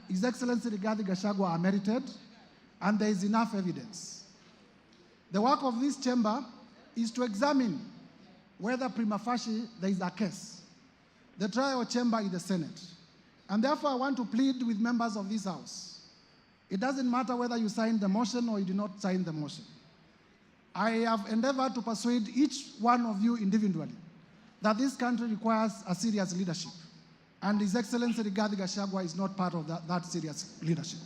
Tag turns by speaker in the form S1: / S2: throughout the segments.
S1: His Excellency Rigathi Gachagua are merited, and there is enough evidence. The work of this chamber is to examine whether prima facie there is a case. The trial chamber is the Senate. And therefore, I want to plead with members of this House. It doesn't matter whether you signed the motion or you did not sign the motion. I have endeavored to persuade each one of you individually that this country requires a serious leadership. And His Excellency Rigathi Gachagua is not part of that serious leadership.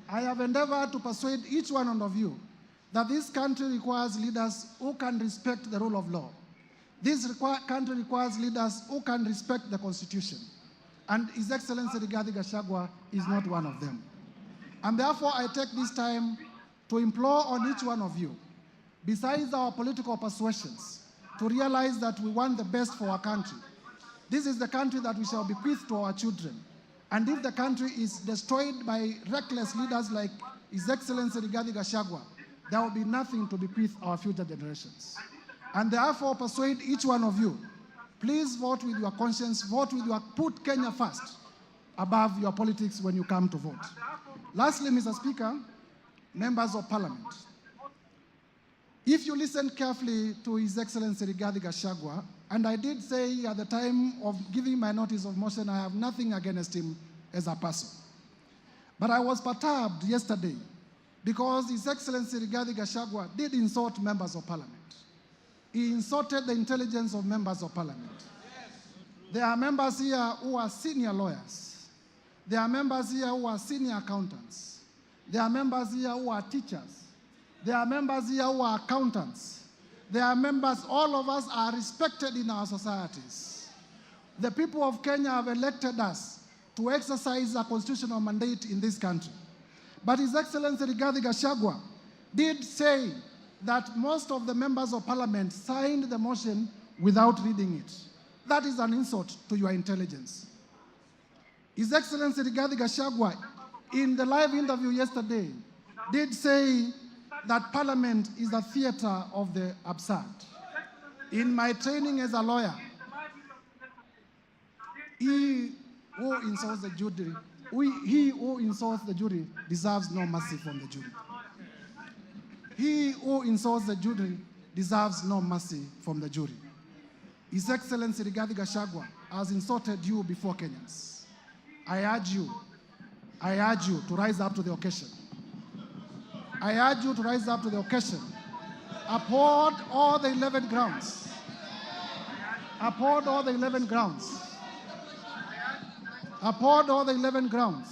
S1: I have endeavored to persuade each one of you that this country requires leaders who can respect the rule of law. This country requires leaders who can respect the Constitution. And His Excellency Rigathi Gachagua is not one of them. And therefore, I take this time to implore on each one of you, besides our political persuasions, to realize that we want the best for our country. This is the country that we shall bequeath to our children. And if the country is destroyed by reckless leaders like His Excellency Rigathi Gachagua, there will be nothing to bequeath our future generations. And therefore, persuade each one of you, please vote with your conscience, put Kenya first above your politics when you come to vote. Lastly, Mr. Speaker, members of Parliament, if you listen carefully to His Excellency Rigathi Gachagua, and I did say at the time of giving my notice of motion, I have nothing against him as a person. But I was perturbed yesterday because His Excellency Rigathi Gachagua did insult members of Parliament. He insulted the intelligence of members of Parliament. There are members here who are senior lawyers. There are members here who are senior accountants. There are members here who are teachers. There are members here who are accountants. There are members, all of us are respected in our societies. The people of Kenya have elected us to exercise a constitutional mandate in this country. But His Excellency Rigathi Gachagua did say that most of the members of Parliament signed the motion without reading it. That is an insult to your intelligence. His Excellency Rigathi Gachagua, in the live interview yesterday, did say that Parliament is a theater of the absurd. In my training as a lawyer, he who insults the jury deserves no mercy from the jury. He who insults the jury deserves no mercy from the jury. His Excellency Rigathi Gachagua has insulted you before Kenyans. I urge you to rise up to the occasion. I urge you to rise up to the occasion. Uphold all the 11 grounds. Uphold all the 11 grounds. Uphold all the 11 grounds.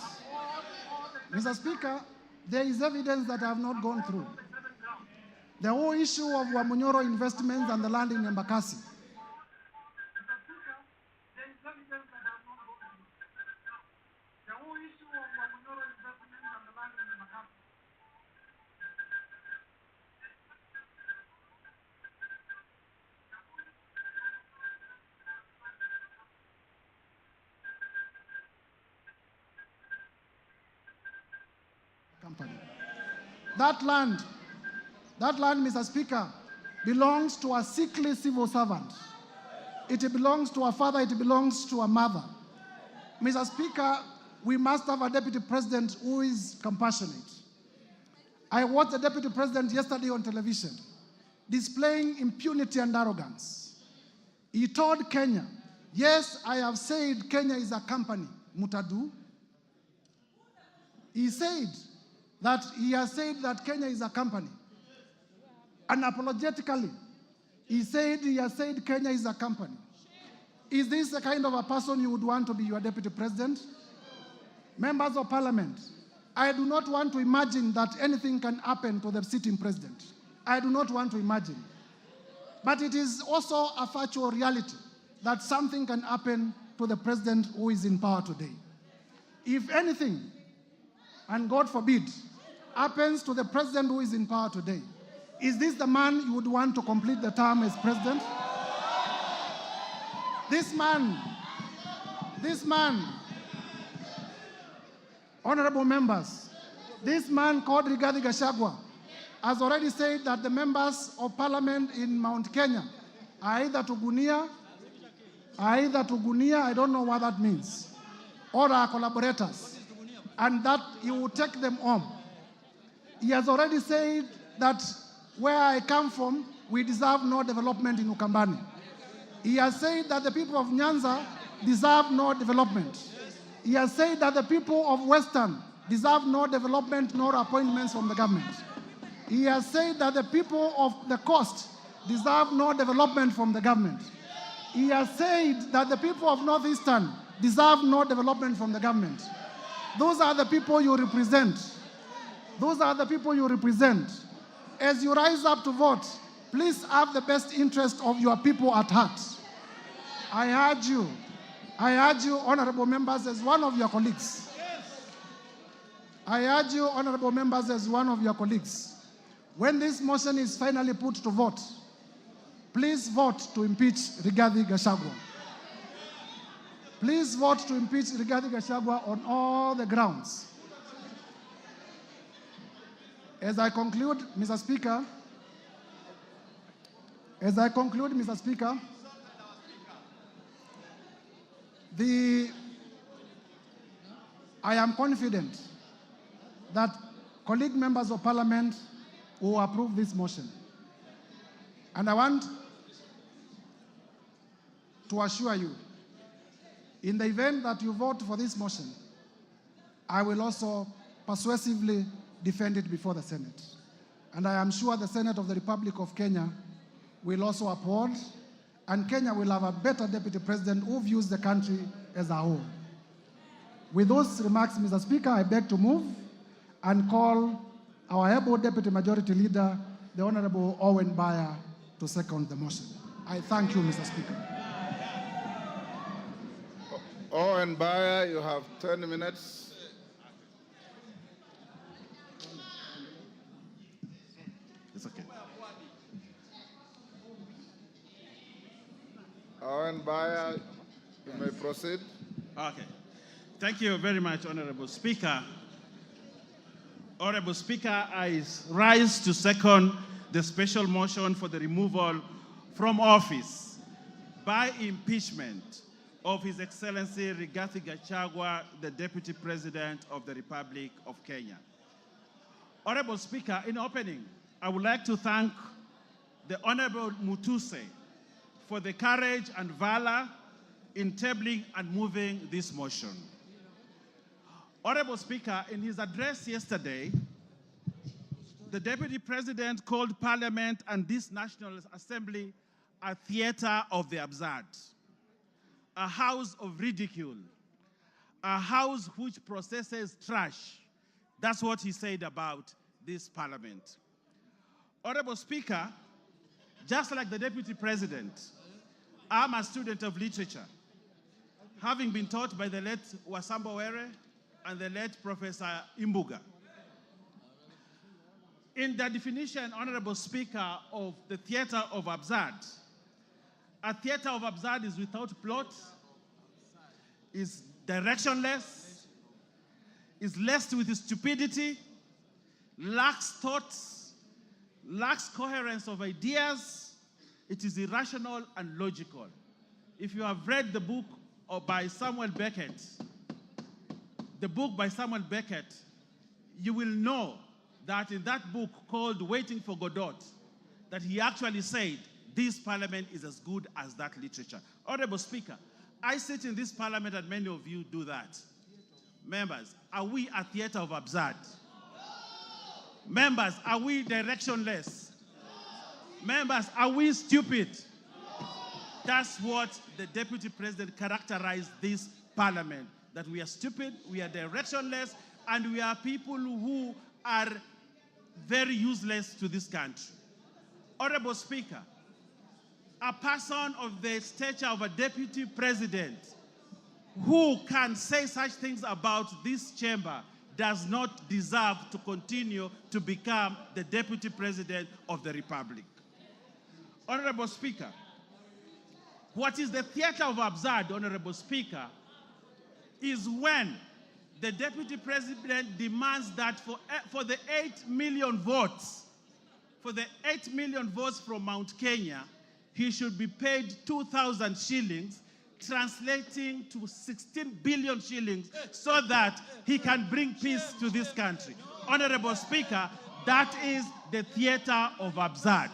S1: Mr. Speaker, there is evidence that I have not gone through. The whole issue of Wamunyoro investments and the land in Embakasi. Company. That land, Mr. Speaker, belongs to a sickly civil servant. It belongs to a father, it belongs to a mother. Mr. Speaker, we must have a deputy president who is compassionate. I watched the deputy president yesterday on television, displaying impunity and arrogance. He told Kenya, yes, I have said Kenya is a company, Mutadu. He has said that Kenya is a company. Unapologetically, he has said Kenya is a company. Is this the kind of a person you would want to be your deputy president? Members of Parliament, I do not want to imagine that anything can happen to the sitting president. I do not want to imagine. But it is also a factual reality that something can happen to the president who is in power today. If anything, and God forbid, happens to the president who is in power today, is this the man you would want to complete the term as president? This man, honorable members, this man called Rigathi Gachagua has already said that the members of Parliament in Mount Kenya are either to Gunia, I don't know what that means, or are collaborators. and that he will take them home. He has already said that where I come from, we deserve no development in Ukambani. He has said that the people of Nyanza deserve no development. He has said that the people of Western deserve no development nor appointments from the government. He has said that the people of the coast deserve no development from the government. He has said that the people of Northeastern deserve no development from the government. Those are the people you represent. Those are the people you represent. As you rise up to vote, please have the best interest of your people at heart. I urge you, honorable members, as one of your colleagues. I urge you, honorable members, as one of your colleagues. When this motion is finally put to vote, please vote to impeach Rigathi Gachagua. Please vote to impeach Rigathi Gachagua on all the grounds. As I conclude, Mr. Speaker, I am confident that colleague members of parliament will approve this motion. And I want to assure you, in the event that you vote for this motion, I will also persuasively defend it before the Senate. And I am sure the Senate of the Republic of Kenya will also uphold, and Kenya will have a better deputy president who views the country as a whole. With those remarks, Mr. Speaker, I beg to move and call our able deputy majority leader, the Honorable Owen Baya, to second the motion. I thank you, Mr. Speaker.
S2: Owen Baya, you have 10 minutes.
S3: It's okay.
S2: Owen Baya, you may proceed.
S3: Okay. Thank you very much, Honorable Speaker. Honorable Speaker, I rise to second the special motion for the removal from office by impeachment of His Excellency Rigathi Gachagua, the Deputy President of the Republic of Kenya. Honorable Speaker, in opening, I would like to thank the Honorable Mutuse for the courage and valor in tabling and moving this motion. Honorable Speaker, in his address yesterday, the Deputy President called Parliament and this National Assembly a theater of the absurd, a house of ridicule, a house which processes trash. That's what he said about this Parliament. Honorable Speaker, just like the Deputy President, I'm a student of literature, having been taught by the late Wasamba Were and the late Professor Imbuga. In the definition, Honorable Speaker, of the theater of absurd, a theater of absurd is without plot, is directionless, is laced with stupidity, lacks thoughts, lacks coherence of ideas. It is irrational and logical. If you have read the book by Samuel Beckett, you will know that in that book called Waiting for Godot, that he actually said, this Parliament is as good as that literature. Honorable Speaker, I sit in this Parliament and many of you do that. Members, are we a theater of absurd? Members, are we directionless? Members, are we stupid? That's what the Deputy President characterized this Parliament, that we are stupid, we are directionless, and we are people who are very useless to this country. Honorable Speaker, a person of the stature of a Deputy President who can say such things about this chamber does not deserve to continue to become the Deputy President of the Republic. Honorable Speaker, what is the theater of absurd, Honorable Speaker, is when the Deputy President demands that for the 8 million votes, from Mount Kenya, he should be paid 2,000 shillings translating to 16 billion shillings so that he can bring peace to this country. Honorable Speaker, that is the theater of absurd.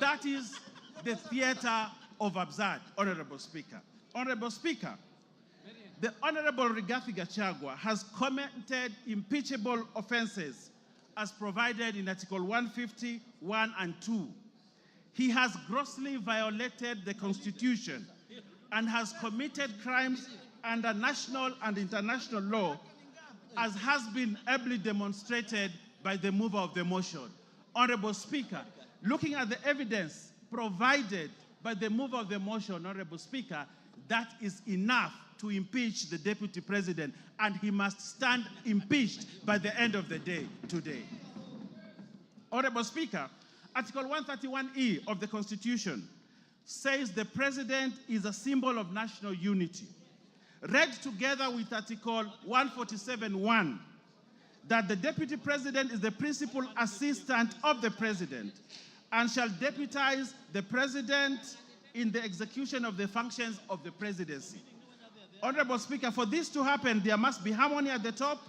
S3: That is the theater of absurd, Honorable Speaker. Honorable Speaker, the Honorable Rigathi Gachagua has committed impeachable offenses as provided in Article 150, 1 and 2. He has grossly violated the Constitution and has committed crimes under national and international law, as has been ably demonstrated by the mover of the motion. Honorable Speaker, looking at the evidence provided by the mover of the motion, Honorable Speaker, that is enough to impeach the Deputy President, and he must stand impeached by the end of the day today. Honorable Speaker, Article 131E of the Constitution says the President is a symbol of national unity. Read together with Article 147(1), that the Deputy President is the principal assistant of the President and shall deputize the President in the execution of the functions of the presidency. Honorable Speaker, for this to happen, there must be harmony at the top,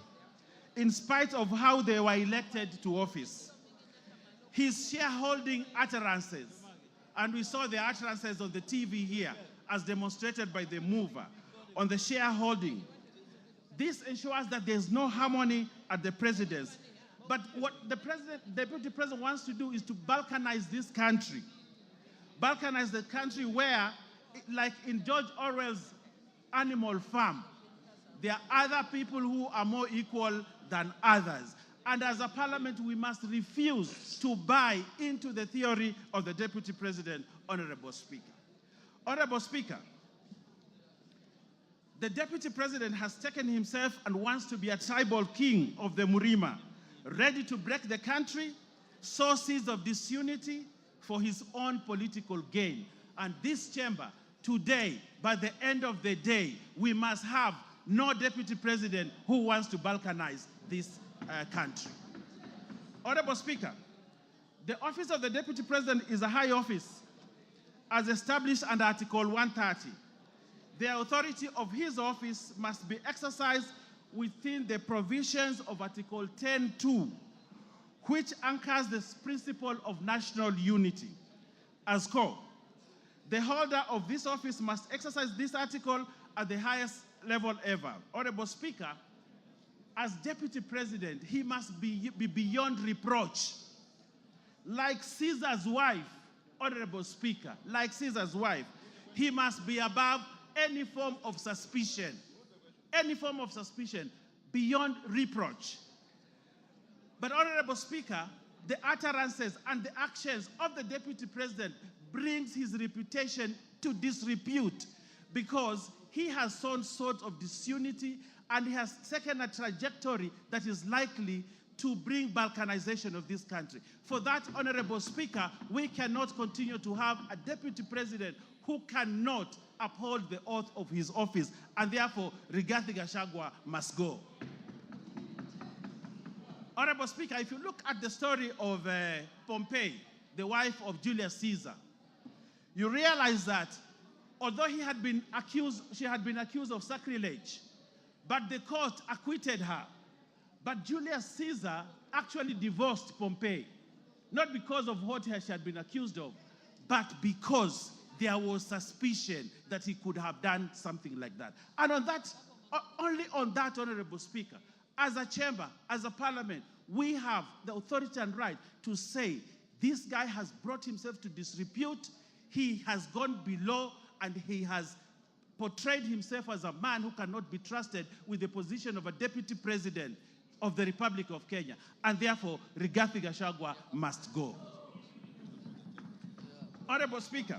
S3: in spite of how they were elected to office. His shareholding utterances, and we saw the utterances on the TV here, as demonstrated by the mover, on the shareholding. This ensures that there's no harmony at the presidency. But what the Deputy President wants to do is to balkanize this country. Balkanize the country where, like in George Orwell's Animal Farm, there are other people who are more equal than others. And as a parliament, we must refuse to buy into the theory of the Deputy President, Honorable Speaker. Honorable Speaker, the Deputy President has taken himself and wants to be a tribal king of the Murima, ready to break the country, sow seeds of disunity for his own political gain. And this chamber, today, by the end of the day, we must have no Deputy President who wants to balkanize this country. Honorable Speaker, the office of the Deputy President is a high office as established under Article 130. The authority of his office must be exercised within the provisions of Article 10(2), which anchors the principle of national unity. As core, the holder of this office must exercise this article at the highest level ever. Honorable Speaker, as Deputy President, he must be beyond reproach. Like Caesar's wife, Honorable Speaker, like Caesar's wife, he must be above any form of suspicion, beyond reproach. But Honorable Speaker, the utterances and the actions of the Deputy President brings his reputation to disrepute, because he has sown sort of disunity and he has taken a trajectory that is likely to bring balkanization of this country. For that, Honorable Speaker, we cannot continue to have a Deputy President who cannot uphold the oath of his office, and therefore Rigathi Gachagua must go. Honorable Speaker, if you look at the story of Pompey, the wife of Julius Caesar, you realize that although she had been accused of sacrilege, but the court acquitted her. But Julius Caesar actually divorced Pompey, not because of what she had been accused of, but because there was suspicion that he could have done something like that. And on that, only on that, Honorable Speaker, as a chamber, as a parliament, we have the authority and right to say, this guy has brought himself to disrepute, he has gone below, and he has portrayed himself as a man who cannot be trusted with the position of a Deputy President of the Republic of Kenya. And therefore, Rigathi Gachagua must go. Honorable Speaker,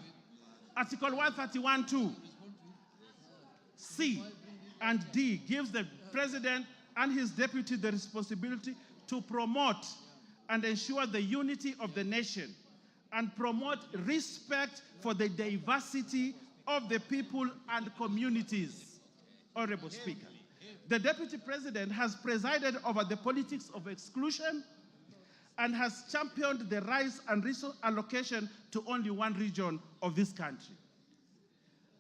S3: Article 131(2), C and D gives the President and his deputy the responsibility to promote and ensure the unity of the nation and promote respect for the diversity of the people and communities. Honorable Speaker, the Deputy President has presided over the politics of exclusion and has championed the rights and resource allocation to only one region of this country.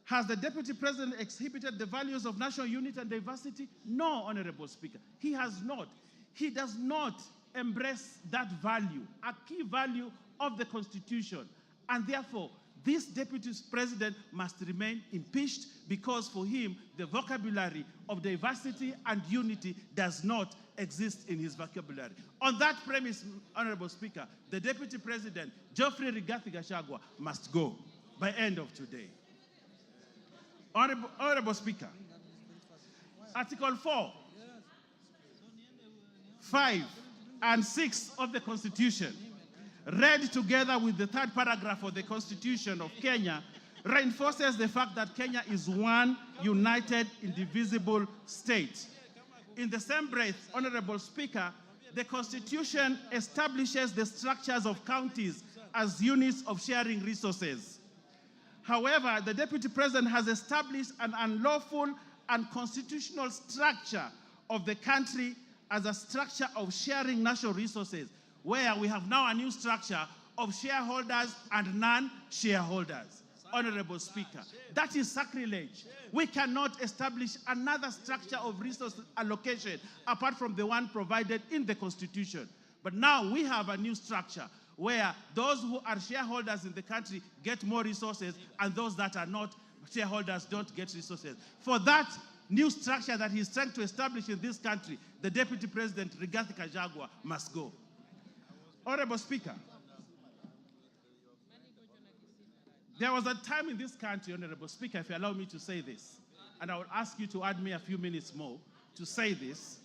S3: Has the Deputy President exhibited the values of national unity and diversity? No, Honorable Speaker. He has not. He does not embrace that value, a key value of the Constitution. And therefore, this Deputy President must remain impeached because for him, the vocabulary of diversity and unity does not exist in his vocabulary. On that premise, Honorable Speaker, the Deputy President, Geoffrey Rigathi Gachagua, must go by end of today. Honorable Speaker, Article 4, 5, and 6 of the Constitution, read together with the third paragraph of the Constitution of Kenya, reinforces the fact that Kenya is one united, indivisible state. In the same breath, Honorable Speaker, the Constitution establishes the structures of counties as units of sharing resources. However, the Deputy President has established an unlawful and unconstitutional structure of the country as a structure of sharing national resources, where we have now a new structure of shareholders and non-shareholders. Honorable Speaker, that is sacrilege. We cannot establish another structure of resource allocation apart from the one provided in the Constitution. But now we have a new structure where those who are shareholders in the country get more resources and those that are not shareholders don't get resources. For that new structure that he's trying to establish in this country, the Deputy President, Rigathi Gachagua, must go. Honorable Speaker, there was a time in this country, Honorable Speaker, if you allow me to say this, and I would ask you to add me a few minutes more to say this,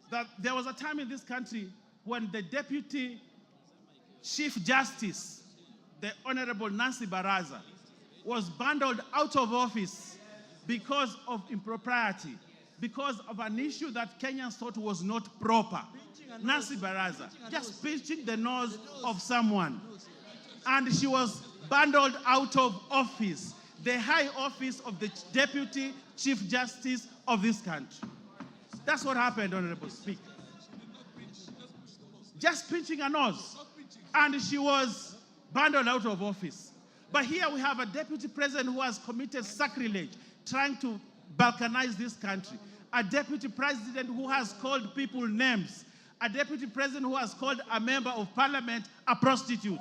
S3: that there was a time in this country when the Deputy Chief Justice, the Honorable Nancy Baraza, was bundled out of office because of impropriety, because of an issue that Kenyans thought was not proper. Nancy Baraza, just pinching the nose of someone. And she was bundled out of office, the high office of the Deputy Chief Justice of this country. That's what happened, Honorable Speaker. Just pinching a nose. And she was bundled out of office. But here we have a Deputy President who has committed sacrilege, trying to balkanize this country. A Deputy President who has called people names. A Deputy President who has called a member of Parliament a prostitute.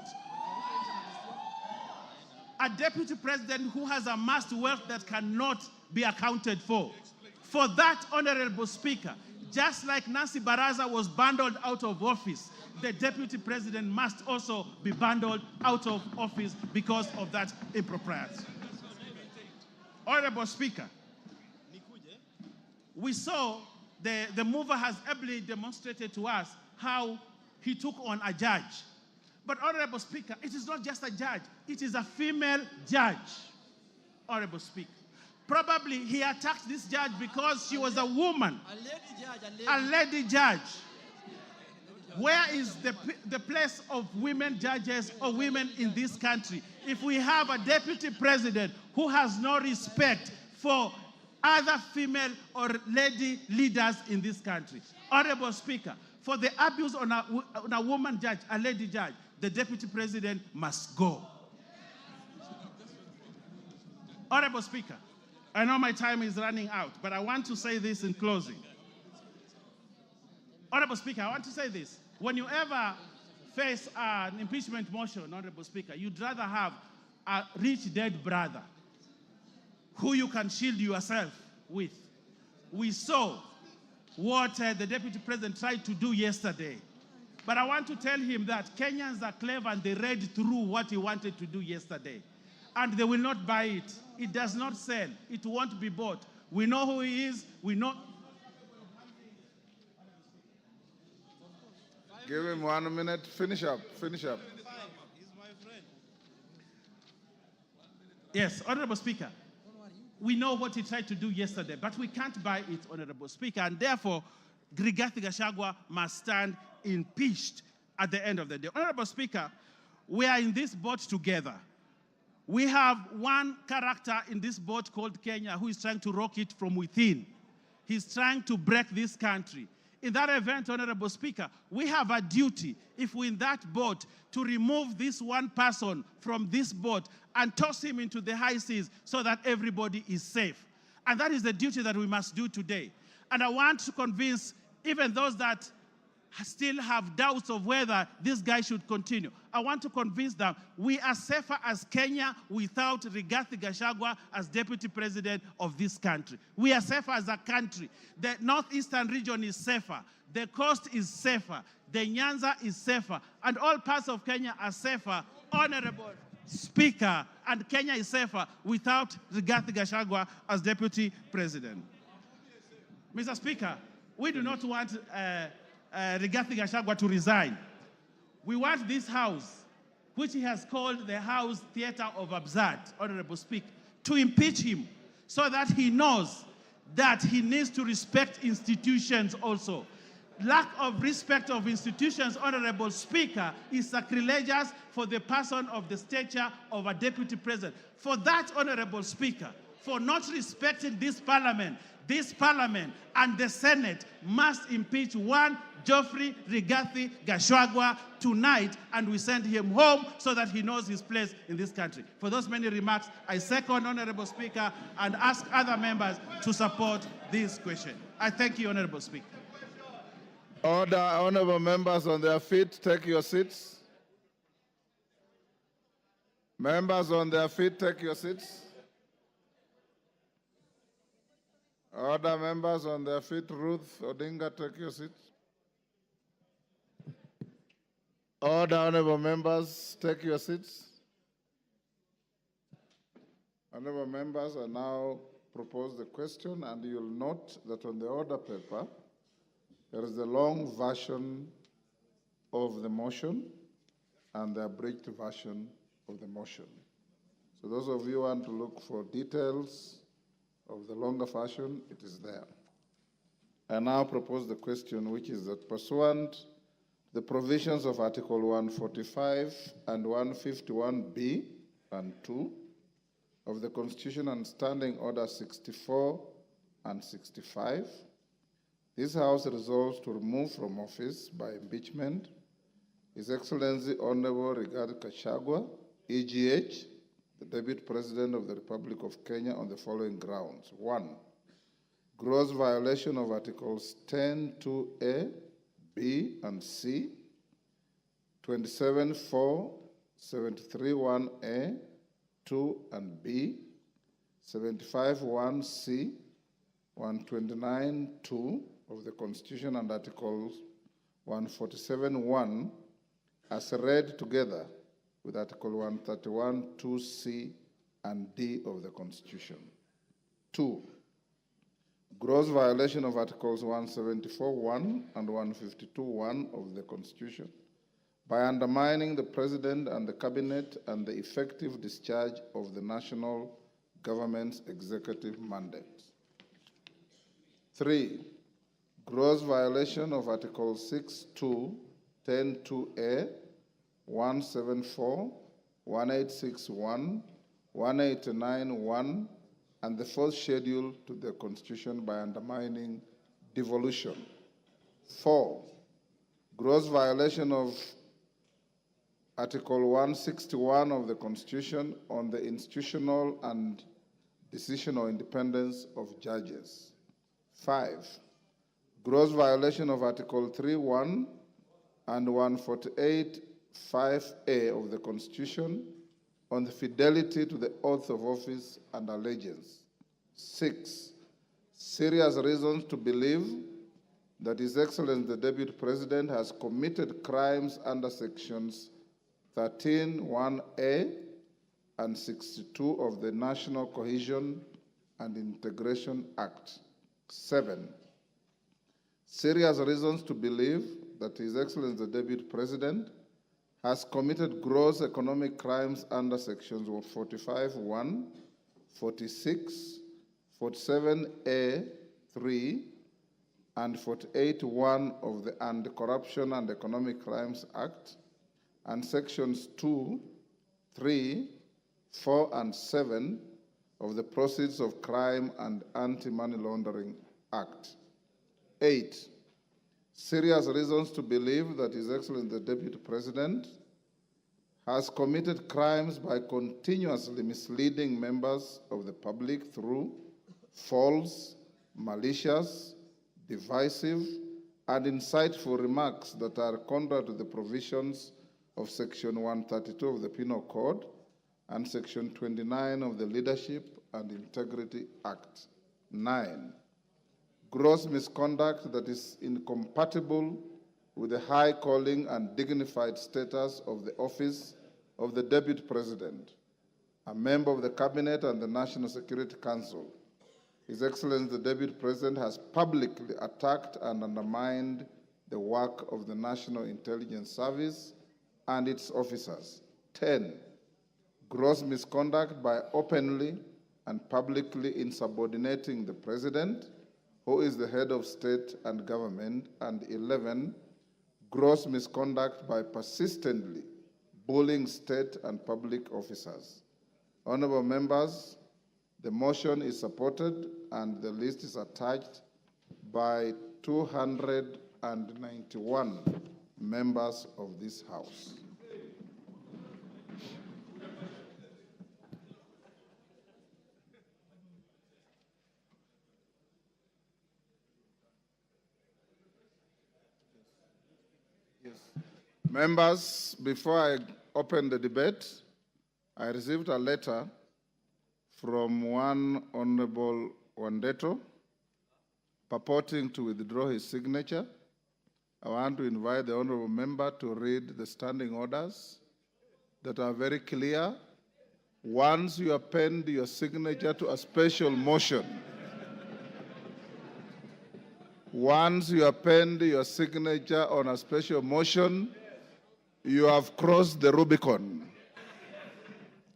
S3: A Deputy President who has amassed wealth that cannot be accounted for. For that, Honorable Speaker, just like Nancy Baraza was bundled out of office, the Deputy President must also be bundled out of office because of that impropriety. Honorable Speaker, we saw the mover has ably demonstrated to us how he took on a judge. But Honorable Speaker, it is not just a judge, it is a female judge, Honorable Speaker. Probably he attacked this judge because she was a woman, a lady judge. Where is the place of women judges or women in this country if we have a Deputy President who has no respect for other female or lady leaders in this country? Honorable Speaker, for the abuse on a woman judge, a lady judge, the Deputy President must go. Honorable Speaker, I know my time is running out, but I want to say this in closing. Honorable Speaker, I want to say this. When you ever face an impeachment motion, Honorable Speaker, you'd rather have a rich dead brother who you can shield yourself with. We saw what the Deputy President tried to do yesterday. But I want to tell him that Kenyans are clever and they read through what he wanted to do yesterday. And they will not buy it. It does not sell. It won't be bought. We know who he is. We know.
S2: Give him 1 minute. Finish up. Finish up.
S3: Yes, Honorable Speaker. We know what he tried to do yesterday, but we can't buy it, Honorable Speaker, and therefore, Rigathi Gachagua must stand impeached at the end of the day. Honorable Speaker, we are in this boat together. We have one character in this boat called Kenya who is trying to rock it from within. He's trying to break this country. In that event, Honorable Speaker, we have a duty, if we're in that boat, to remove this one person from this boat and toss him into the high seas so that everybody is safe. And that is the duty that we must do today. And I want to convince even those that still have doubts of whether this guy should continue. I want to convince them we are safer as Kenya without Rigathi Gachagua as Deputy President of this country. We are safer as a country. The northeastern region is safer. The coast is safer. The Nyanza is safer. And all parts of Kenya are safer. Honorable Speaker, and Kenya is safer without Rigathi Gachagua as Deputy President. Mr. Speaker, we do not want Rigathi Gachagua to resign. We want this house, which he has called the House Theatre of Absurd, Honorable Speaker, to impeach him so that he knows that he needs to respect institutions also. Lack of respect of institutions, Honorable Speaker, is sacrilegious for the person of the stature of a Deputy President. For that, Honorable Speaker, for not respecting this Parliament and the Senate must impeach one Geoffrey Rigathi Gachagua tonight, and we send him home so that he knows his place in this country. For those many remarks, I second, Honorable Speaker, and ask other members to support this question. I thank you, Honorable Speaker.
S2: Order, honorable members on their feet, take your seats. Members on their feet, take your seats. Order, members on their feet. Ruth Odinga, take your seat. Order, honorable members, take your seats. Honorable members, I now propose the question, and you'll note that on the order paper, there is the long version of the motion and the abridged version of the motion. So those of you who want to look for details of the longer version, it is there. I now propose the question, which is that pursuant to the provisions of Article 145 and 151B and 2 of the Constitution and Standing Order 64 and 65, this House resolves to remove from office by impeachment His Excellency Honorable Rigathi Gachagua, EGH, the Deputy President of the Republic of Kenya, on the following grounds. 1. Gross violation of Articles 10(2)(a), B, and C, 27(4), 73(1)(a), 2 and B, 75(1)(c), 129(2) of the Constitution and Articles 147(1) as read together with Article 131(2)(c) and D of the Constitution. 2. Gross violation of Articles 174(1) and 152(1) of the Constitution by undermining the President and the Cabinet and the effective discharge of the national government's executive mandate. 3. Gross violation of Articles 6(2), 10(2)(a), 174, 1861, 189(1), and the fourth schedule to the Constitution by undermining devolution. 4. Gross violation of Article 161 of the Constitution on the institutional and decisional independence of judges. 5. Gross violation of Article 3(1) and 148(5)(a) of the Constitution on the fidelity to the oath of office and allegiance. 6. Serious reasons to believe that His Excellency the Deputy President has committed crimes under Sections 13(1)(a) and 62 of the National Cohesion and Integration Act. 7. Serious reasons to believe that His Excellency the Deputy President has committed gross economic crimes under Sections 45(1), 46, 47(a)(3), and 48(1) of the Anti-Corruption and Economic Crimes Act, and Sections 2, 3, 4, and 7 of the Proceeds of Crime and Anti-Money Laundering Act. 8. serious reasons to believe that His Excellency the Deputy President has committed crimes by continuously misleading members of the public through false, malicious, divisive, and insightful remarks that are contrary to the provisions of Section 132 of the Penal Code and Section 29 of the Leadership and Integrity Act. 9. Gross misconduct that is incompatible with the high calling and dignified status of the office of the Deputy President, a member of the Cabinet and the National Security Council. His Excellency the Deputy President has publicly attacked and undermined the work of the National Intelligence Service and its officers. 10. Gross misconduct by openly and publicly insubordinating the President, who is the head of state and government. And 11. Gross misconduct by persistently bullying state and public officers. Honorable members, the motion is supported and the list is attached by 291 members of this House. Yes. Members, before I open the debate, I received a letter from one Honorable Wandeto purporting to withdraw his signature. I want to invite the Honorable Member to read the standing orders that are very clear. Once you append your signature to a special motion, once you append your signature on a special motion, you have crossed the Rubicon,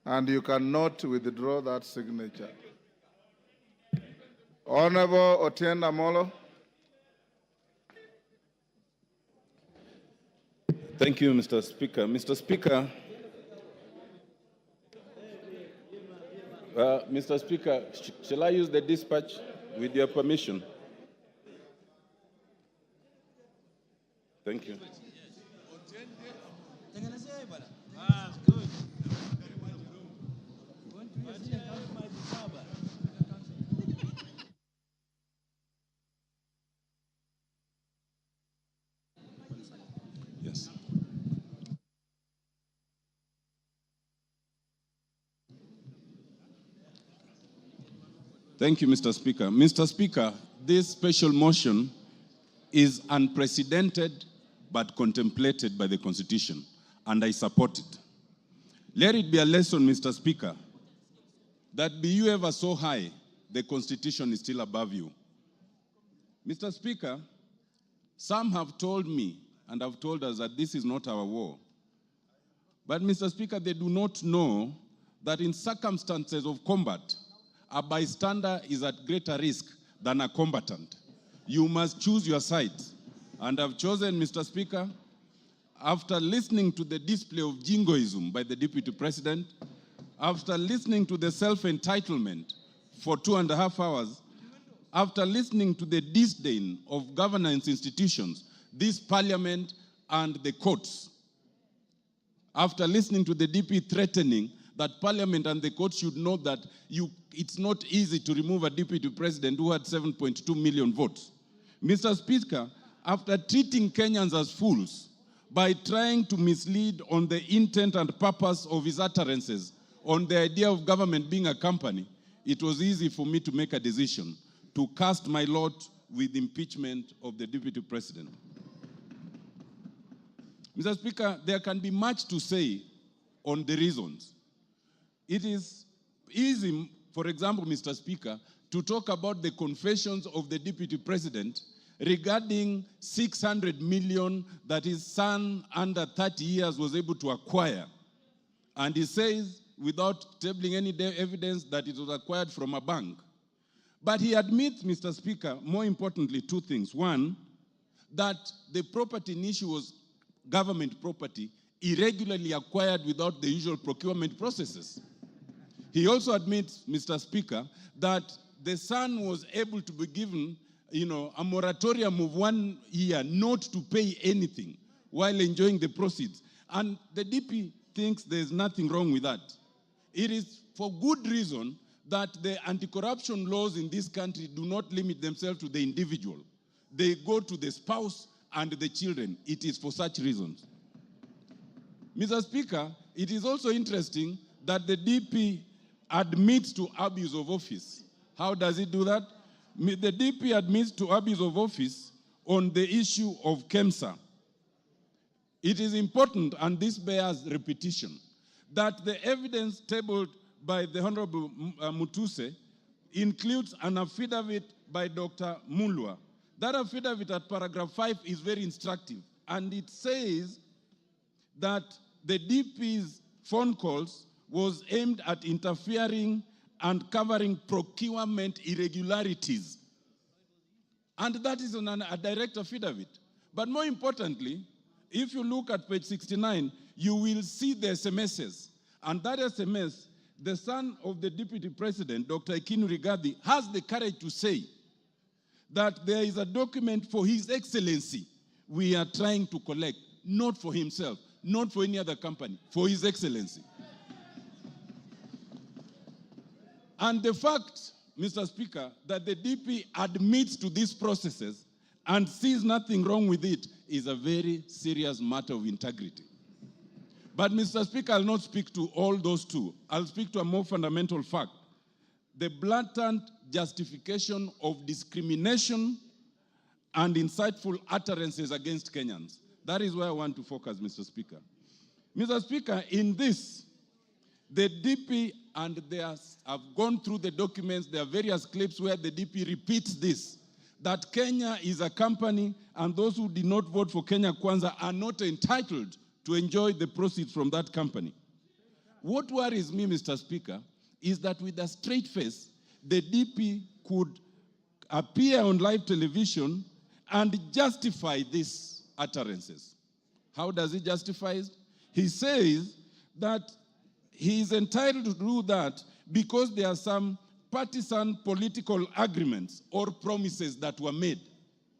S2: and you cannot withdraw that signature. Honorable Otienda Molo.
S4: Thank you, Mr. Speaker. Mr. Speaker, Mr. Speaker, shall I use the dispatch with your permission? Thank you. Yes. Thank you, Mr. Speaker. Mr. Speaker, this special motion is unprecedented but contemplated by the Constitution, and I support it. Let it be a lesson, Mr. Speaker, that be you ever so high, the Constitution is still above you. Mr. Speaker, some have told me and have told us that this is not our war. But, Mr. Speaker, they do not know that in circumstances of combat, a bystander is at greater risk than a combatant. You must choose your side. And I've chosen, Mr. Speaker, after listening to the display of jingoism by the Deputy President, after listening to the self-entitlement for 2.5 hours, after listening to the disdain of governance institutions, this Parliament and the courts, after listening to the DP threatening that Parliament and the courts should know that it's not easy to remove a Deputy President who had 7.2 million votes. Mr. Speaker, after treating Kenyans as fools by trying to mislead on the intent and purpose of his utterances, on the idea of government being a company, it was easy for me to make a decision to cast my lot with impeachment of the Deputy President. Mr. Speaker, there can be much to say on the reasons. It is easy, for example, Mr. Speaker, to talk about the confessions of the Deputy President regarding 600 million that his son under 30 years was able to acquire. And he says, without tabling any evidence, that it was acquired from a bank. But he admits, Mr. Speaker, more importantly, two things. One, that the property in issue was government property irregularly acquired without the usual procurement processes. He also admits, Mr. Speaker, that the son was able to be given a moratorium of 1 year not to pay anything while enjoying the proceeds. And the DP thinks there's nothing wrong with that. It is for good reason that the anti-corruption laws in this country do not limit themselves to the individual. They go to the spouse and the children. It is for such reasons. Mr. Speaker, it is also interesting that the DP admits to abuse of office. How does it do that? The DP admits to abuse of office on the issue of KEMSA. It is important, and this bears repetition, that the evidence tabled by the Honorable Mutuse includes an affidavit by Dr. Mulwa. That affidavit at paragraph 5 is very instructive, and it says that the DP's phone calls was aimed at interfering and covering procurement irregularities. And that is on a direct affidavit. But more importantly, if you look at page 69, you will see the SMSs. And that SMS, the son of the Deputy President, Dr. Ikinu Rigathi, has the courage to say that there is a document for His Excellency we are trying to collect, not for himself, not for any other company, for His Excellency. And the fact, Mr. Speaker, that the DP admits to these processes and sees nothing wrong with it is a very serious matter of integrity. But, Mr. Speaker, I'll not speak to all those two. I'll speak to a more fundamental fact. The blatant justification of discrimination and insightful utterances against Kenyans. That is where I want to focus, Mr. Speaker. Mr. Speaker, in this, the DP, and I've gone through the documents, there are various clips where the DP repeats this, that Kenya is a company and those who did not vote for Kenya Kwanza are not entitled to enjoy the proceeds from that company. What worries me, Mr. Speaker, is that with a straight face, the DP could appear on live television and justify these utterances. How does he justify it? He says that he is entitled to do that because there are some partisan political agreements or promises that were made.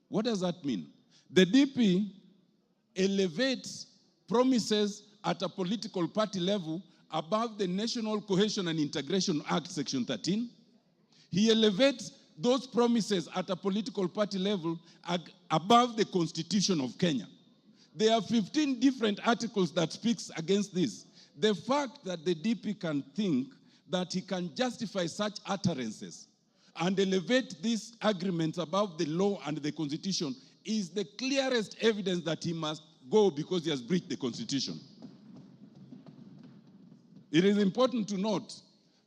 S4: What does that mean? The DP elevates promises at a political party level above the National Cohesion and Integration Act, Section 13. He elevates those promises at a political party level above the Constitution of Kenya. There are 15 different articles that speaks against this. The fact that the DP can think that he can justify such utterances and elevate these agreements above the law and the Constitution is the clearest evidence that he must go because he has breached the Constitution. It is important to note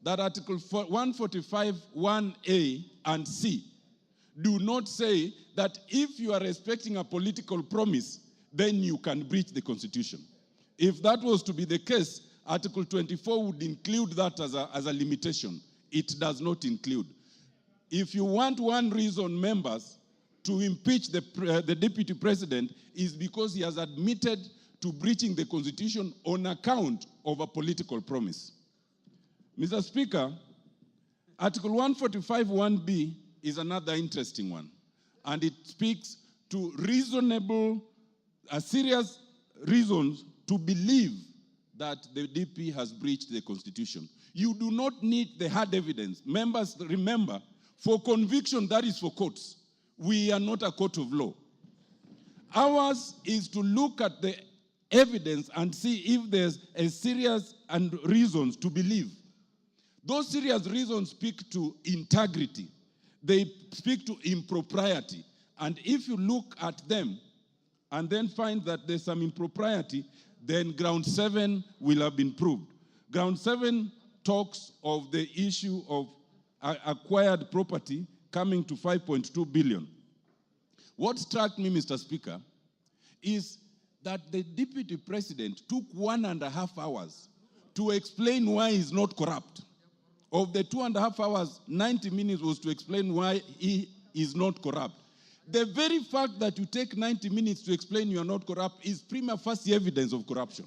S4: that Article 145, 1A and C do not say that if you are respecting a political promise, then you can breach the Constitution. If that was to be the case, Article 24 would include that as a limitation. It does not include. If you want one reason, members, to impeach the Deputy President is because he has admitted to breaching the Constitution on account of a political promise. Mr. Speaker, Article 145, 1B is another interesting one, and it speaks to serious reasons to believe that the DP has breached the Constitution. You do not need the hard evidence. Members, remember, for conviction, that is for courts. We are not a court of law. Ours is to look at the evidence and see if there's a serious and reasons to believe. Those serious reasons speak to integrity. They speak to impropriety. And if you look at them and then find that there's some impropriety, then ground 7 will have been proved. Ground 7 talks of the issue of acquired property coming to 5.2 billion. What struck me, Mr. Speaker, is that the Deputy President took 1.5 hours to explain why he's not corrupt. Of the 2.5 hours, 90 minutes was to explain why he is not corrupt. The very fact that you take 90 minutes to explain you are not corrupt is prima facie evidence of corruption.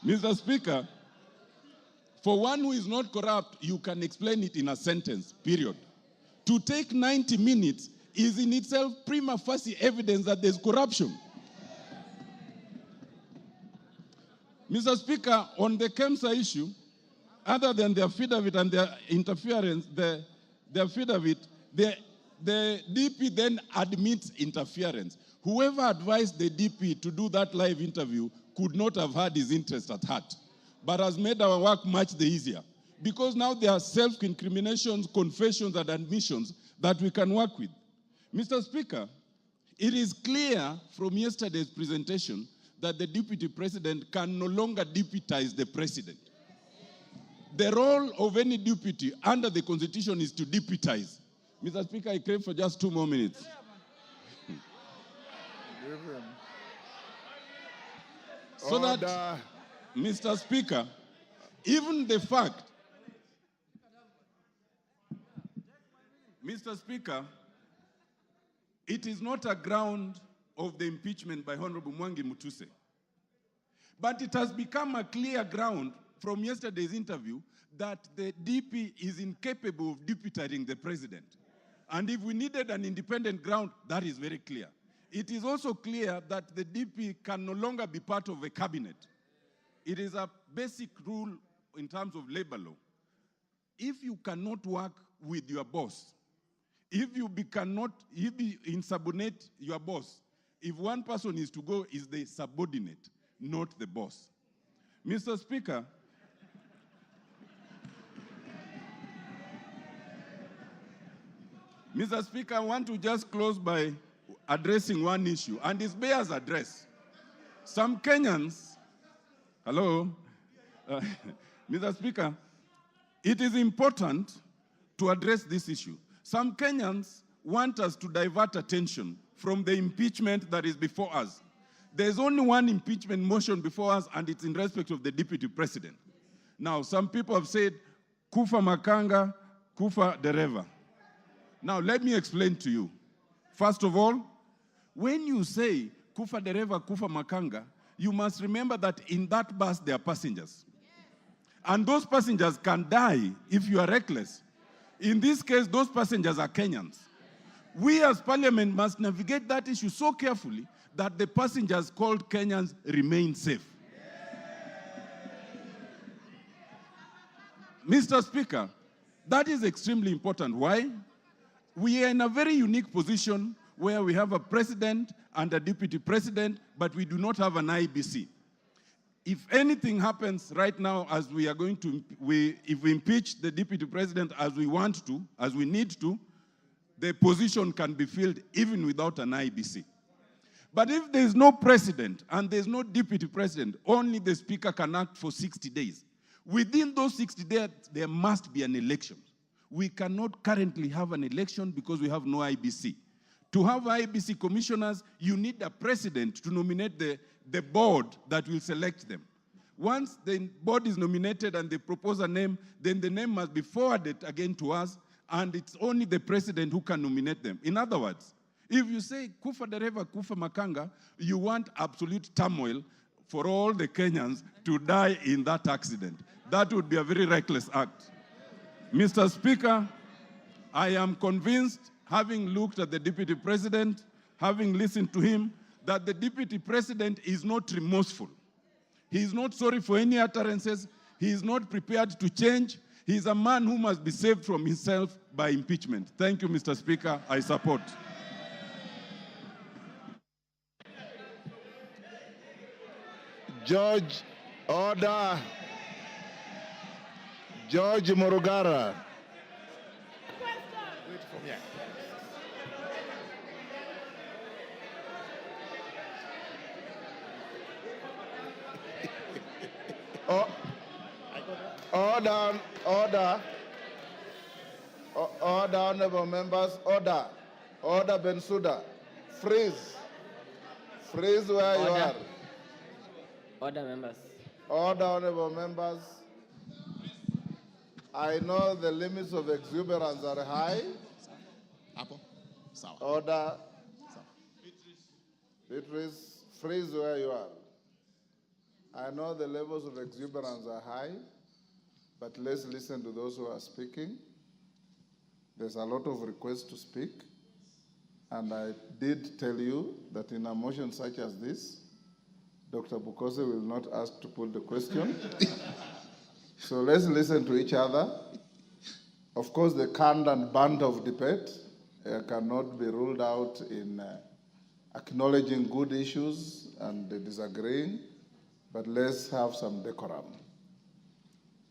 S4: Mr. Speaker, for one who is not corrupt, you can explain it in a sentence, period. To take 90 minutes is in itself prima facie evidence that there's corruption. Mr. Speaker, on the KEMSA issue, other than their affidavit and their interference, the affidavit, the DP then admits interference. Whoever advised the DP to do that live interview could not have had his interest at heart, but has made our work much the easier. Because now there are self-incriminations, confessions, and admissions that we can work with. Mr. Speaker, it is clear from yesterday's presentation that the deputy president can no longer deputize the president. The role of any deputy under the Constitution is to deputize. Mr. Speaker, I crave for just 2 more minutes. So that, Mr. Speaker, even the fact, Mr. Speaker, it is not a ground of the impeachment by Honorable Mwangi Mutuse, but it has become a clear ground from yesterday's interview that the DP is incapable of deputizing the president. And if we needed an independent ground, that is very clear. It is also clear that the DP can no longer be part of a cabinet. It is a basic rule in terms of labor law. If you cannot work with your boss, if you insubordinate your boss, if one person is to go, is the subordinate, not the boss. Mr. Speaker, Mr. Speaker, I want to just close by addressing one issue, and it bears address. Some Kenyans, hello, Mr. Speaker, it is important to address this issue. Some Kenyans want us to divert attention from the impeachment that is before us. There's only one impeachment motion before us, and it's in respect of the deputy president. Now, some people have said, kufa makanga, kufa dereva. Now, let me explain to you. First of all, when you say kufa dereva, kufa makanga, you must remember that in that bus there are passengers. And those passengers can die if you are reckless. In this case, those passengers are Kenyans. We as parliament must navigate that issue so carefully that the passengers called Kenyans remain safe. Mr. Speaker, that is extremely important. Why? We are in a very unique position where we have a president and a deputy president, but we do not have an IBC. If anything happens right now, as we are going to, if we impeach the deputy president as we want to, as we need to, the position can be filled even without an IBC. But if there is no president and there is no deputy president, only the speaker can act for 60 days. Within those 60 days, there must be an election. We cannot currently have an election because we have no IBC. To have IBC commissioners, you need a president to nominate the board that will select them. Once the board is nominated and they propose a name, then the name must be forwarded again to us, and it's only the president who can nominate them. In other words, if you say kufa dereva, kufa makanga, you want absolute turmoil for all the Kenyans to die in that accident. That would be a very reckless act. Mr. Speaker, I am convinced, having looked at the deputy president, having listened to him, that the deputy president is not remorseful. He is not sorry for any utterances. He is not prepared to change. He is a man who must be saved from himself by impeachment. Thank you, Mr. Speaker. I support.
S2: George, order. George Morugara. Order, honorable members, order. Order, Bensouda. Freeze. Freeze where you are.
S5: Order, members.
S2: Order, honorable members. I know the limits of exuberance are high. Order. Beatrice, freeze where you are. I know the levels of exuberance are high, but let's listen to those who are speaking. There's a lot of requests to speak, and I did tell you that in a motion such as this, Dr. Bukose will not ask to put the question. So let's listen to each other. Of course, the canned and band of debate cannot be ruled out in acknowledging good issues and disagreeing, but let's have some decorum.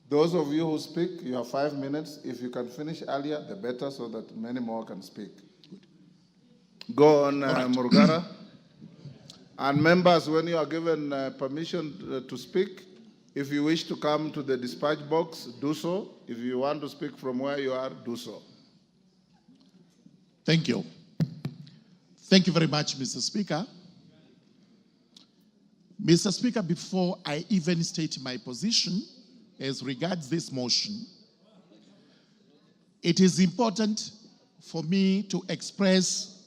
S2: Those of you who speak, you have 5 minutes. If you can finish earlier, the better, so that many more can speak. Good. Go on, Murugara. And members, when you are given permission to speak, if you wish to come to the dispatch box, do so. If you want to speak from where you are, do so.
S6: Thank you. Thank you very much, Mr. Speaker. Mr. Speaker, before I even state my position as regards this motion, it is important for me to express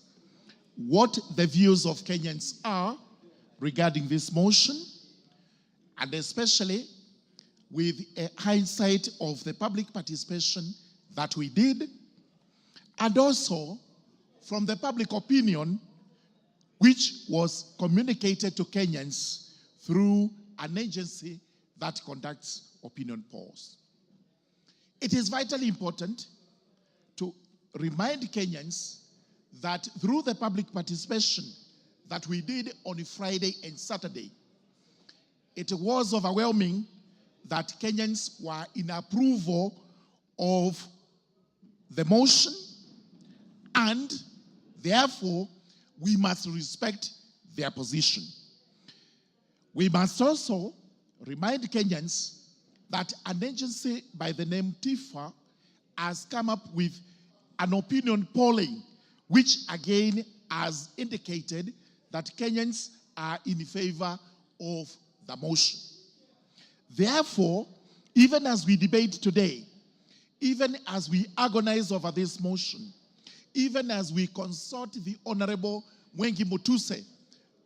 S6: what the views of Kenyans are regarding this motion, and especially with a hindsight of the public participation that we did, and also from the public opinion which was communicated to Kenyans through an agency that conducts opinion polls. It is vitally important to remind Kenyans that through the public participation that we did on Friday and Saturday, it was overwhelming that Kenyans were in approval of the motion, and therefore we must respect their position. We must also remind Kenyans that an agency by the name TIFA has come up with an opinion polling, which again has indicated that Kenyans are in favor of the motion. Therefore, even as we debate today, even as we agonize over this motion, even as we consult the Honorable Mwengi Mutuse,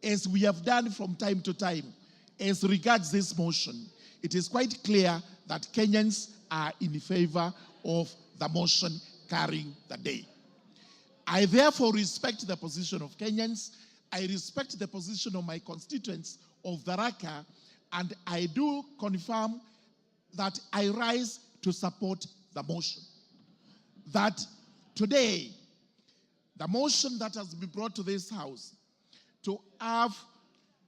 S6: as we have done from time to time, as regards this motion, it is quite clear that Kenyans are in favor of the motion carrying the day. I therefore respect the position of Kenyans. I respect the position of my constituents of Tharaka, and I do confirm that I rise to support the motion. That today, the motion that has been brought to this House to have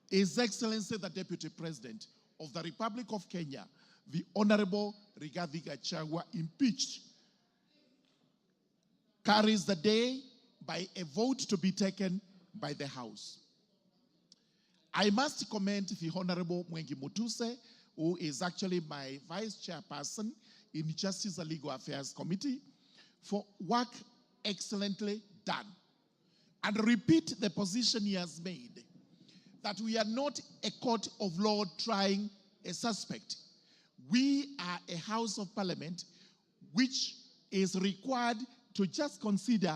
S6: His Excellency the Deputy President of the Republic of Kenya, the Honorable Rigathi Gachagua, impeached, carries the day by a vote to be taken by the House. I must commend the Honorable Mwengi Mutuse, who is actually my Vice Chairperson in Justice and Legal Affairs Committee, for work excellently done. And repeat the position he has made, that we are not a court of law trying a suspect. We are a House of Parliament which is required to just consider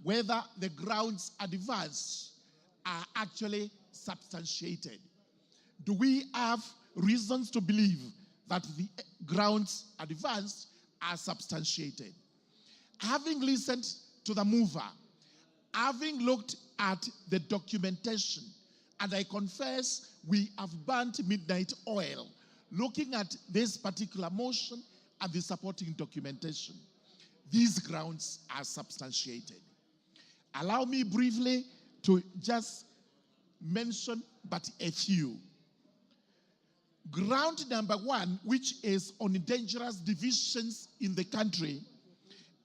S6: whether the grounds advanced are actually substantiated. Do we have reasons to believe that the grounds advanced are substantiated? Having listened to the mover, having looked at the documentation, and I confess we have burnt midnight oil looking at this particular motion and the supporting documentation, these grounds are substantiated. Allow me briefly to just mention but a few. Ground number one, which is on dangerous divisions in the country,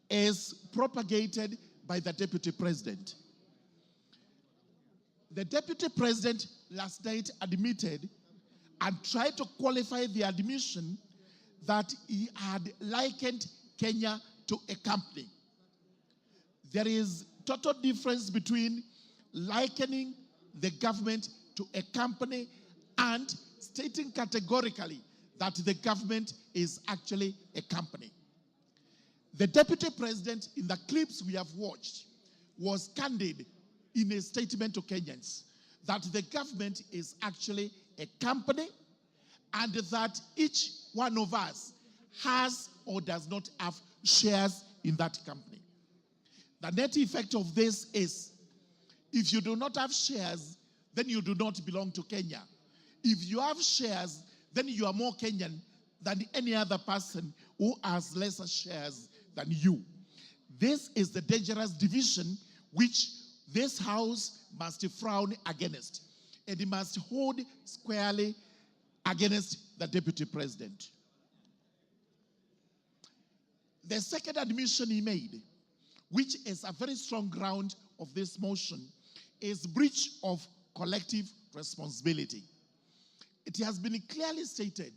S6: is propagated by the Deputy President. The Deputy President last night admitted and tried to qualify the admission that he had likened Kenya to a company. There is total difference between likening the government to a company and stating categorically that the government is actually a company. The Deputy President, in the clips we have watched, was candid in a statement to Kenyans that the government is actually a company and that each one of us has or does not have shares in that company. The net effect of this is, if you do not have shares, then you do not belong to Kenya. If you have shares, then you are more Kenyan than any other person who has lesser shares than you. This is the dangerous division which this House must frown against, and it must hold squarely against the Deputy President. The second admission he made, which is a very strong ground of this motion, is breach of collective responsibility. It has been clearly stated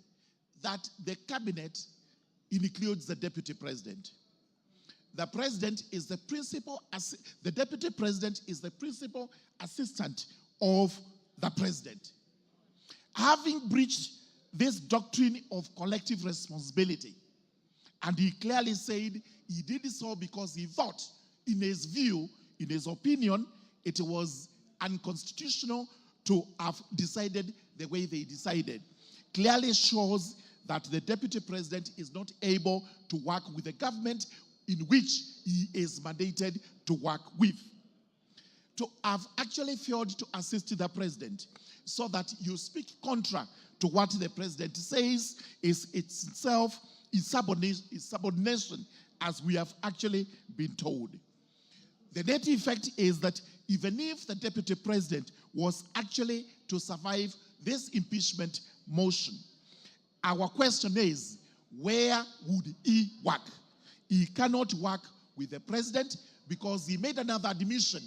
S6: that the cabinet includes the Deputy President. The President is the the Deputy President is the principal assistant of the President. Having breached this doctrine of collective responsibility, and he clearly said he did so because he thought, in his view, in his opinion, it was unconstitutional to have decided the way they decided, clearly shows that the Deputy President is not able to work with the government in which he is mandated to work with. To have actually failed to assist the President so that you speak contra to what the President says is itself subordination, as we have actually been told. The net effect is that even if the Deputy President was actually to survive this impeachment motion, our question is, where would he work? He cannot work with the President because he made another admission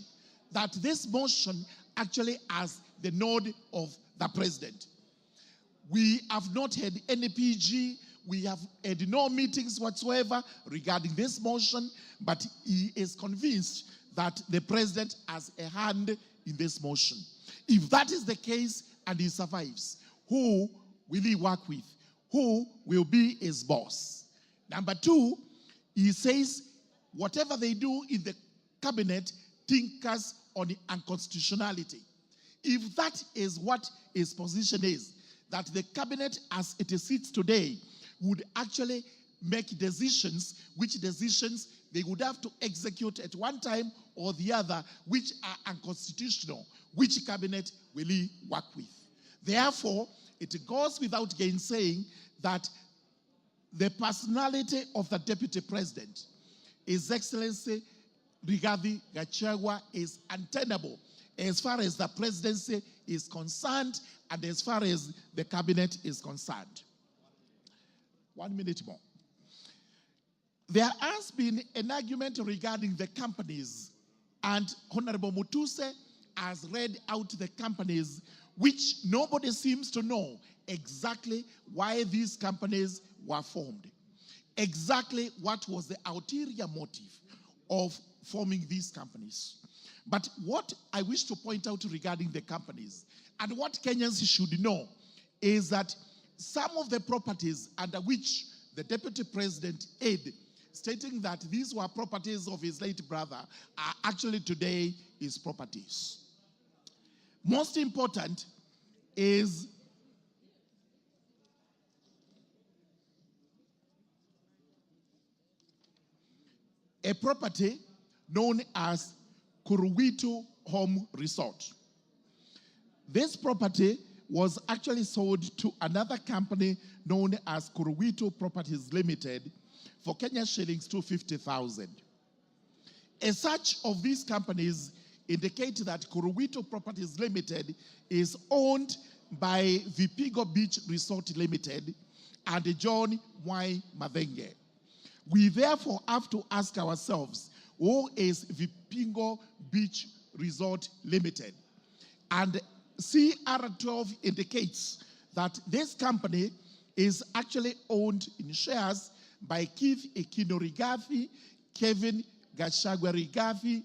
S6: that this motion actually has the nod of the President. We have not had any PG, we have had no meetings whatsoever regarding this motion, but he is convinced that the President has a hand in this motion. If that is the case and he survives, who will he work with? Who will be his boss? Number two, he says whatever they do in the cabinet tinkers on the unconstitutionality. If that is what his position is, that the cabinet as it sits today would actually make decisions, which decisions they would have to execute at one time or the other, which are unconstitutional, which cabinet will he work with? Therefore, it goes without gainsaying that the personality of the Deputy President, His Excellency Rigathi Gachagua, is untenable as far as the presidency is concerned and as far as the cabinet is concerned. 1 minute more. There has been an argument regarding the companies, and Honorable Mutuse has read out the companies, which nobody seems to know exactly why these companies were formed. Exactly what was the ulterior motive of forming these companies. But what I wish to point out regarding the companies, and what Kenyans should know, is that some of the properties under which the Deputy President aid, stating that these were properties of his late brother, are actually today his properties. Most important is a property known as Kuruwitu Home Resort. This property was actually sold to another company known as Kuruwitu Properties Limited for Kenya shillings 250,000. As such of these companies indicate that Kuruwitu Properties Limited is owned by Vipigo Beach Resort Limited and John Y. Madenge. We therefore have to ask ourselves, who is Vipigo Beach Resort Limited? And CR12 indicates that this company is actually owned in shares by Keith Ekino Rigathi, Kevin Gachagua Rigathi,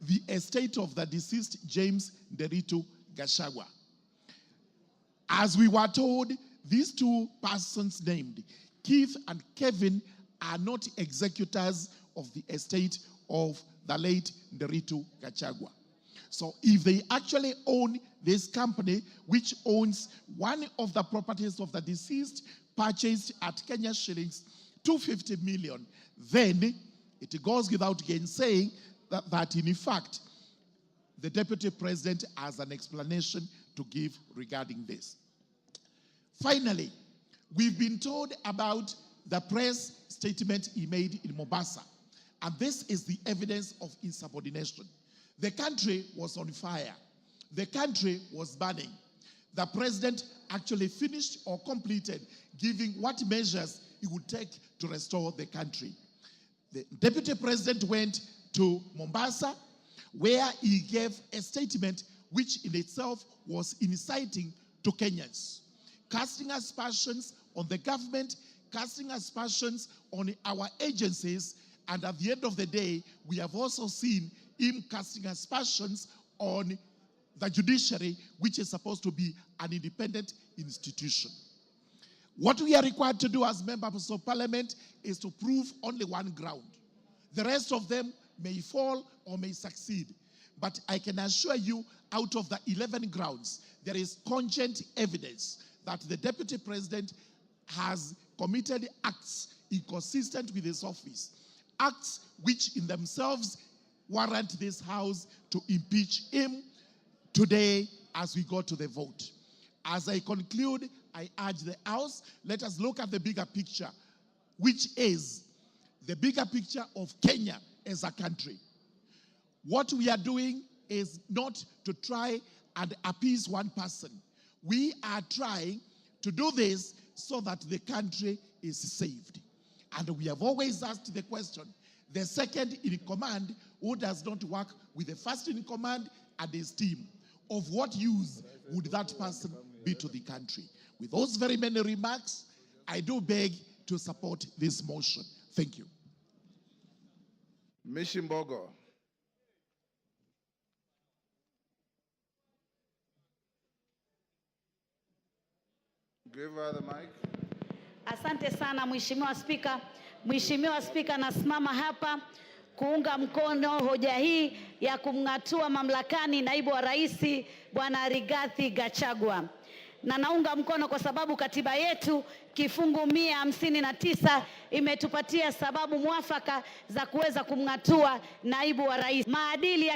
S6: the estate of the deceased James Nderitu Gachagua. As we were told, these two persons named, Keith and Kevin, are not executors of the estate of the late Nderitu Gachagua. So if they actually own this company, which owns one of the properties of the deceased, purchased at Kenya shillings 250 million, then it goes without gainsaying that in fact, the Deputy President has an explanation to give regarding this. Finally, we've been told about the press statement he made in Mombasa, and this is the evidence of insubordination. The country was on fire. The country was burning. The president actually finished or completed giving what measures he would take to restore the country. The Deputy President went to Mombasa, where he gave a statement which in itself was inciting to Kenyans, casting aspersions on the government, casting aspersions on our agencies, and at the end of the day, we have also seen him casting aspersions on the judiciary, which is supposed to be an independent institution. What we are required to do as members of parliament is to prove only one ground. The rest of them may fall or may succeed. But I can assure you, out of the 11 grounds, there is cogent evidence that the Deputy President has committed acts inconsistent with his office, acts which in themselves warrant this House to impeach him today as we go to the vote. As I conclude, I urge the House, let us look at the bigger picture, which is the bigger picture of Kenya as a country. What we are doing is not to try and appease one person. We are trying to do this so that the country is saved. And we have always asked the question, the second in command who does not work with the first in command and his team, of what use would that person be to the country? With those very many remarks, I do beg to support this motion. Thank you.
S2: Mishimbogo. Give her the mic.
S7: Asante sana Mheshimiwa Spika. Mheshimiwa Spika, nasimama hapa kuunga mkono hoja hii ya kumng'atua mamlakani naibu wa rais Bwana Rigathi Gachagua. Na naunga mkono kwa sababu katiba yetu kifungu 159 imetupatia sababu mwafaka za kuweza kumng'atua naibu wa rais. Maadili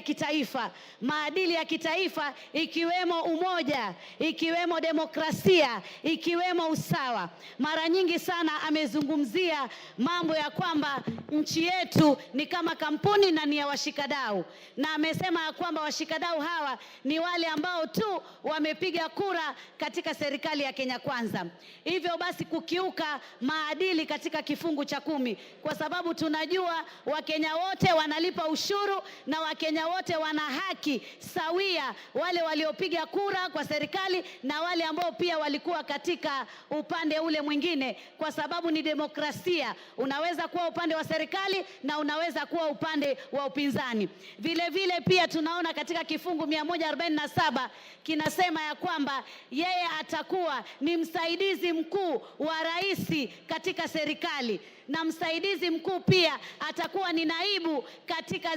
S7: ya kitaifa ikiwemo umoja, ikiwemo demokrasia, ikiwemo usawa. Mara nyingi sana amezungumzia mambo ya kwamba nchi yetu ni kama kampuni na ni ya washikadau. Na amesema ya kwamba washikadau hawa ni wale ambao tu wamepiga kura katika serikali ya Kenya Kwanza. Hivyo basi kukiuka maadili katika kifungu cha 10, kwa sababu tunajua Wakenya wote wanalipa ushuru na Wakenya wote wana haki sawia, wale waliopiga kura kwa serikali na wale ambao pia walikuwa katika upande ule mwingine, kwa sababu ni demokrasia. Unaweza kuwa upande wa serikali na unaweza kuwa upande wa upinzani. Vile vile pia tunaona katika kifungu 147 kinasema ya kwamba yeye atakuwa ni msaidizi mkuu wa rais katika serikali, na msaidizi mkuu pia atakuwa ni naibu katika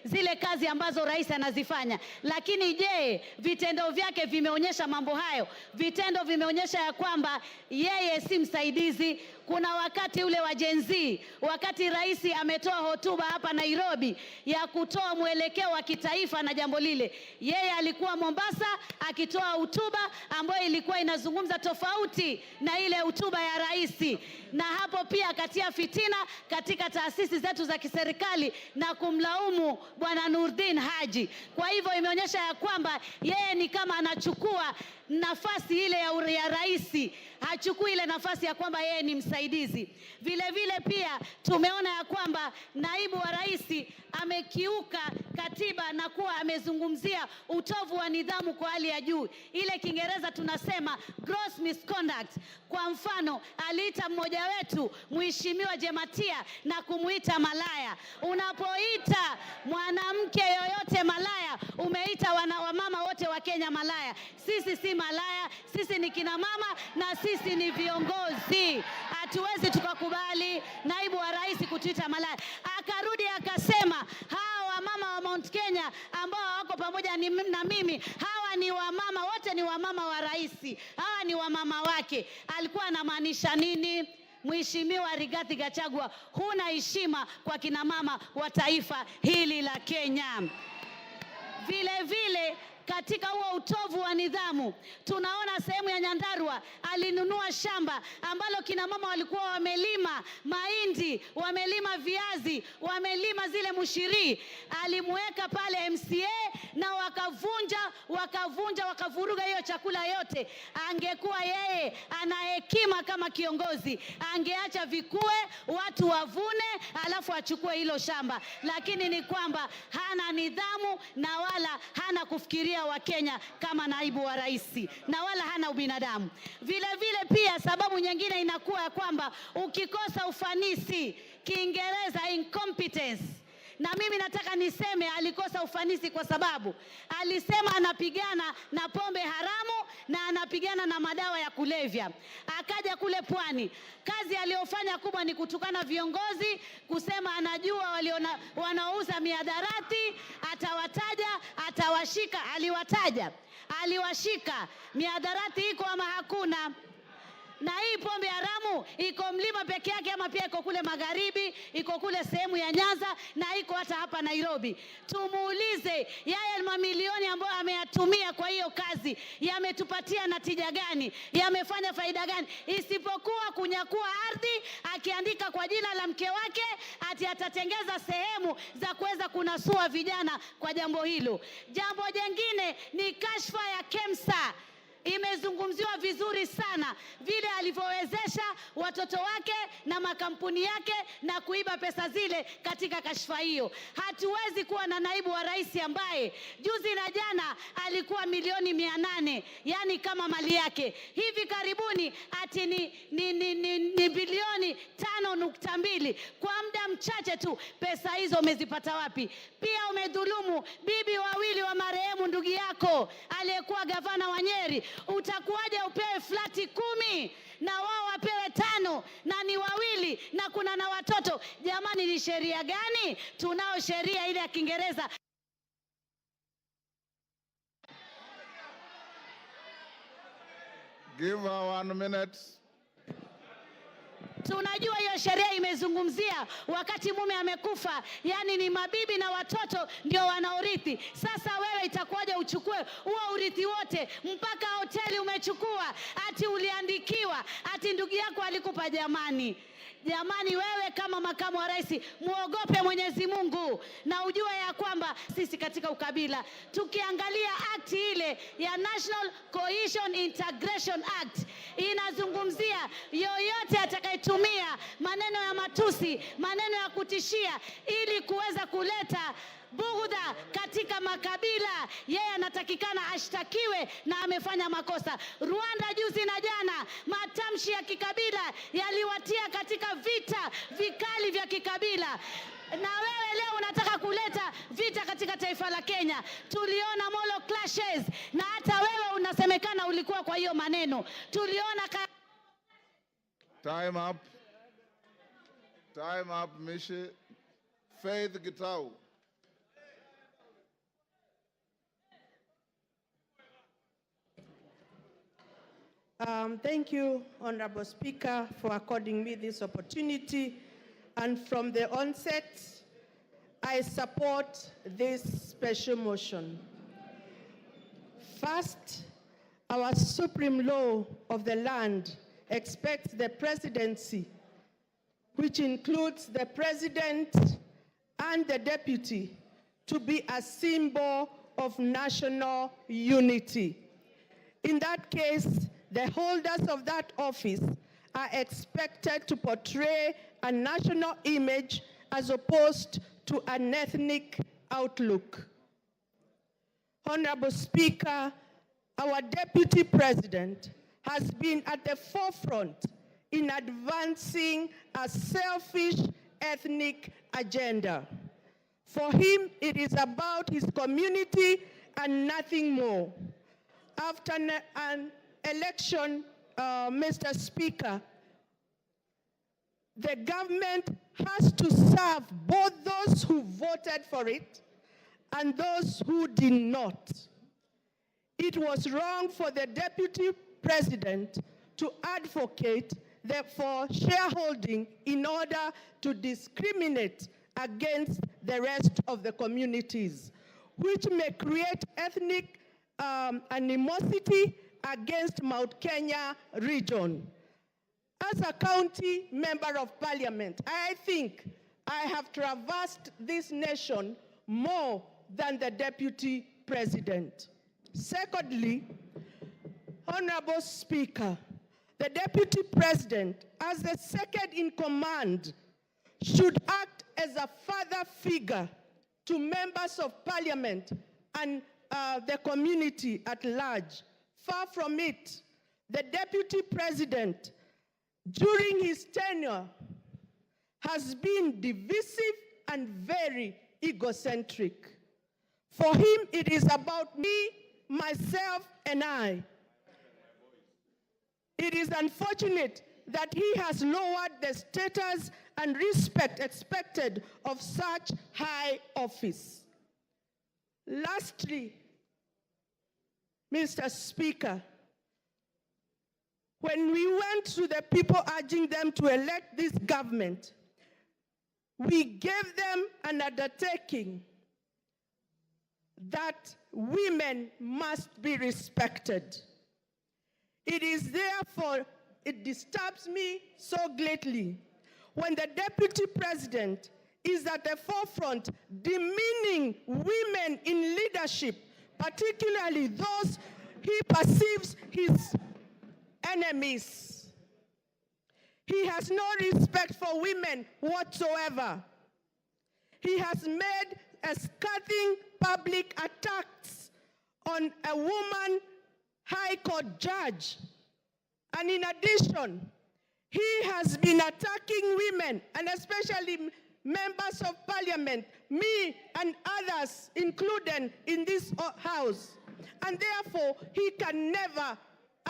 S7: zile kazi ambazo rais anazifanya. Lakini je, vitendo vyake vimeonyesha mambo hayo? Vitendo vimeonyesha ya kwamba yeye si msaidizi. Kuna wakati ule wa Gen Z, wakati rais ametoa hotuba hapa Nairobi ya kutoa mwelekeo wa kitaifa na jambo lile, yeye alikuwa Mombasa akitoa hotuba ambayo ilikuwa inazungumza tofauti na ile hotuba ya rais, na hapo pia akatia fitina katika taasisi zetu za kiserikali na kumlaumu Bwana Nurdin Haji. Kwa hivyo imeonyesha ya kwamba yeye ni kama anachukua nafasi ile ya rais, hachukui ile nafasi ya kwamba yeye ni msaidizi. Vile vile pia tumeona ya kwamba naibu wa rais amekiuka katiba na kuwa amezungumzia utovu wa nidhamu kwa hali ya juu. Ile Kiingereza tunasema gross misconduct. Kwa mfano, aliita mmoja wetu Mheshimiwa Jematia na kumuita malaya. Unapoita mwanamke yoyote malaya, umeita wamama wote wa Kenya malaya. Sisi si malaya, sisi ni kina mama na sisi ni viongozi. Hatuwezi tukakubali naibu wa rais kutuita malaya. Akarudi akasema hawa mama wa Mount Kenya Wakenya ambao wako pamoja na mimi, hawa ni wamama, wote ni wamama wa rais. Hawa ni wamama wake. Alikuwa anamaanisha nini? Mheshimiwa Rigathi Gachagua, huna heshima kwa kina mama wa taifa hili la Kenya. Vile vile katika huo utovu wa nidhamu, tunaona sehemu ya Nyandarua alinunua shamba ambalo kina mama walikuwa wamelima mahindi, wamelima viazi, wamelima zile mushiri. Alimweka pale MCA na wakavuruga hiyo chakula yote. Angekuwa yeye ana hekima kama kiongozi, angeacha vikue, watu wavune, alafu achukue hilo shamba. Lakini ni kwamba hana nidhamu na wala hana kufikiria wa Kenya kama naibu wa rais, na wala hana ubinadamu. Vile vile pia sababu nyingine inakuwa ya kwamba ukikosa ufanisi, Kiingereza incompetence. Na mimi nataka niseme alikosa ufanisi kwa sababu alisema anapigana na pombe haramu na anapigana na madawa ya kulevya. Akaja kule pwani, kazi aliyofanya kubwa ni kutukana viongozi, kusema anajua wanaouza mihadarati, atawataja, atawashika. Aliwashika. Mihadarati iko ama hakuna? Na hii pombe haramu iko Mlima peke yake ama pia iko kule magharibi, iko kule sehemu ya Nyanza na iko hata hapa Nairobi? Tumuulize yeye mamilioni ambayo ameyatumia kwa hiyo kazi yametupatia natija gani? Yamefanya faida gani? Isipokuwa kunyakua ardhi, akiandika kwa jina la mke wake ati atatengeza sehemu za kuweza kunasua vijana kwa jambo hilo. Jambo jingine ni kashfa ya KEMSA. Imezungumziwa vizuri sana vile alivyowezesha watoto wake na makampuni yake na kuiba pesa zile katika kashfa hiyo. Hatuwezi kuwa na naibu wa rais ambaye juzi na jana alikuwa milioni 800, yani kama mali yake. Hivi karibuni ati ni bilioni 5.2. Kwa muda mchache tu pesa hizo umezipata wapi? Pia umedhulumu bibi wawili wa marehemu ndugu yako aliyekuwa gavana wa Nyeri. Utakuwaje upewe flati 10 na wao wapewe 5 na ni wawili na kuna na watoto? Jamani, ni sheria gani? Tunao sheria ile ya Kiingereza.
S2: Give her 1 minute.
S7: Tunajua hiyo sheria imezungumzia wakati mume amekufa, yani ni mabibi na watoto ndio wanaorithi. Sasa wewe itakuwaje uchukue huo urithi wote? Mpaka hoteli umechukua, ati uliandikiwa, ati ndugu yako alikupa. Jamani, wewe kama makamu wa rais muogope Mwenyezi Mungu na ujue ya kwamba sisi katika ukabila, tukiangalia act ile ya National Cohesion Integration Act inazungumzia yoyote atakayetumia maneno ya matusi, maneno ya kutishia ili kuweza kuleta bughudha katika makabila, yeye anatakikana ashtakiwe na amefanya makosa. Rwanda juzi na jana matamshi ya kikabila yaliwatia katika vita vikali vya kikabila, na wewe leo unataka kuleta vita katika taifa la Kenya. Tuliona Molo clashes na hata wewe unasemekana ulikuwa kwa hiyo maneno. Tuliona
S2: Time up, Mishi. Faith Gitau.
S8: Thank you, Honorable Speaker, for according me this opportunity. And from the onset, I support this special motion. First, our supreme law of the land expects the presidency, which includes the president and the deputy, to be a symbol of national unity. In that case, the holders of that office are expected to portray a national image as opposed to an ethnic outlook. Honorable Speaker, our Deputy President has been at the forefront in advancing a selfish ethnic agenda. For him, it is about his community and nothing more. After an election, Mr. Speaker, the government has to serve both those who voted for it and those who did not. It was wrong for the deputy president to advocate for shareholding in order to discriminate against the rest of the communities, which may create ethnic animosity against Mount Kenya region. As a county member of parliament, I think I have traversed this nation more than the deputy president. Secondly, Honorable Speaker, the deputy president, as the second in command, should act as a father figure to members of parliament and the community at large. Far from it, the deputy president, during his tenure, has been divisive and very egocentric. For him, it is about me, myself, and I. It is unfortunate that he has lowered the status and respect expected of such high office. Lastly, Mr. Speaker, when we went to the people urging them to elect this government, we gave them an undertaking that women must be respected. It is therefore, it disturbs me so greatly when the deputy president is at the forefront demeaning women in leadership, particularly those he perceives his enemies. He has no respect for women whatsoever. He has made a scathing public attacks on a woman High Court judge. And in addition, he has been attacking women, and especially members of parliament, me and others included in this house. And therefore, he can never,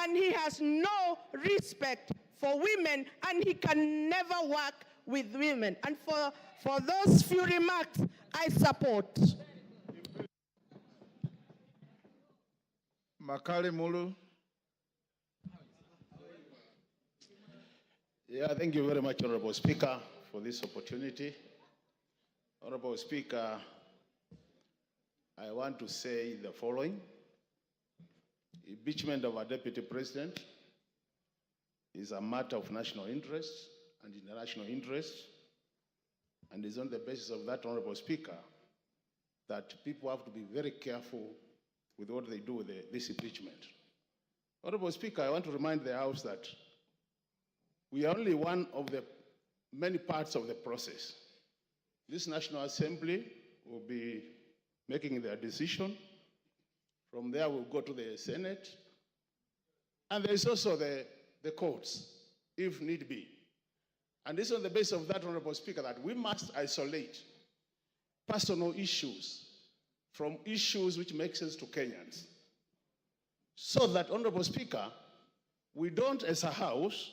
S8: and he has no respect for women, and he can never work with women. And for those few remarks, I support.
S2: Makali Mulu.
S9: Yeah, thank you very much, Honorable Speaker, for this opportunity. Honorable Speaker, I want to say the following. Impeachment of our Deputy President is a matter of national interest and international interest, and it's on the basis of that, Honorable Speaker, that people have to be very careful with what they do with this impeachment. Honorable Speaker, I want to remind the House that we are only one of the many parts of the process. This National Assembly will be making their decision. From there, we'll go to the Senate. And there is also the courts, if need be. And it's on the basis of that, Honorable Speaker, that we must isolate personal issues from issues which make sense to Kenyans. So that, Honorable Speaker, we don't, as a House,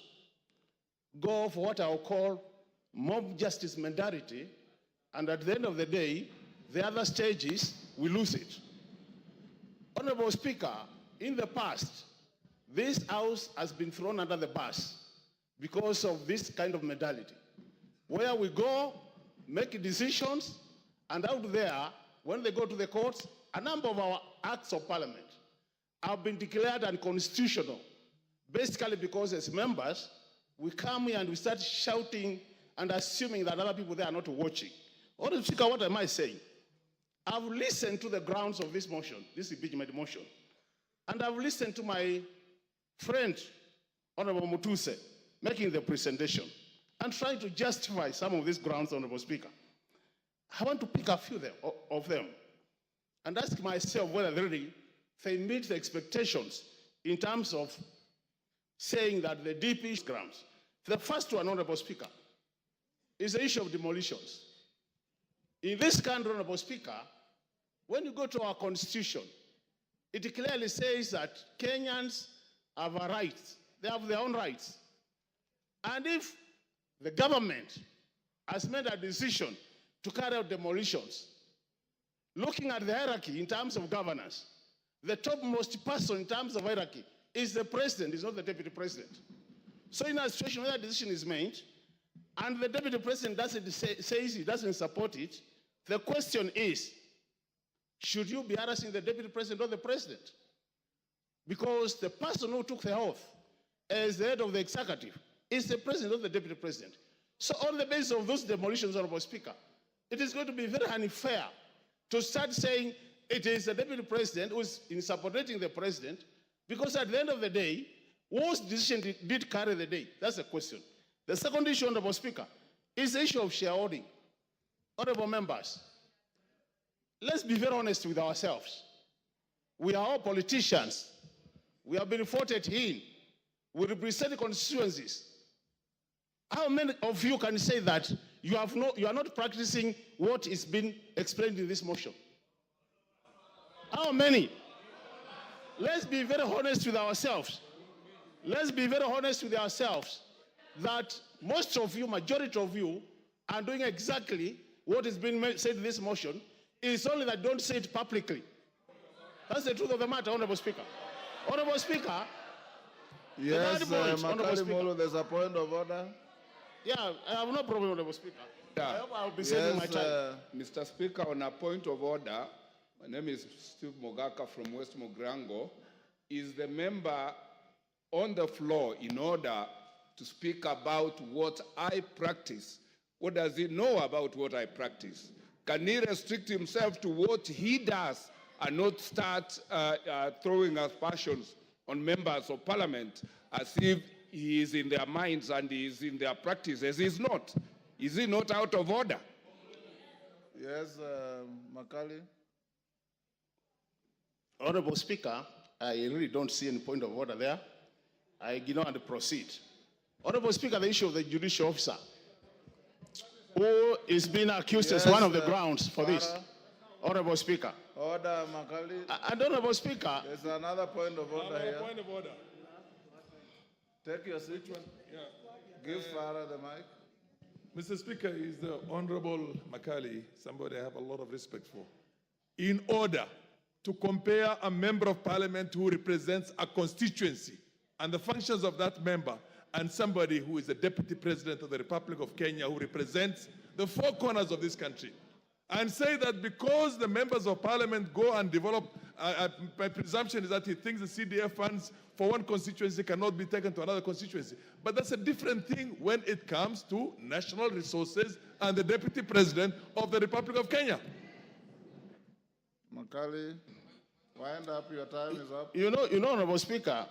S9: go for what I'll call mob justice mentality, and at the end of the day, the other stages, we lose it. Honorable Speaker, in the past, this House has been thrown under the bus because of this kind of mentality, where we go, make decisions, and out there, when they go to the courts, a number of our acts of parliament have been declared unconstitutional, basically because as members, we come here and we start shouting and assuming that other people there are not watching. Honorable Speaker, what am I saying? I've listened to the grounds of this motion, this impeachment motion, and I've listened to my friend, Honorable Mutuse, making the presentation and trying to justify some of these grounds, Honorable Speaker. I want to pick a few of them and ask myself whether they meet the expectations in terms of saying that the DP grounds. The first one, Honorable Speaker, is the issue of demolitions. In this country, Honorable Speaker, when you go to our constitution, it clearly says that Kenyans have a right. They have their own rights. And if the government has made a decision to carry out demolitions, looking at the hierarchy in terms of governance, the topmost person in terms of hierarchy is the president, is not the deputy president. So in a situation where that decision is made, and the deputy president says he doesn't support it, the question is, should you be harassing the deputy president or the president? Because the person who took the oath as the head of the executive is the president or the deputy president. So on the basis of those demolitions, Honorable Speaker, it is going to be very unfair to start saying it is the deputy president who is in supporting the president, because at the end of the day, whose decision did carry the day? That's the question. The second issue, Honorable Speaker, is the issue of shareholding. Honorable members, let's be very honest with ourselves. We are all politicians. We have been voted in. We represent constituencies. How many of you can say that you are not practicing what is being explained in this motion? How many? Let's be very honest with ourselves. Let's be very honest with ourselves that most of you, majority of you, are doing exactly what is being said in this motion. It's only that don't say it publicly. That's the truth of the matter, Honorable Speaker. Honorable Speaker.
S2: Yes, Makali Molo, there's a point of order.
S9: Yeah, I have no problem, Honorable Speaker.
S10: Yeah.
S9: I hope I'll be saving my time.
S10: Mr. Speaker, on a point of order, my name is Steve Mogaka from West Mogrango. Is the member on the floor in order to speak about what I practice? What does he know about what I practice? Can he restrict himself to what he does and not start throwing aspersions on members of parliament as if he is in their minds and he is in their practices? He's not. Is he not out of order?
S2: Yes, Makali.
S9: Honorable Speaker, I really don't see any point of order there. I ignore and proceed. Honorable Speaker, the issue of the judicial officer who is being accused as one of the grounds for this. Honorable Speaker.
S2: Order, Makali.
S9: And Honorable Speaker.
S2: There's another point of order here.
S11: Point of order.
S2: Take your seat.
S11: Yeah.
S2: Give Farah the mic.
S11: Mr. Speaker, is the Honorable Makali, somebody I have a lot of respect for. In order to compare a member of parliament who represents a constituency and the functions of that member and somebody who is the deputy president of the Republic of Kenya who represents the four corners of this country, and say that because the members of parliament go and develop, my presumption is that he thinks the CDF funds for one constituency cannot be taken to another constituency. But that's a different thing when it comes to national resources and the deputy president of the Republic of Kenya.
S2: Makali, wind up, your time is up.
S9: You know, Honorable Speaker,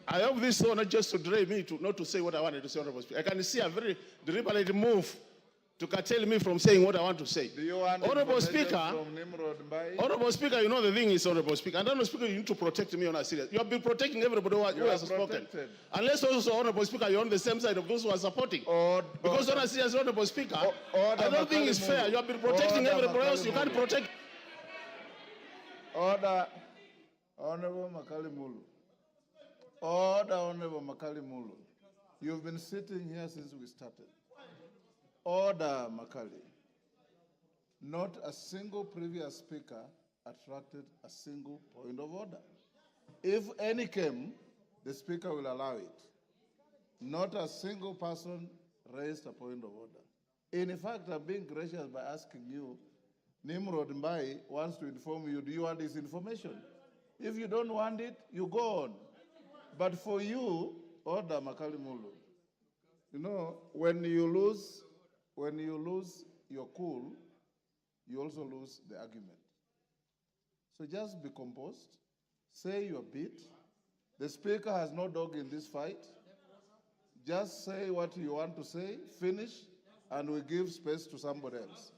S9: I hope this is not just to drive me to not to say what I wanted to say, Honorable Speaker. I can see a very deliberate move to curtail me from saying what I want to say.
S2: Do you want
S9: Honorable Speaker,
S2: from Nimrod Mbai?
S9: Honorable Speaker, you know the thing is, Honorable Speaker, and Honorable Speaker, you need to protect me on a serious. You have been protecting everybody who has spoken. Unless also, Honorable Speaker, you're on the same side of those who are supporting. Because on a serious, Honorable Speaker, I don't think it's fair. You have been protecting everybody else. You can't protect.
S2: Order, Honorable Makali Mulu. Order, Honorable Makali Mulu. You've been sitting here since we started. Order, Makali. Not a single previous speaker attracted a single point of order. If any came, the speaker will allow it. Not a single person raised a point of order. In fact, I'm being gracious by asking you, Nimrod Mbai wants to inform you, do you want this information? If you don't want it, you go on. But for you, order, Makali Mulu. You know, when you lose your cool, you also lose the argument. So just be composed, say your bit. The speaker has no dog in this fight. Just say what you want to say, finish, and we give space to somebody else.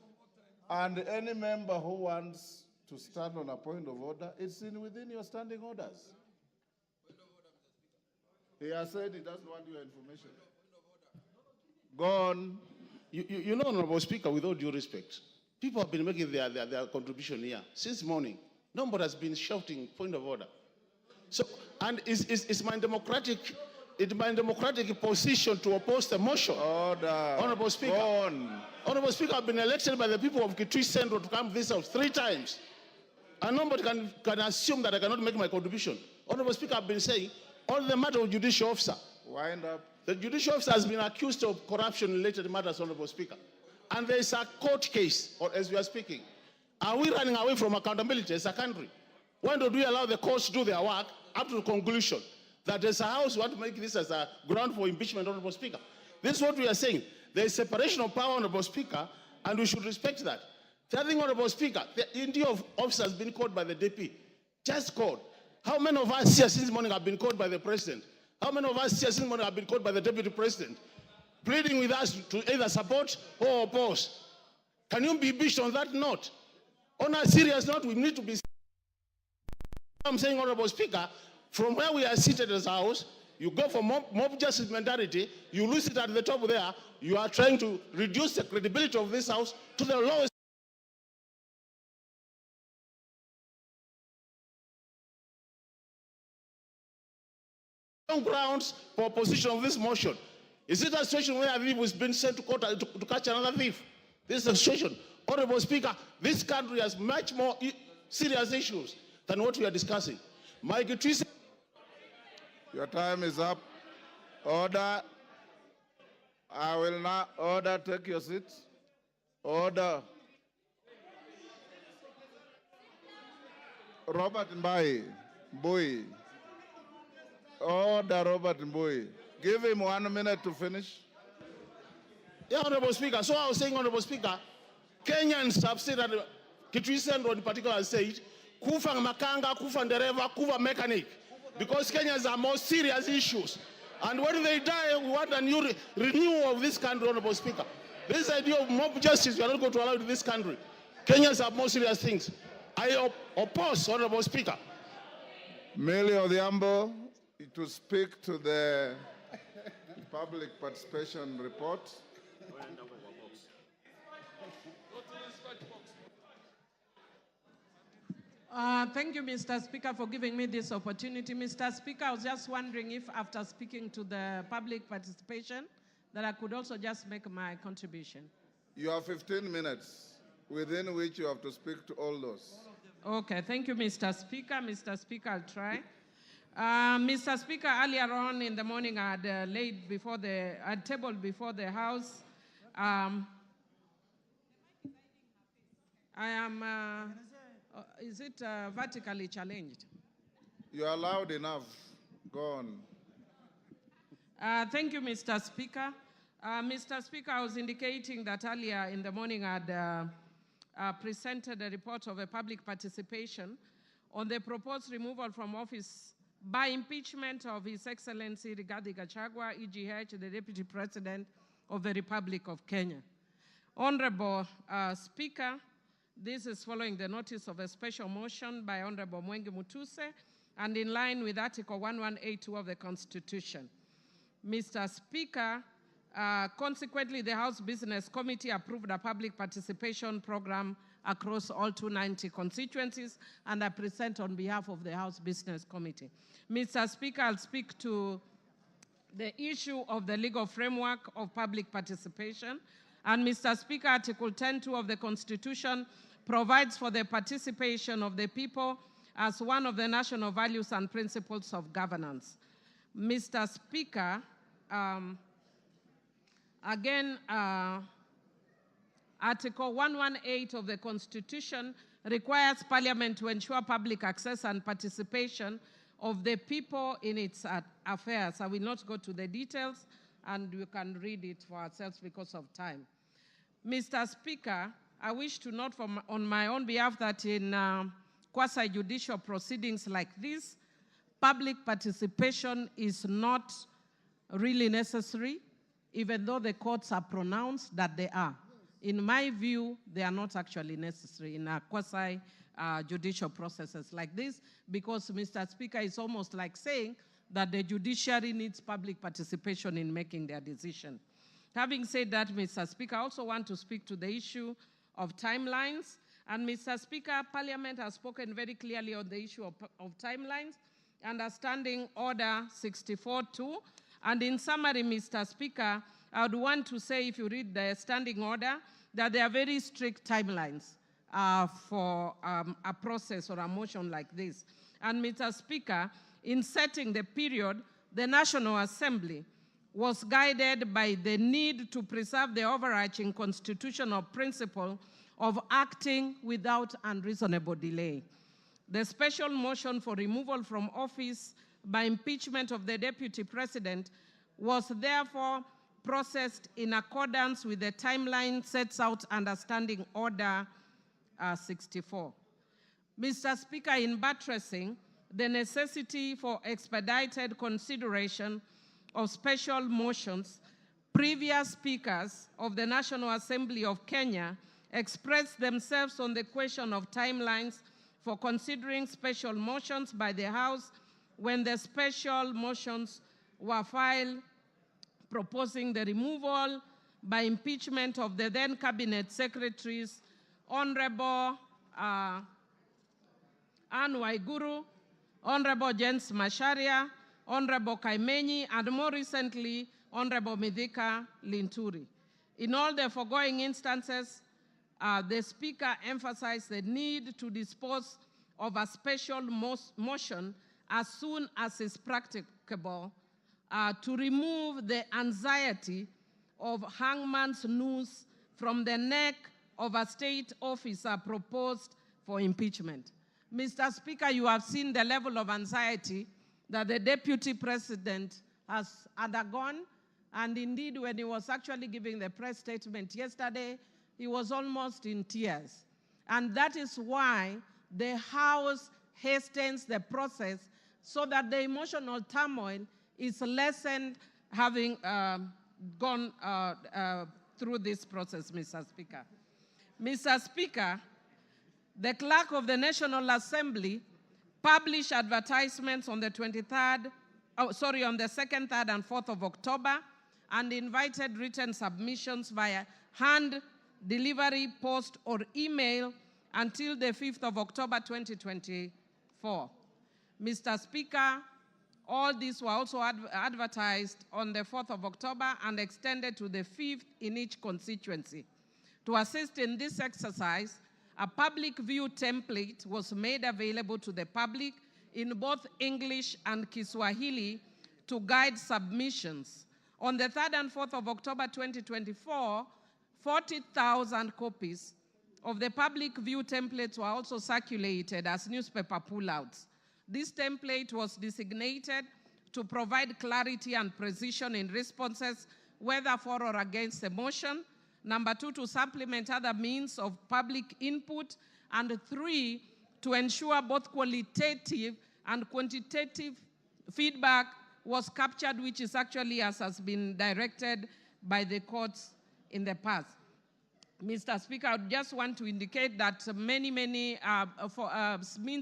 S2: And any member who wants to stand on a point of order, it's within your standing orders. He has said he doesn't want your information. Go on.
S9: You know, Honorable Speaker, with all due respect, people have been making their contribution here since morning. Nobody has been shouting point of order. So, and it's my democratic it's my democratic position to oppose the motion.
S2: Order.
S9: Honorable Speaker.
S2: Go on.
S9: Honorable Speaker, I've been elected by the people of Kitui Central to come to this house 3 times. And nobody can assume that I cannot make my contribution. Honorable Speaker, I've been saying, on the matter of judicial officer.
S2: Wind up.
S9: The judicial officer has been accused of corruption-related matters, Honorable Speaker. And there is a court case, or as we are speaking. Are we running away from accountability as a country? When do we allow the courts to do their work up to the conclusion that as a house we want to make this as a ground for impeachment, Honorable Speaker? This is what we are saying. There is separation of power, Honorable Speaker, and we should respect that. The other thing, Honorable Speaker, the India of officers has been called by the DP. Just called. How many of us here since morning have been called by the President? How many of us here since morning have been called by the Deputy President? Pleading with us to either support or oppose. Can you be impeached on that note? On a serious note, we need to be. I'm saying, Honorable Speaker, from where we are seated as a house, you go for mob justice mentality, you lose it at the top there, you are trying to reduce the credibility of this house to the lowest. Grounds for opposition of this motion. Is it a situation where a thief has been sent to court to catch another thief? This is a situation. Honorable Speaker, this country has much more serious issues than what we are discussing. Mike Trice.
S2: Your time is up. Order. I will now order. Take your seats. Order. Robert Mbai. Mbui. Order, Robert Mbui. Give him 1 minute to finish.
S9: Yeah, Honorable Speaker. So I was saying, Honorable Speaker, Kenyans have said that Kitui Central in particular has said, kufa makanga, kufa ndereva, kufa mechanic. Because Kenyans are more serious issues. And when they die, we want a new renewal of this country, Honorable Speaker. This idea of mob justice, we are not going to allow it in this country. Kenyans have more serious things. I oppose, Honorable Speaker.
S2: Millie Odhiambo to speak to the public participation report.
S12: Thank you, Mr. Speaker, for giving me this opportunity. Mr. Speaker, I was just wondering if after speaking to the public participation, that I could also just make my contribution.
S2: You have 15 minutes within which you have to speak to all those.
S12: Okay, thank you, Mr. Speaker. Mr. Speaker, I'll try. Mr. Speaker, earlier on in the morning, I had tabled before the House. I am, is it vertically challenged?
S2: You are loud enough. Go on.
S12: Thank you, Mr. Speaker. Mr. Speaker, I was indicating that earlier in the morning I had presented a report of a public participation on the proposed removal from office by impeachment of His Excellency Rigathi Gachagua, EGH, the Deputy President of the Republic of Kenya. Honorable Speaker, this is following the notice of a special motion by Honorable Mwengi Mutuse and in line with Article 1182 of the Constitution. Mr. Speaker, consequently, the House Business Committee approved a public participation program across all 290 constituencies, and I present on behalf of the House Business Committee. Mr. Speaker, I'll speak to the issue of the legal framework of public participation. And Mr. Speaker, Article 10.2 of the Constitution provides for the participation of the people as one of the national values and principles of governance. Mr. Speaker, Article 118 of the Constitution requires Parliament to ensure public access and participation of the people in its affairs. I will not go to the details, and we can read it for ourselves because of time. Mr. Speaker, I wish to note on my own behalf that in quasi-judicial proceedings like this, public participation is not really necessary, even though the courts are pronounced that they are. In my view, they are not actually necessary in a quasi-judicial processes like this, because, Mr. Speaker, it's almost like saying that the judiciary needs public participation in making their decision. Having said that, Mr. Speaker, I also want to speak to the issue of timelines. And, Mr. Speaker, Parliament has spoken very clearly on the issue of timelines. Understanding Order 64.2 And in summary, Mr. Speaker, I would want to say, if you read the standing order, that there are very strict timelines for a process or a motion like this. And Mr. Speaker, in setting the period, the National Assembly was guided by the need to preserve the overarching constitutional principle of acting without unreasonable delay. The special motion for removal from office by impeachment of the Deputy President was therefore processed in accordance with the timeline set out under Standing Order 64. Mr. Speaker, in buttressing the necessity for expedited consideration of special motions, previous speakers of the National Assembly of Kenya expressed themselves on the question of timelines for considering special motions by the House when the special motions were filed proposing the removal by impeachment of the then Cabinet Secretaries, Honorable Anne Waiguru, Honorable James Macharia, Honorable Kaimenyi, and more recently, Honorable Mithika Linturi. In all the foregoing instances, the Speaker emphasized the need to dispose of a special motion as soon as is practicable to remove the anxiety of hangman's noose from the neck of a state officer proposed for impeachment. Mr. Speaker, you have seen the level of anxiety that the Deputy President has undergone, and indeed when he was actually giving the press statement yesterday, he was almost in tears. And that is why the House hastens the process so that the emotional turmoil is lessened having gone through this process, Mr. Speaker. Mr. Speaker, the Clerk of the National Assembly published advertisements on the 2nd, 3rd, and 4th of October and invited written submissions via hand delivery, post, or email until the 5th of October 2024. Mr. Speaker, all these were also advertised on the 4th of October and extended to the 5th in each constituency. To assist in this exercise, a public view template was made available to the public in both English and Kiswahili to guide submissions. On the 3rd and 4th of October 2024, 40,000 copies of the public view templates were also circulated as newspaper pullouts. This template was designated to provide clarity and precision in responses, whether for or against the motion. Number 2, to supplement other means of public input. And 3, to ensure both qualitative and quantitative feedback was captured, which is actually as has been directed by the courts in the past. Mr. Speaker, I just want to indicate that many means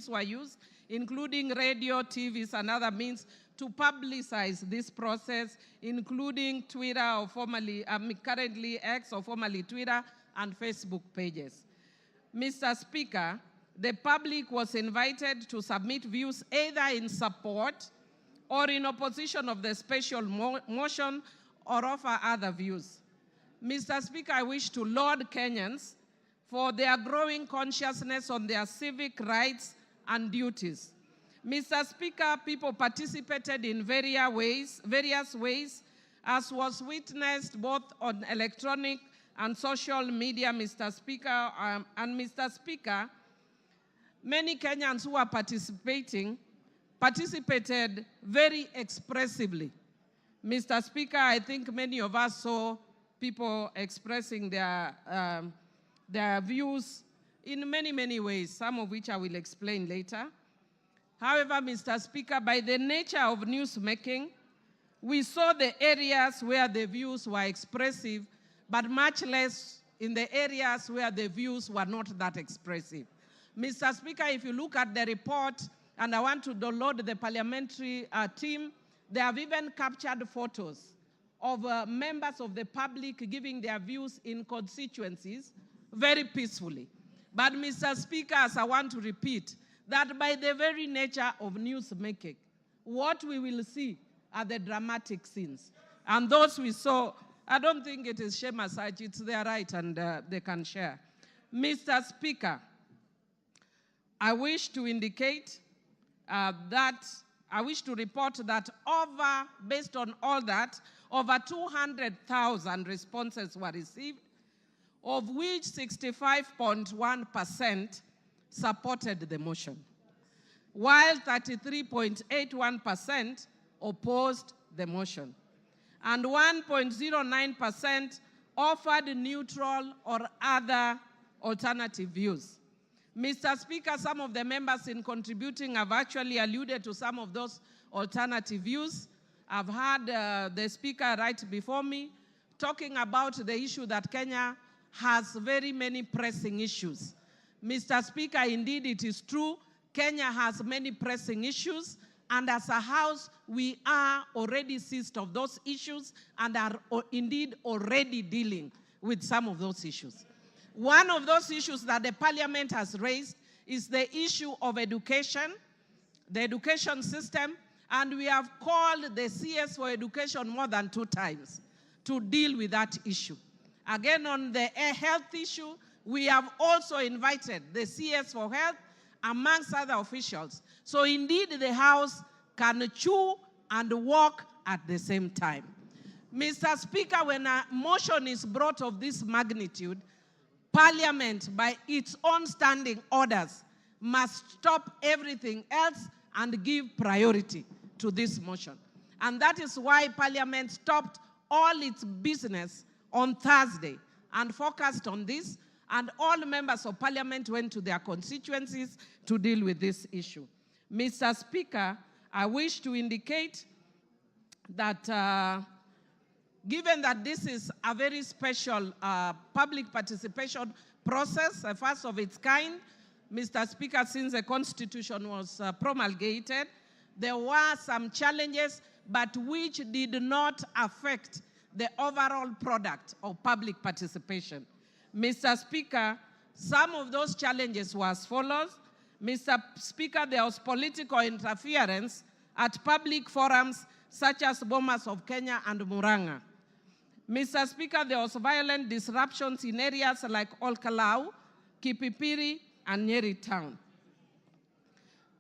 S12: were used, including radio, TVs, and other means to publicize this process, including Twitter, or formerly, currently X, or formerly Twitter, and Facebook pages. Mr. Speaker, the public was invited to submit views either in support or in opposition of the special motion or offer other views. Mr. Speaker, I wish to laud Kenyans for their growing consciousness on their civic rights and duties. Mr. Speaker, people participated in various ways, as was witnessed both on electronic and social media, Mr. Speaker. And Mr. Speaker, many Kenyans who are participated very expressively. Mr. Speaker, I think many of us saw people expressing their views in many ways, some of which I will explain later. However, Mr. Speaker, by the nature of newsmaking, we saw the areas where the views were expressive, but much less in the areas where the views were not that expressive. Mr. Speaker, if you look at the report, and I want to download the parliamentary team, they have even captured photos of members of the public giving their views in constituencies very peacefully. But Mr. Speaker, as I want to repeat, that by the very nature of newsmaking, what we will see are the dramatic scenes. And those we saw, I don't think it is shame as such, it's their right and they can share. Mr. Speaker, I wish to indicate I wish to report that based on all that, over 200,000 responses were received, of which 65.1% supported the motion, while 33.81% opposed the motion, and 1.09% offered neutral or other alternative views. Mr. Speaker, some of the members in contributing have actually alluded to some of those alternative views. I've heard the speaker right before me talking about the issue that Kenya has very many pressing issues. Mr. Speaker, indeed it is true, Kenya has many pressing issues, and as a House, we are already seized of those issues and are indeed already dealing with some of those issues. One of those issues that the Parliament has raised is the issue of education, the education system, and we have called the CS for Education more than 2 times to deal with that issue. Again, on the health issue, we have also invited the CS for Health amongst other officials. So indeed, the House can chew and walk at the same time. Mr. Speaker, when a motion is brought of this magnitude, Parliament, by its own standing orders, must stop everything else and give priority to this motion. And that is why Parliament stopped all its business on Thursday and focused on this, and all members of Parliament went to their constituencies to deal with this issue. Mr. Speaker, I wish to indicate that given that this is a very special public participation process, a first of its kind, Mr. Speaker, since the Constitution was promulgated, there were some challenges, but which did not affect the overall product of public participation. Mr. Speaker, some of those challenges were as follows. Mr. Speaker, there was political interference at public forums such as Bomas of Kenya and Murang'a. Mr. Speaker, there was violent disruptions in areas like Olkalau, Kipipiri, and Nyeri Town.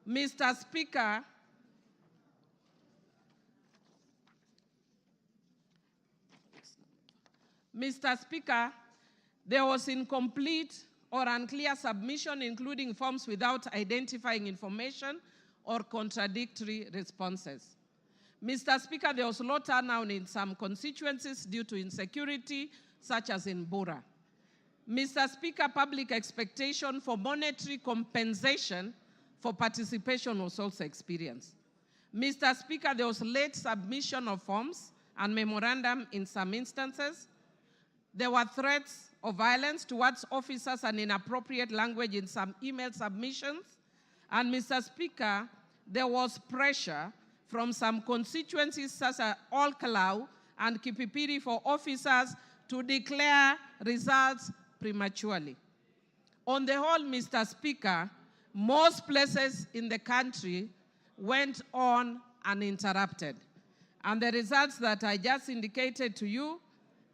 S12: Mr. Speaker, there was incomplete or unclear submission, including forms without identifying information or contradictory responses. Mr. Speaker, there was low turnout in some constituencies due to insecurity, such as in Bura. Mr. Speaker, public expectation for monetary compensation for participation was also experienced. Mr. Speaker, there was late submission of forms and memorandum in some instances. There were threats of violence towards officers and inappropriate language in some email submissions. And Mr. Speaker, there was pressure from some constituencies such as Olkalau and Kipipiri for officers to declare results prematurely. On the whole, Mr. Speaker, most places in the country went on uninterrupted. And the results that I just indicated to you,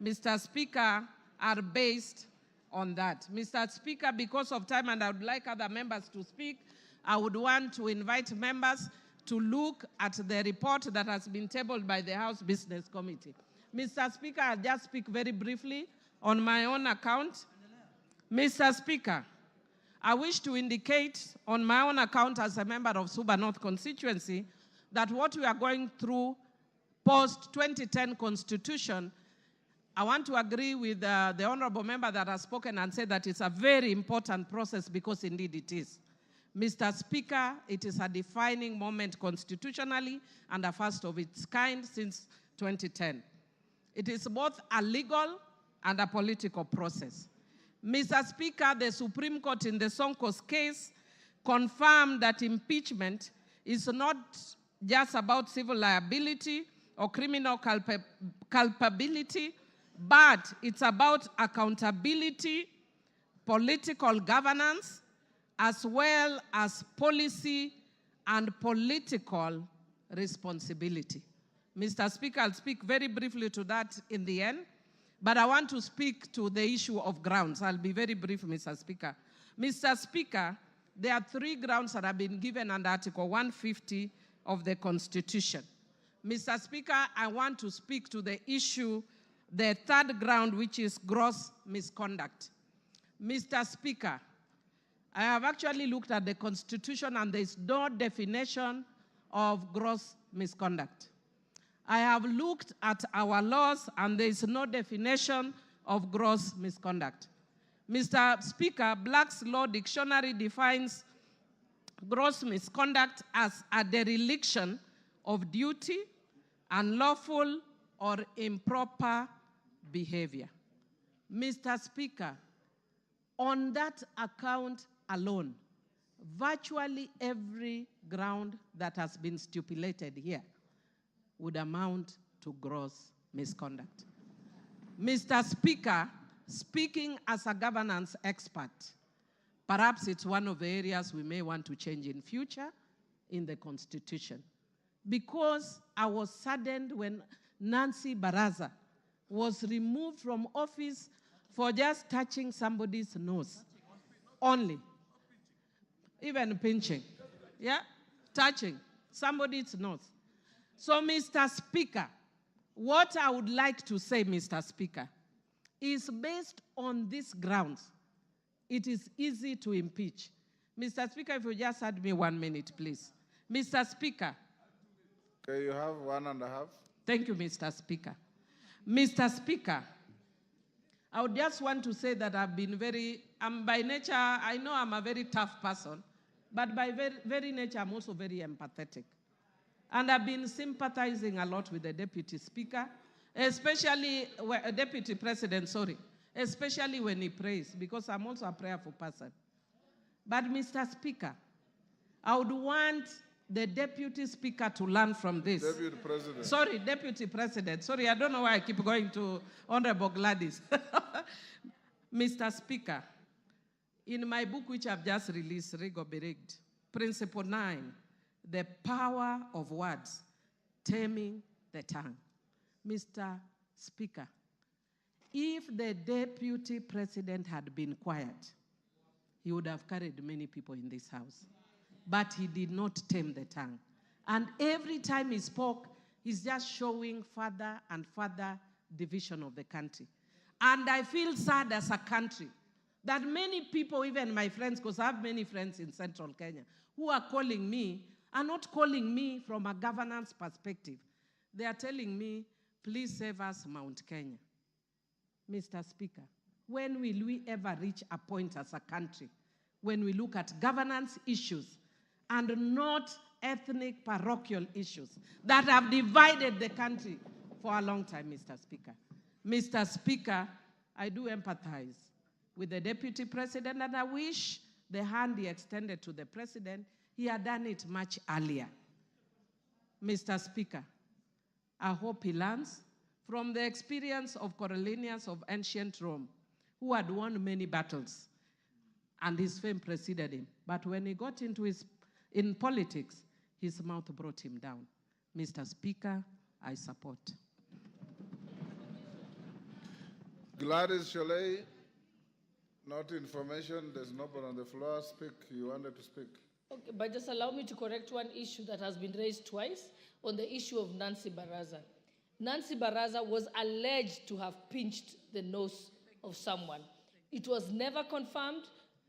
S12: Mr. Speaker, are based on that. Mr. Speaker, because of time, and I would like other members to speak, I would want to invite members to look at the report that has been tabled by the House Business Committee. Mr. Speaker, I'll just speak very briefly on my own account. Mr. Speaker, I wish to indicate on my own account as a member of Suba North constituency that what we are going through post-2010 Constitution, I want to agree with the honorable member that has spoken and said that it's a very important process, because indeed it is. Mr. Speaker, it is a defining moment constitutionally and a first of its kind since 2010. It is both a legal and a political process. Mr. Speaker, the Supreme Court in the Sonko's case confirmed that impeachment is not just about civil liability or criminal culpability, but it's about accountability, political governance, as well as policy and political responsibility. Mr. Speaker, I'll speak very briefly to that in the end, but I want to speak to the issue of grounds. I'll be very brief, Mr. Speaker. Mr. Speaker, there are 3 grounds that have been given under Article 150 of the Constitution. Mr. Speaker, I want to speak to the issue, the 3rd ground, which is gross misconduct. Mr. Speaker, I have actually looked at the Constitution and there is no definition of gross misconduct. I have looked at our laws and there is no definition of gross misconduct. Mr. Speaker, Black's Law Dictionary defines gross misconduct as a dereliction of duty, unlawful or improper behavior. Mr. Speaker, on that account alone, virtually every ground that has been stipulated here would amount to gross misconduct. Mr. Speaker, speaking as a governance expert, perhaps it's one of the areas we may want to change in future in the Constitution. Because I was saddened when Nancy Baraza was removed from office for just touching somebody's nose. Only. Even pinching. Yeah? Touching somebody's nose. So, Mr. Speaker, what I would like to say, Mr. Speaker, is based on these grounds, it is easy to impeach. Mr. Speaker, if you just had me 1 minute, please. Mr. Speaker.
S2: Okay, you have 1.5.
S12: Thank you, Mr. Speaker. Mr. Speaker, I would just want to say that I've been by nature, I know I'm a very tough person, but by very nature, I'm also very empathetic. And I've been sympathizing a lot with the Deputy Speaker, especially, Deputy President, sorry, especially when he prays, because I'm also a prayerful person. But Mr. Speaker, I would want the Deputy Speaker to learn from this.
S2: Deputy President.
S12: Sorry, Deputy President. Sorry, I don't know why I keep going to Honorable Gladys. Mr. Speaker, in my book, which I've just released, Rig or Be Rigged, Principle 9, the power of words, taming the tongue. Mr. Speaker, if the Deputy President had been quiet, he would have carried many people in this house. But he did not tame the tongue. And every time he spoke, he's just showing further and further division of the country. And I feel sad as a country that many people, even my friends, because I have many friends in Central Kenya, who are calling me, are not calling me from a governance perspective. They are telling me, please save us Mount Kenya. Mr. Speaker, when will we ever reach a point as a country when we look at governance issues and not ethnic parochial issues that have divided the country for a long time, Mr. Speaker? Mr. Speaker, I do empathize with the Deputy President, and I wish the hand he extended to the President, he had done it much earlier. Mr. Speaker, I hope he learns from the experience of Coriolanus of ancient Rome, who had won many battles, and his fame preceded him. But when he got in politics, his mouth brought him down. Mr. Speaker, I support.
S2: Gladys Sholay, not information. There's nobody on the floor. Speak. You wanted to speak.
S13: Okay, but just allow me to correct one issue that has been raised twice on the issue of Nancy Baraza. Nancy Baraza was alleged to have pinched the nose of someone. It was never confirmed.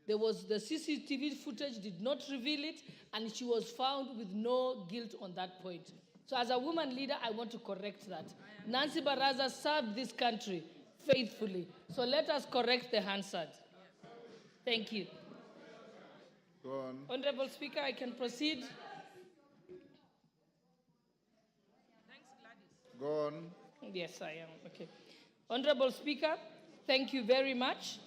S13: The CCTV footage did not reveal it, and she was found with no guilt on that point. So as a woman leader, I want to correct that. Nancy Baraza served this country faithfully. So let us correct the Hansard. Thank you.
S2: Go on.
S13: Honorable Speaker, I can proceed.
S12: Thanks, Gladys.
S2: Go on.
S13: Yes, I am. Okay. Honorable Speaker, thank you very much.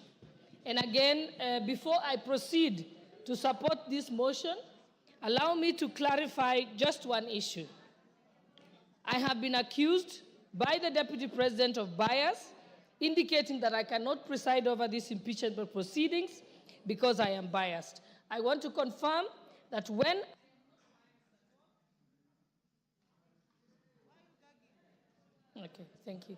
S13: And again, before I proceed to support this motion, allow me to clarify just one issue. I have been accused by the Deputy President of bias, indicating that I cannot preside over these impeachment proceedings because I am biased. I want to confirm that when Okay, thank you.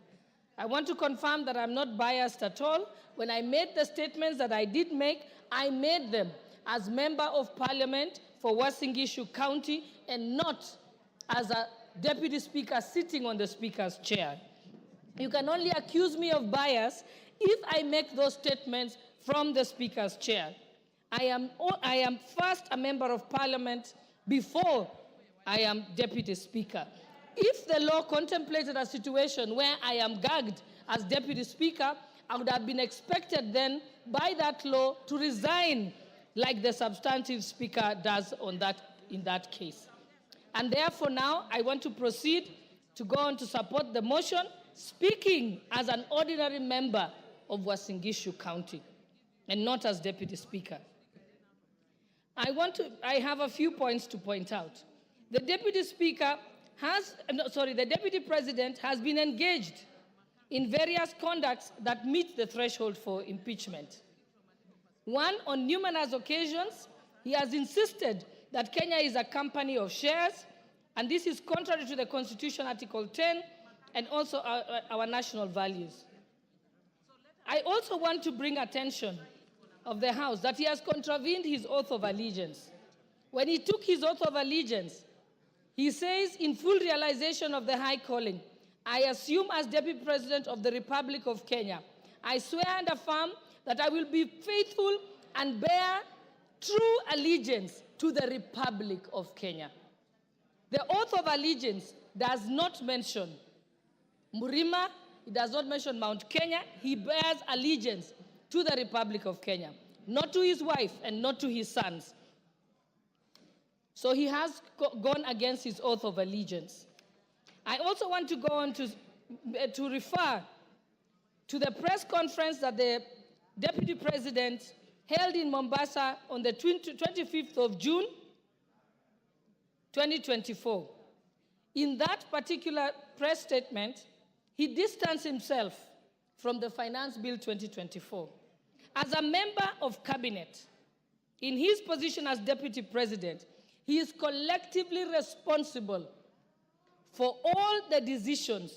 S13: I want to confirm that I'm not biased at all. When I made the statements that I did make, I made them as Member of Parliament for Uasin Gishu County and not as a Deputy Speaker sitting on the Speaker's chair. You can only accuse me of bias if I make those statements from the Speaker's chair. I am first a Member of Parliament before I am Deputy Speaker. If the law contemplated a situation where I am gagged as Deputy Speaker, I would have been expected then by that law to resign like the substantive Speaker does in that case. And therefore now I want to proceed to go on to support the motion, speaking as an ordinary member of Uasin Gishu County and not as Deputy Speaker. I have a few points to point out. The Deputy President has been engaged in various conducts that meet the threshold for impeachment. One, on numerous occasions, he has insisted that Kenya is a company of shares, and this is contrary to the Constitution, Article 10, and also our national values. I also want to bring attention of the House that he has contravened his oath of allegiance. When he took his oath of allegiance, he says, in full realization of the high calling, I assume as Deputy President of the Republic of Kenya, I swear and affirm that I will be faithful and bear true allegiance to the Republic of Kenya. The oath of allegiance does not mention Murima, it does not mention Mount Kenya. He bears allegiance to the Republic of Kenya, not to his wife and not to his sons. So he has gone against his oath of allegiance. I also want to go on to refer to the press conference that the Deputy President held in Mombasa on the 25th of June, 2024. In that particular press statement, he distanced himself from the Finance Bill 2024. As a member of cabinet, in his position as Deputy President, he is collectively responsible for all the decisions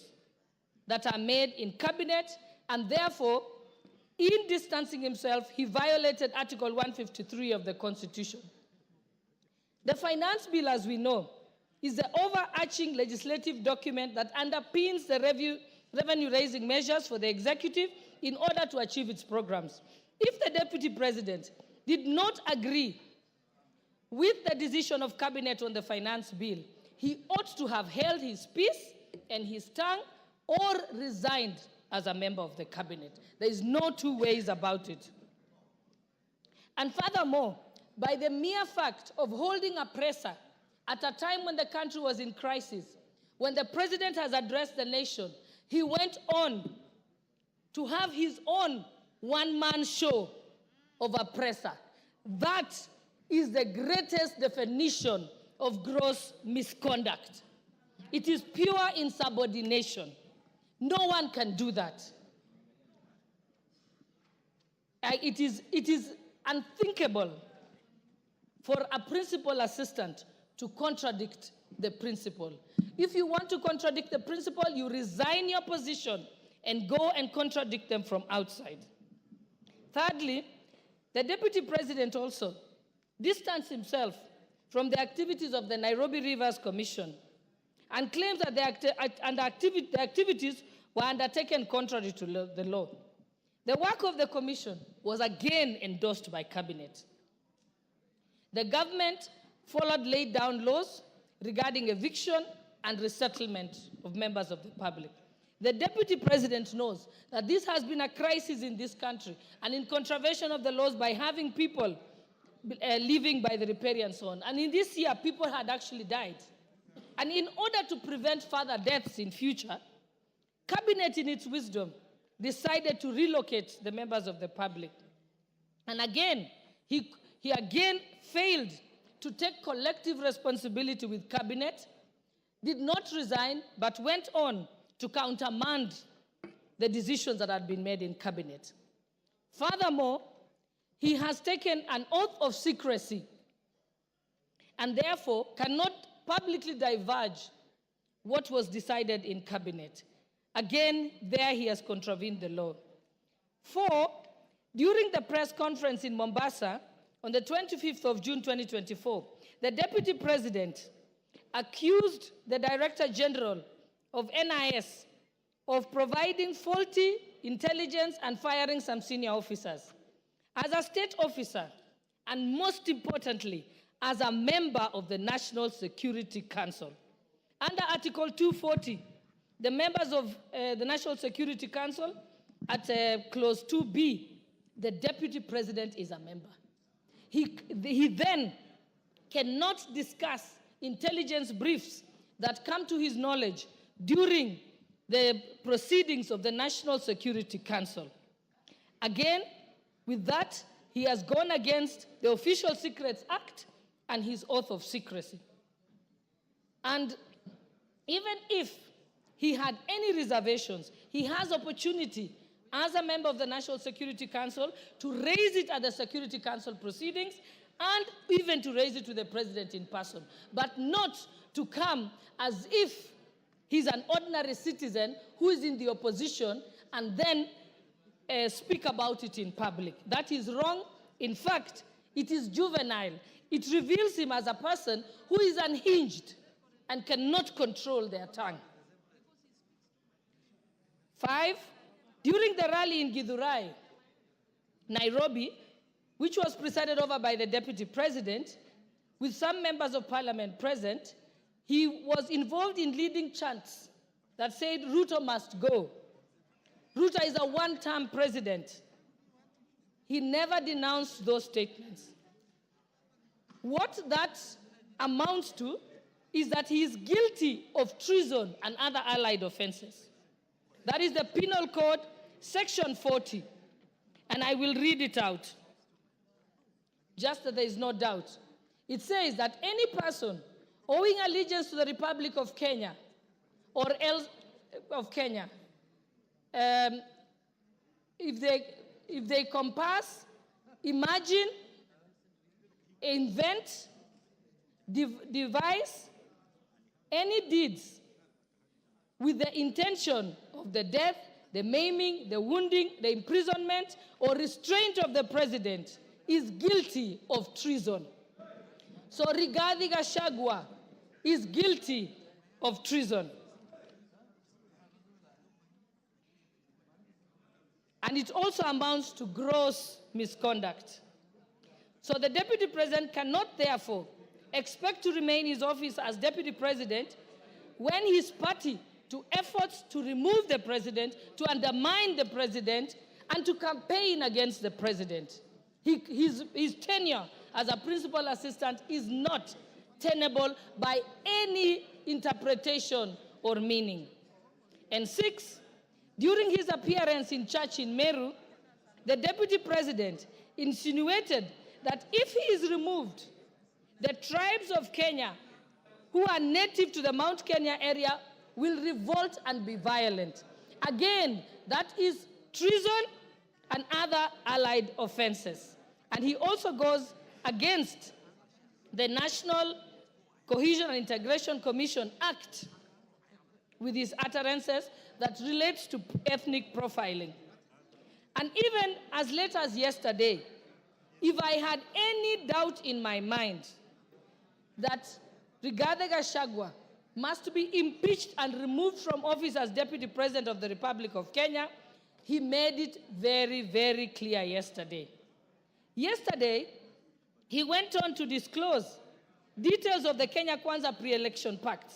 S13: that are made in cabinet, and therefore, in distancing himself, he violated Article 153 of the Constitution. The Finance Bill, as we know, is the overarching legislative document that underpins the revenue-raising measures for the executive in order to achieve its programs. If the Deputy President did not agree with the decision of Cabinet on the Finance Bill, he ought to have held his peace and his tongue or resigned as a member of the Cabinet. There is no two ways about it. And furthermore, by the mere fact of holding a presser at a time when the country was in crisis, when the President has addressed the nation, he went on to have his own one-man show of a presser. That is the greatest definition of gross misconduct. It is pure insubordination. No one can do that. It is unthinkable for a principal assistant to contradict the principal. If you want to contradict the principal, you resign your position and go and contradict them from outside. Thirdly, the Deputy President also distanced himself from the activities of the Nairobi Rivers Commission and claims that the activities were undertaken contrary to the law. The work of the commission was again endorsed by Cabinet. The government followed laid down laws regarding eviction and resettlement of members of the public. The Deputy President knows that this has been a crisis in this country and in contravention of the laws by having people living by the riparian zone. And in this year, people had actually died. And in order to prevent further deaths in future, Cabinet, in its wisdom, decided to relocate the members of the public. And again, he again failed to take collective responsibility with Cabinet, did not resign, but went on to countermand the decisions that had been made in Cabinet. Furthermore, he has taken an oath of secrecy and therefore cannot publicly divulge what was decided in Cabinet. Again, there he has contravened the law. 4, during the press conference in Mombasa on the 25th of June 2024, the Deputy President accused the Director General of NIS of providing faulty intelligence and firing some senior officers. As a state officer, and most importantly, as a member of the National Security Council, under Article 240, the members of the National Security Council, at Clause 2B, the Deputy President is a member. He then cannot discuss intelligence briefs that come to his knowledge during the proceedings of the National Security Council. Again, with that, he has gone against the Official Secrets Act and his oath of secrecy. And even if he had any reservations, he has opportunity as a member of the National Security Council to raise it at the Security Council proceedings and even to raise it to the President in person, but not to come as if he's an ordinary citizen who is in the opposition and then speak about it in public. That is wrong. In fact, it is juvenile. It reveals him as a person who is unhinged and cannot control their tongue. 5, during the rally in Githurai, Nairobi, which was presided over by the Deputy President, with some members of Parliament present, he was involved in leading chants that said, Ruto must go. Ruto is a one-term president. He never denounced those statements. What that amounts to is that he is guilty of treason and other allied offenses. That is the Penal Code, Section 40. And I will read it out, just that there is no doubt. It says that any person owing allegiance to the Republic of Kenya or else of Kenya, if they compass, imagine, invent, devise any deeds with the intention of the death, the maiming, the wounding, the imprisonment, or restraint of the president is guilty of treason. So Rigathi Gachagua is guilty of treason. And it also amounts to gross misconduct. So the Deputy President cannot therefore expect to remain in his office as Deputy President when his party to efforts to remove the President, to undermine the President, and to campaign against the President. His tenure as a principal assistant is not tenable by any interpretation or meaning. And 6, during his appearance in church in Meru, the Deputy President insinuated that if he is removed, the tribes of Kenya who are native to the Mount Kenya area will revolt and be violent. Again, that is treason and other allied offenses. And he also goes against the National Cohesion and Integration Commission Act with his utterances that relates to ethnic profiling. And even as late as yesterday, if I had any doubt in my mind that Rigathi Gachagua must be impeached and removed from office as Deputy President of the Republic of Kenya, he made it very, very clear yesterday. Yesterday, he went on to disclose details of the Kenya Kwanza pre-election pact.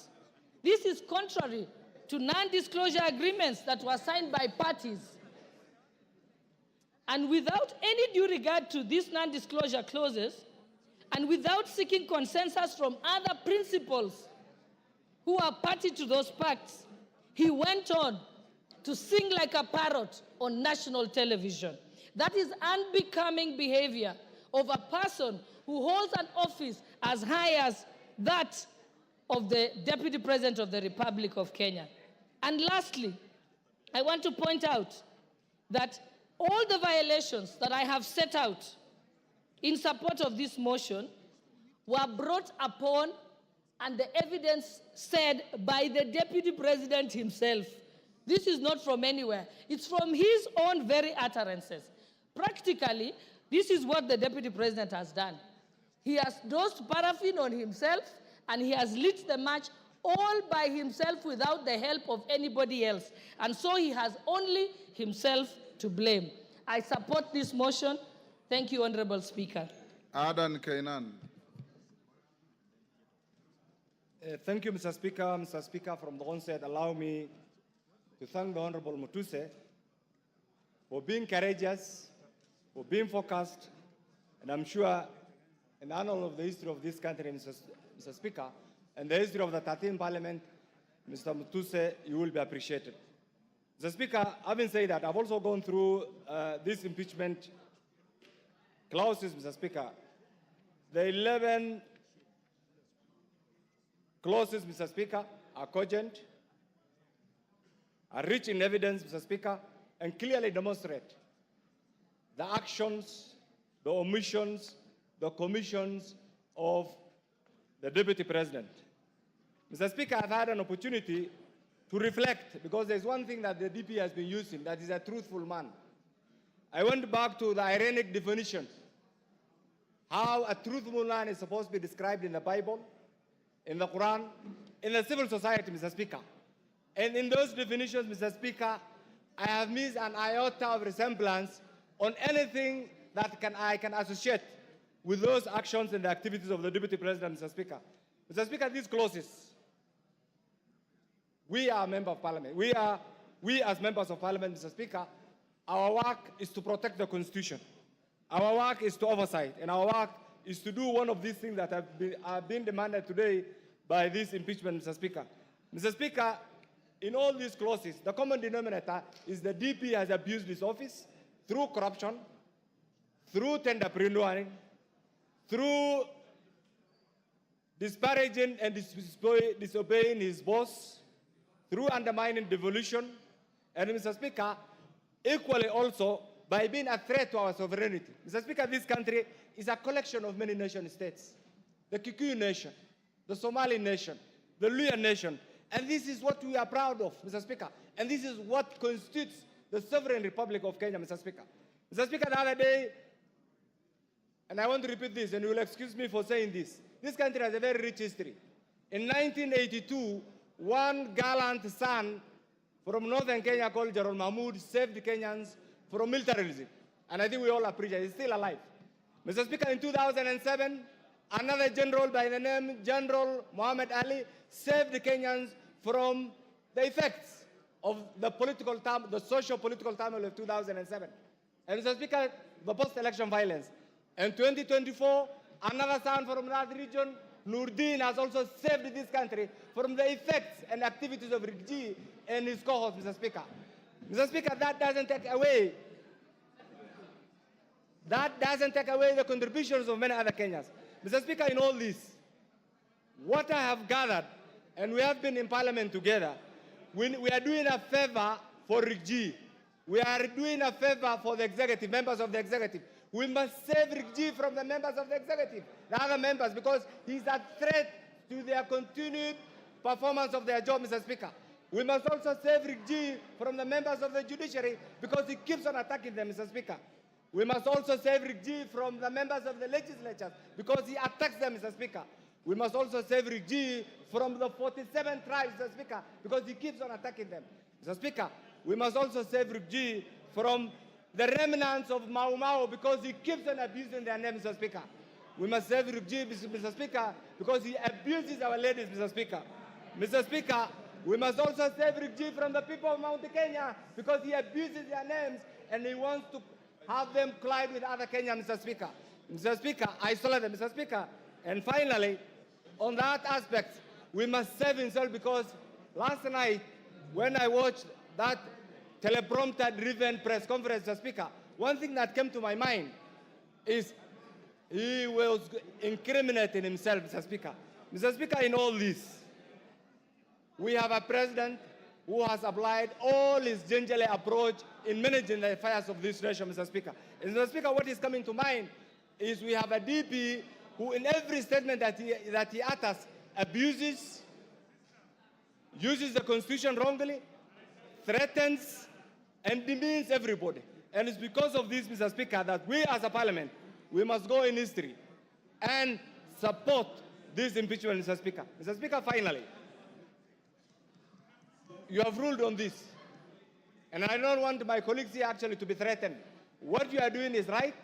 S13: This is contrary to non-disclosure agreements that were signed by parties. And without any due regard to these non-disclosure clauses, and without seeking consensus from other principals who are party to those pacts, he went on to sing like a parrot on national television. That is unbecoming behavior of a person who holds an office as high as that of the Deputy President of the Republic of Kenya. And lastly, I want to point out that all the violations that I have set out in support of this motion were brought upon and the evidence said by the Deputy President himself. This is not from anywhere. It's from his own very utterances. Practically, this is what the Deputy President has done. He has dosed paraffin on himself, and he has lit the match all by himself without the help of anybody else. And so he has only himself to blame. I support this motion. Thank you, Honorable Speaker.
S2: Adan Kainan.
S14: Thank you, Mr. Speaker. Mr. Speaker, from the onset, allow me to thank the Honorable Mutuse for being courageous, for being focused, and I'm sure in the annal of the history of this country, Mr. Speaker, and the history of the 13th Parliament, Mr. Mutuse, you will be appreciated. Mr. Speaker, having said that, I've also gone through this impeachment clauses, Mr. Speaker. The 11 clauses, Mr. Speaker, are cogent, are rich in evidence, Mr. Speaker, and clearly demonstrate the actions, the omissions, the commissions of the Deputy President. Mr. Speaker, I've had an opportunity to reflect, because there's one thing that the DP has been using, that is a truthful man. I went back to the ironic definition, how a truthful man is supposed to be described in the Bible, in the Quran, in the civil society, Mr. Speaker. And in those definitions, Mr. Speaker, I have missed an iota of resemblance on anything that I can associate with those actions and the activities of the Deputy President, Mr. Speaker. Mr. Speaker, these clauses, we are a member of Parliament. We as members of Parliament, Mr. Speaker, our work is to protect the Constitution. Our work is to oversight, and our work is to do one of these things that have been demanded today by this impeachment, Mr. Speaker. Mr. Speaker, in all these clauses, the common denominator is the DP has abused his office through corruption, through tender pre-lawyering, through disparaging and disobeying his boss, through undermining devolution, and Mr. Speaker, equally also by being a threat to our sovereignty. Mr. Speaker, this country is a collection of many nation states. The Kikuyu nation, the Somali nation, the Luya nation, and this is what we are proud of, Mr. Speaker, and this is what constitutes the sovereign Republic of Kenya, Mr. Speaker. Mr. Speaker, the other day, and I want to repeat this, and you will excuse me for saying this country has a very rich history. In 1982, one gallant son from northern Kenya called Gerald Mahmoud saved Kenyans from militarism. And I think we all appreciate it. He's still alive. Mr. Speaker, in 2007, another general by the name General Muhammad Ali saved the Kenyans from the effects of the socio-political turmoil of 2007. And Mr. Speaker, the post-election violence. In 2024, another son from that region, Nurdin, has also saved this country from the effects and activities of Rigji and his cohorts, Mr. Speaker. Mr. Speaker, that doesn't take away the contributions of many other Kenyans. Mr. Speaker, in all this, what I have gathered, and we have been in Parliament together, we are doing a favor for Rigji. We are doing a favor for the executive, members of the executive. We must save Rigji from the members of the executive, the other members, because he's a threat to their continued performance of their job, Mr. Speaker. We must also save Rigji from the members of the judiciary because he keeps on attacking them, Mr. Speaker. We must also save Rigji from the members of the legislature because he attacks them, Mr. Speaker. We must also save Rigji from the 47 tribes, Mr. Speaker, because he keeps on attacking them. Mr. Speaker, we must also save Rigji from the remnants of Mau Mau because he keeps on abusing their name, Mr. Speaker. We must save Rigji, Mr. Speaker, because he abuses our ladies, Mr. Speaker. Mr. Speaker, we must also save Rigji from the people of Mount Kenya because he abuses their names and he wants to have them collide with other Kenyans, Mr. Speaker. Mr. Speaker, isolate them, Mr. Speaker. And finally, on that aspect, we must save himself because last night, when I watched that teleprompter-driven press conference, Mr. Speaker, one thing that came to my mind is he was incriminating himself, Mr. Speaker. Mr. Speaker, in all this, we have a president who has applied all his gingerly approach in managing the affairs of this nation, Mr. Speaker. And Mr. Speaker, what is coming to mind is we have a DP who in every statement that he utters abuses, uses the Constitution wrongly, threatens and demeans everybody. And it's because of this, Mr. Speaker, that we as a parliament, we must go in history and support this impeachment, Mr. Speaker. Mr. Speaker, finally, you have ruled on this. And I don't want my colleagues here actually to be threatened. What you are doing is right.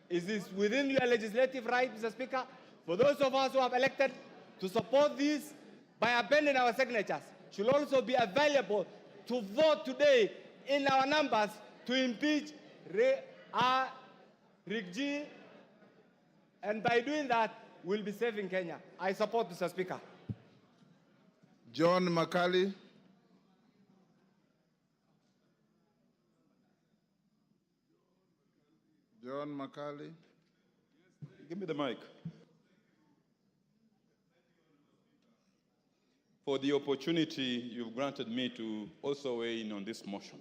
S14: It is within your legislative right, Mr. Speaker, for those of us who have elected to support this by appending our signatures, should also be available to vote today in our numbers to impeach Rigji, and by doing that, we'll be saving Kenya. I support, Mr. Speaker.
S2: John Makali. John Makali.
S15: Give me the mic. For the opportunity you've granted me to also weigh in on this motion.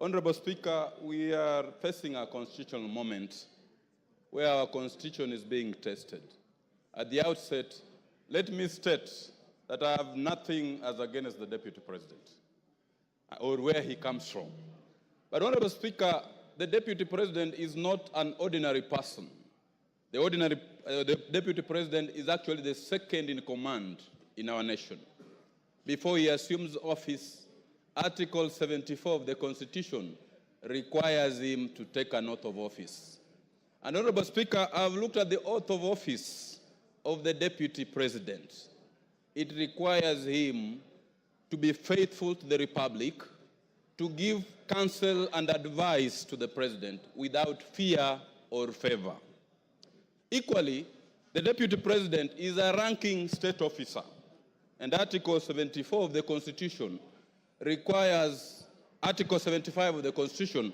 S15: Honorable Speaker, we are facing a constitutional moment where our constitution is being tested. At the outset, let me state that I have nothing as against the Deputy President or where he comes from. But Honorable Speaker, the Deputy President is not an ordinary person. The Deputy President is actually the second in command in our nation. Before he assumes office, Article 74 of the Constitution requires him to take an oath of office. And Honorable Speaker, I've looked at the oath of office of the Deputy President. It requires him to be faithful to the Republic, to give counsel and advice to the President without fear or favor. Equally, the Deputy President is a ranking state officer, and Article 74 of the Constitution requires, Article 75 of the Constitution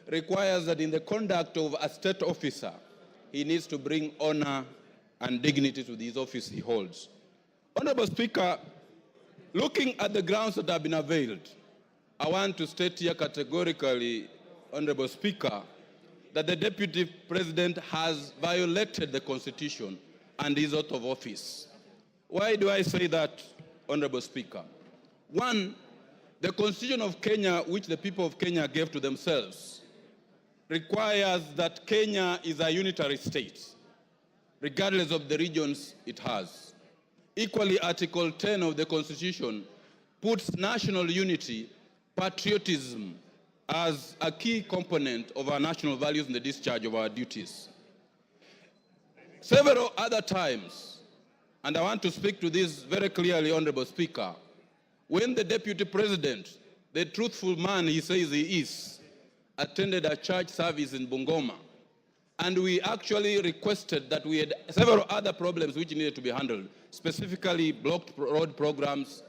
S15: requires that in the conduct of a state officer, he needs to bring honor and dignity to this office he holds. Honorable Speaker, looking at the grounds that have been availed, I want to state here categorically, Honorable Speaker, that the Deputy President has violated the Constitution and his oath of office. Why do I say that, Honorable Speaker? One, the Constitution of Kenya, which the people of Kenya gave to themselves, requires that Kenya is a unitary state, regardless of the regions it has. Equally, Article 10 of the Constitution puts national unity, patriotism, as a key component of our national values in the discharge of our duties. Several other times, and I want to speak to this very clearly, Honorable Speaker, when the Deputy President, the truthful man he says he is, attended a church service in Bungoma, and we actually requested that we had several other problems which needed to be handled, specifically blocked road programs,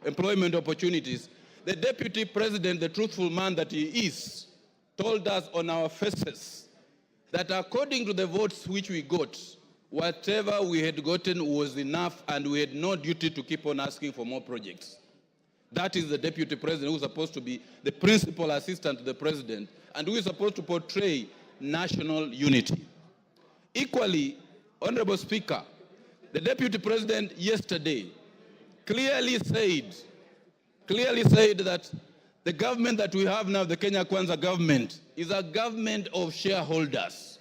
S15: employment opportunities. The Deputy President, the truthful man that he is, told us on our faces that according to the votes which we got, whatever we had gotten was enough and we had no duty to keep on asking for more projects. That is the Deputy President who is supposed to be the principal assistant to the President and who is supposed to portray national unity. Equally, Honorable Speaker, the Deputy President yesterday clearly said that the government that we have now, the Kenya Kwanza government, is a government of shareholders.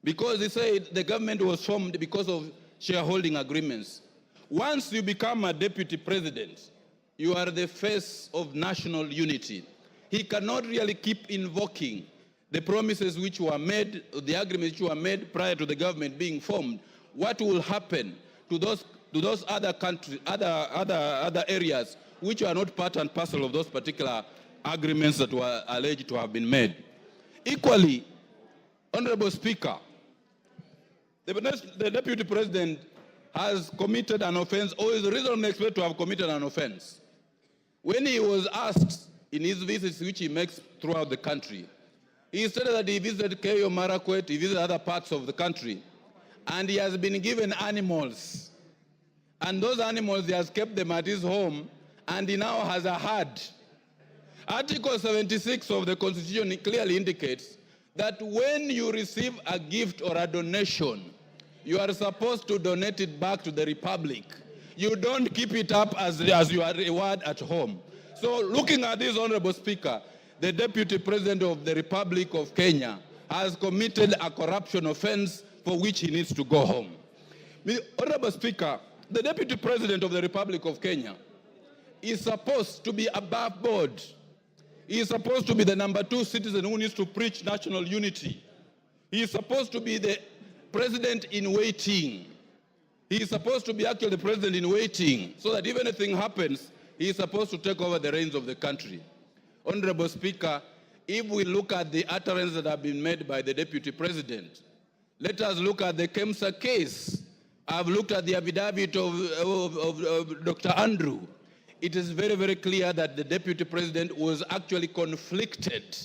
S15: Because he said the government was formed because of shareholding agreements. Once you become a Deputy President, you are the face of national unity. He cannot really keep invoking the promises which were made, the agreements which were made prior to the government being formed. What will happen to those other countries, other areas which are not part and parcel of those particular agreements that were alleged to have been made? Equally, Honorable Speaker, the Deputy President has committed an offense, or is reasonably expected to have committed an offense. When he was asked in his visits which he makes throughout the country, he said that he visited Keyo Marakwet, he visited other parts of the country, and he has been given animals. And those animals, he has kept them at his home, and he now has a herd. Article 76 of the Constitution clearly indicates that when you receive a gift or a donation, you are supposed to donate it back to the Republic. You don't keep it up as your reward at home. So looking at this, Honorable Speaker, the Deputy President of the Republic of Kenya has committed a corruption offense for which he needs to go home. Honorable Speaker, the Deputy President of the Republic of Kenya is supposed to be above board. He is supposed to be the number 2 citizen who needs to preach national unity. He is supposed to be the president in waiting. He is supposed to be actually the president in waiting, so that if anything happens, he is supposed to take over the reins of the country. Honorable Speaker, if we look at the utterances that have been made by the Deputy President, let us look at the KEMSA case. I've looked at the affidavit of Dr. Andrew. It is very, very clear that the Deputy President was actually conflicted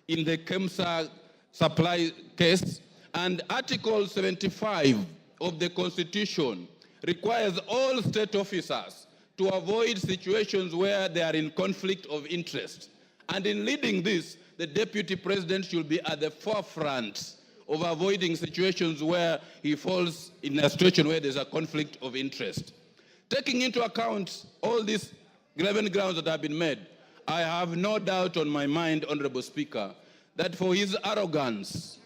S15: in the KEMSA supply case, and Article 75 of the Constitution requires all state officers to avoid situations where they are in conflict of interest. And in leading this, the Deputy President should be at the forefront of avoiding situations where he falls in a situation where there's a conflict of interest. Taking into account all these 11 grounds that have been made, I have no doubt on my mind, Honorable Speaker, that for his arrogance,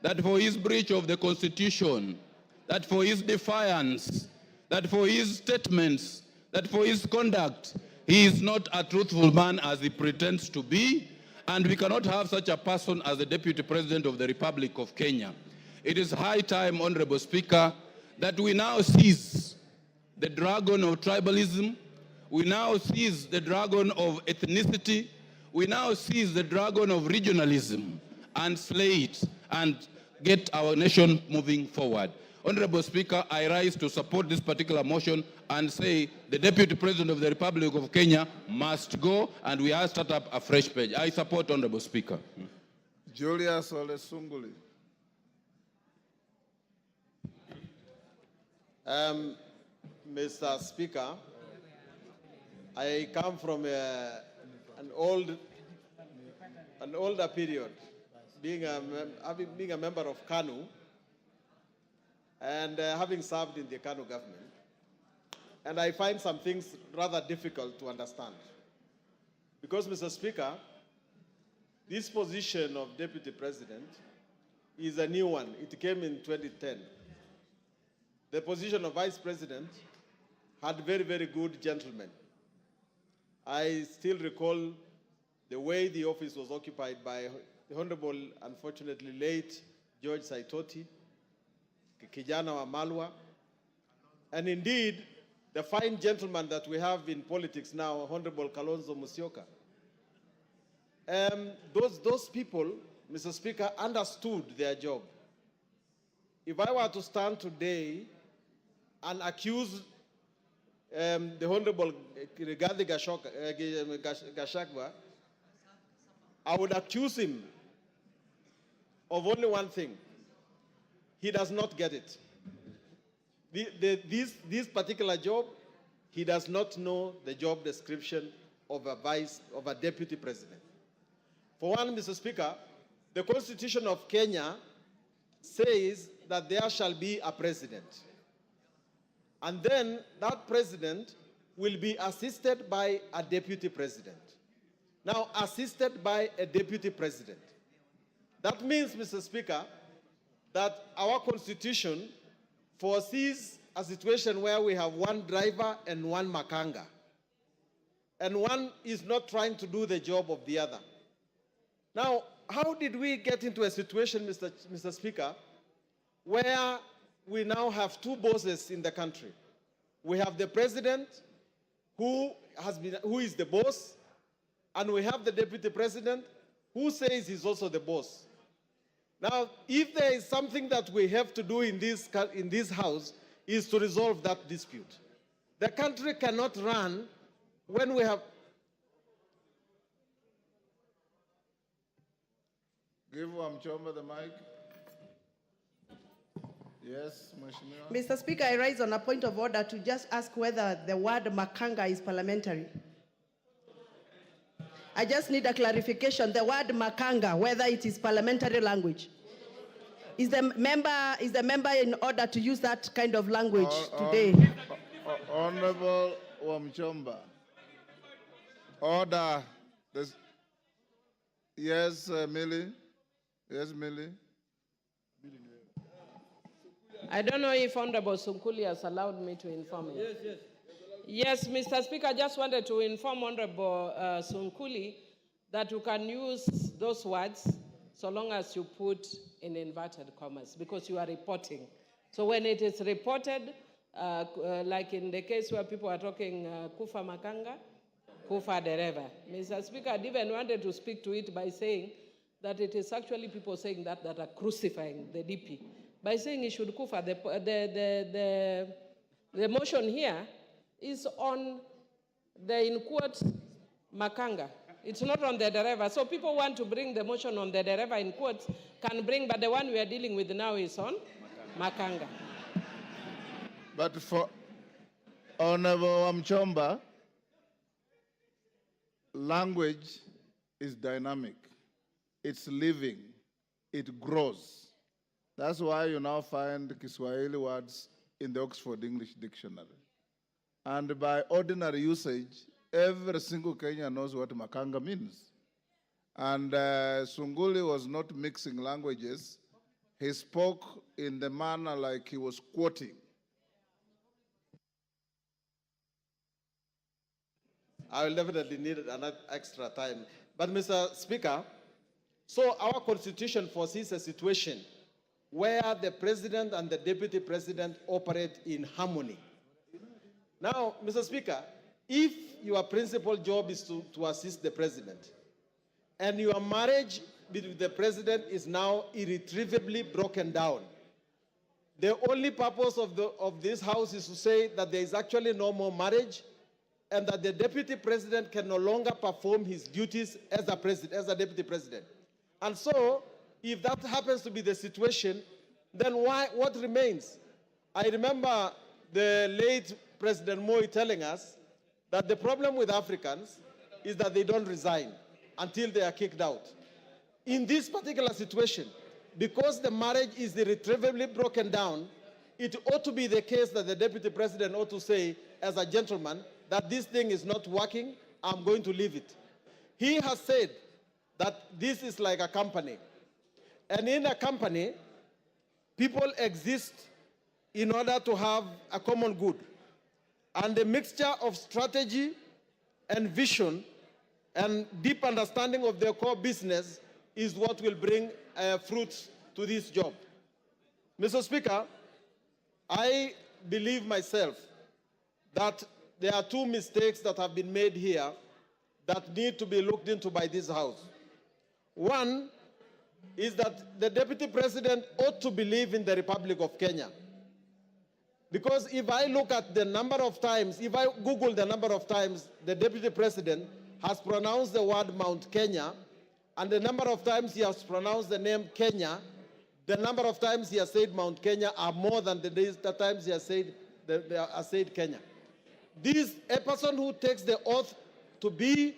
S15: that for his breach of the Constitution, that for his defiance, that for his statements, that for his conduct, he is not a truthful man as he pretends to be, and we cannot have such a person as the Deputy President of the Republic of Kenya. It is high time, Honorable Speaker, that we now seize the dragon of tribalism, we now seize the dragon of ethnicity, we now seize the dragon of regionalism and slay it and get our nation moving forward. Honorable Speaker, I rise to support this particular motion and say the Deputy President of the Republic of Kenya must go, and we have start up a fresh page. I support, Honorable Speaker.
S2: Julius Ole Sunguli.
S16: Mr. Speaker, I come from an older period, being a member of KANU, and having served in the KANU government. And I find some things rather difficult to understand. Because, Mr. Speaker, this position of Deputy President is a new one. It came in 2010. The position of Vice President had very, very good gentlemen. I still recall the way the office was occupied by the Honorable, unfortunately late, George Saitoti, Kijana wa Malwa, and indeed, the fine gentleman that we have in politics now, Honorable Kalonzo Musyoka. Those people, Mr. Speaker, understood their job. If I were to stand today and accuse the Honorable Rigathi Gachagua, I would accuse him of only one thing. He does not get it. This particular job, he does not know the job description of a deputy president. For one, Mr. Speaker, the Constitution of Kenya says that there shall be a president. And then that president will be assisted by a deputy president. Now, assisted by a deputy president. That means, Mr. Speaker, that our Constitution foresees a situation where we have one driver and one makanga. And one is not trying to do the job of the other. Now, how did we get into a situation, Mr. Speaker, where we now have two bosses in the country? We have the president who is the boss, and we have the deputy president who says he's also the boss. Now, if there is something that we have to do in this house is to resolve that dispute. The country cannot run when we have...
S2: Give Wamchomba the mic. Yes, Mheshimiwa.
S8: Mr. Speaker, I rise on a point of order to just ask whether the word makanga is parliamentary. I just need a clarification. The word makanga, whether it is parliamentary language. Is the member in order to use that kind of language today?
S2: Honorable Wamchomba. Order. Yes, Millie. Yes, Millie.
S12: I don't know if Honorable Sunkuli has allowed me to inform him. Yes, Mr. Speaker, I just wanted to inform Honorable Sunkuli that you can use those words so long as you put in inverted commas, because you are reporting. So when it is reported, like in the case where people are talking Kufa Makanga, Kufa Dereva. Mr. Speaker, I even wanted to speak to it by saying that it is actually people saying that are crucifying the DP. By saying he should Kufa, the motion here is on the, in quotes, Makanga. It's not on the Dereva. So people want to bring the motion on the Dereva in quotes, can bring, but the one we are dealing with now is on Makanga.
S2: But for Honorable Mchomba, language is dynamic. It's living. It grows. That's why you now find Kiswahili words in the Oxford English Dictionary. And by ordinary usage, every single Kenyan knows what Makanga means. And Sunguli was not mixing languages. He spoke in the manner like he was quoting.
S16: I will definitely need another extra time. But Mr. Speaker, so our constitution foresees a situation where the president and the deputy president operate in harmony. Now, Mr. Speaker, if your principal job is to assist the president, and your marriage with the president is now irretrievably broken down, the only purpose of this house is to say that there is actually no more marriage, and that the deputy president can no longer perform his duties as a deputy president. And so, if that happens to be the situation, then what remains? I remember the late President Moi telling us that the problem with Africans is that they don't resign until they are kicked out. In this particular situation, because the marriage is irretrievably broken down, it ought to be the case that the deputy president ought to say, as a gentleman, that this thing is not working, I'm going to leave it. He has said that this is like a company. And in a company, people exist in order to have a common good. And the mixture of strategy and vision and deep understanding of their core business is what will bring fruits to this job. Mr. Speaker, I believe myself that there are two mistakes that have been made here that need to be looked into by this House. One is that the Deputy President ought to believe in the Republic of Kenya. Because if I look at the number of times, if I Google the number of times the Deputy President has pronounced the word Mount Kenya, and the number of times he has pronounced the name Kenya, the number of times he has said Mount Kenya are more than the times he has said Kenya. A person who takes the oath to be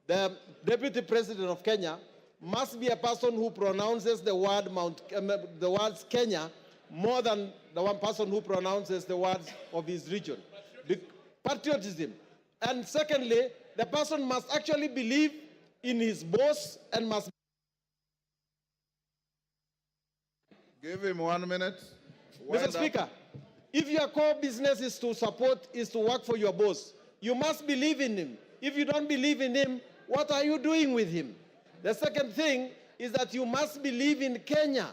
S16: the Deputy President of Kenya must be a person who pronounces the words Kenya more than the one person who pronounces the words of his region. Patriotism. And secondly, the person must actually believe in his boss and must...
S2: Give him 1 minute.
S16: Mr. Speaker, if your core business is to work for your boss, you must believe in him. If you don't believe in him, what are you doing with him? The second thing is that you must believe in Kenya.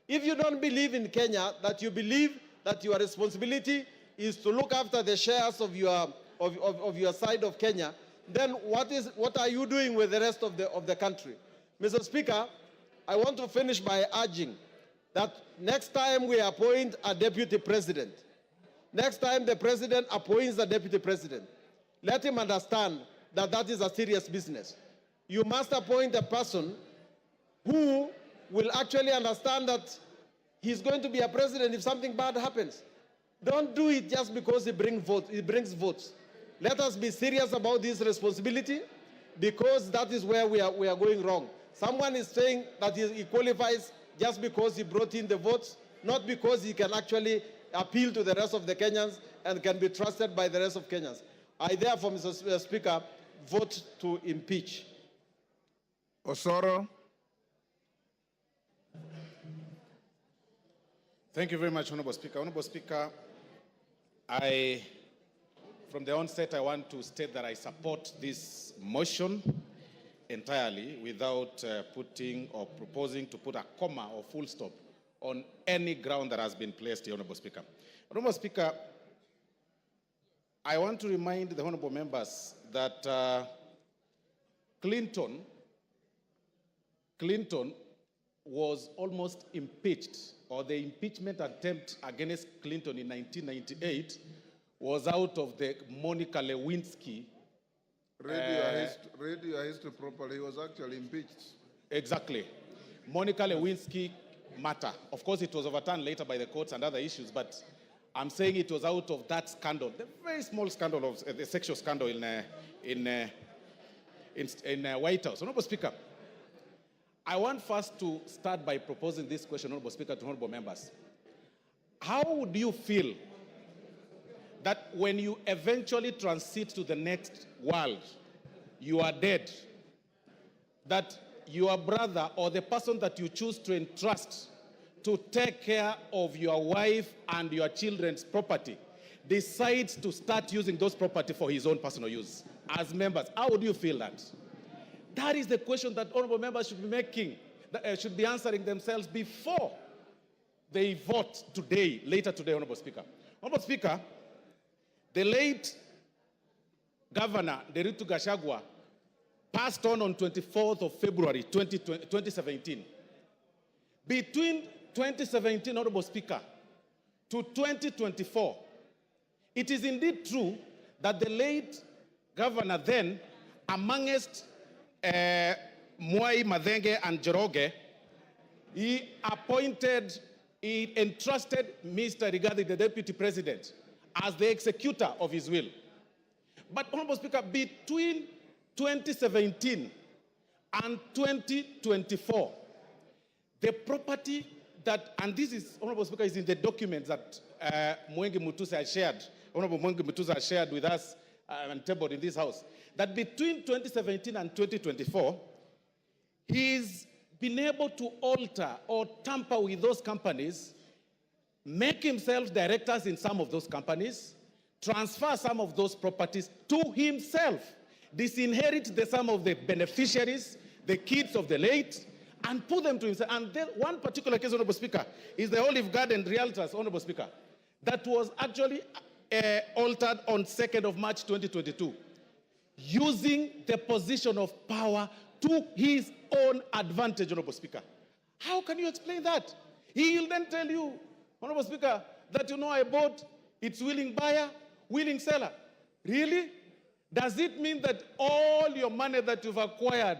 S16: If you don't believe in Kenya, that you believe that your responsibility is to look after the shares of your side of Kenya, then what are you doing with the rest of the country? Mr. Speaker, I want to finish by urging that next time we appoint a deputy president, next time the president appoints a deputy president, let him understand that that is a serious business. You must appoint a person who will actually understand that he's going to be a president if something bad happens. Don't do it just because he brings votes. Let us be serious about this responsibility, because that is where we are going wrong. Someone is saying that he qualifies just because he brought in the votes, not because he can actually appeal to the rest of the Kenyans and can be trusted by the rest of Kenyans. I therefore, Mr. Speaker, vote to impeach.
S2: Osoro.
S17: Thank you very much, Honorable Speaker. Honorable Speaker, from the onset, I want to state that I support this motion entirely without putting or proposing to put a comma or full stop on any ground that has been placed here, Honorable Speaker. Honorable Speaker, I want to remind the honorable members that Clinton was almost impeached, or the impeachment attempt against Clinton in 1998 was out of the Monica Lewinsky.
S2: Read your history properly. He was actually impeached.
S17: Exactly. Monica Lewinsky matter. Of course, it was overturned later by the courts and other issues, but I'm saying it was out of that scandal, the very small scandal of the sexual scandal in White House. Honorable Speaker, I want first to start by proposing this question, Honorable Speaker, to honorable members. How would you feel that when you eventually transit to the next world, you are dead, that your brother or the person that you choose to entrust to take care of your wife and your children's property decides to start using those property for his own personal use? As members, how would you feel that? That is the question that honorable members should be making, should be answering themselves before they vote today, later today, Honorable Speaker. Honorable Speaker, the late Governor Deritu Gachagua passed on 24th of February 2017. Between 2017, Honorable Speaker, to 2024, it is indeed true that the late governor then, amongst Mwai, Madenge, and Joroge, he entrusted Mr. Rigathi, the Deputy President, as the executor of his will. But, Honorable Speaker, between 2017 and 2024, the property that, and this is, Honorable Speaker, is in the documents that Mwengi Mutusa has shared, Honorable Mwengi Mutusa has shared with us and tabled in this House, that between 2017 and 2024, he's been able to alter or tamper with those companies, make himself directors in some of those companies, transfer some of those properties to himself, disinherit some of the beneficiaries, the kids of the late, and put them to himself. And then one particular case, Honorable Speaker, is the Olive Garden Realtors, Honorable Speaker, that was actually altered on 2nd of March 2022, using the position of power to his own advantage, Honorable Speaker. How can you explain that? He'll then tell you, Honorable Speaker, that, you know, I bought, it's willing buyer, willing seller. Really? Does it mean that all your money that you've acquired,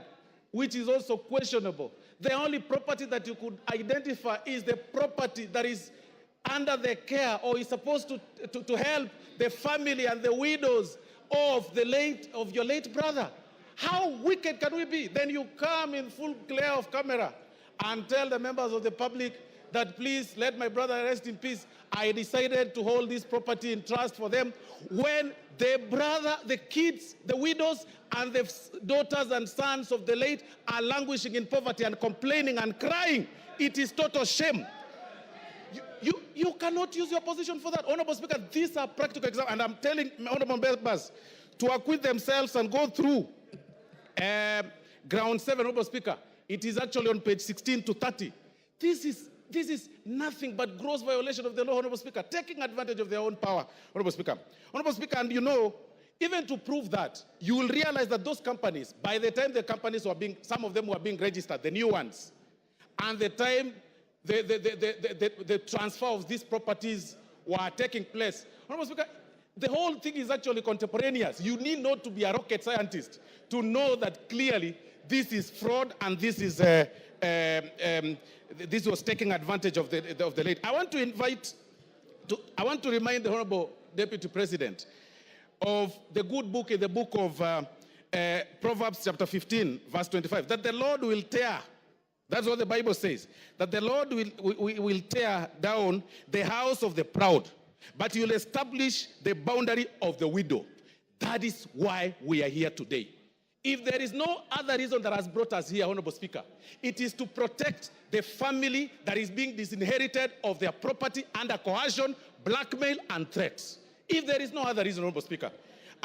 S17: which is also questionable, the only property that you could identify is the property that is under the care or is supposed to help the family and the widows of your late brother? How wicked can we be? Then you come in full glare of camera and tell the members of the public that, please let my brother rest in peace. I decided to hold this property in trust for them, when the brother, the kids, the widows, and the daughters and sons of the late are languishing in poverty and complaining and crying. It is total shame. You cannot use your position for that. Honorable Speaker, these are practical examples, and I'm telling honorable members to acquit themselves and go through ground 7, Honorable Speaker. It is actually on page 16 to 30. This is nothing but gross violation of the law, Honorable Speaker, taking advantage of their own power, Honorable Speaker. Honorable Speaker, and you know, even to prove that, you will realize that those companies, by the time the companies were being, some of them were being registered, the new ones, and the time the transfer of these properties were taking place, Honorable Speaker, the whole thing is actually contemporaneous. You need not to be a rocket scientist to know that clearly this is fraud and this is this was taking advantage of the late. I want to remind the Honorable Deputy President of the good book in the book of Proverbs chapter 15, verse 25, that the Lord will tear, that's what the Bible says, that the Lord will tear down the house of the proud, but he will establish the boundary of the widow. That is why we are here today. If there is no other reason that has brought us here, Honorable Speaker, it is to protect the family that is being disinherited of their property under coercion, blackmail, and threats. If there is no other reason, Honorable Speaker.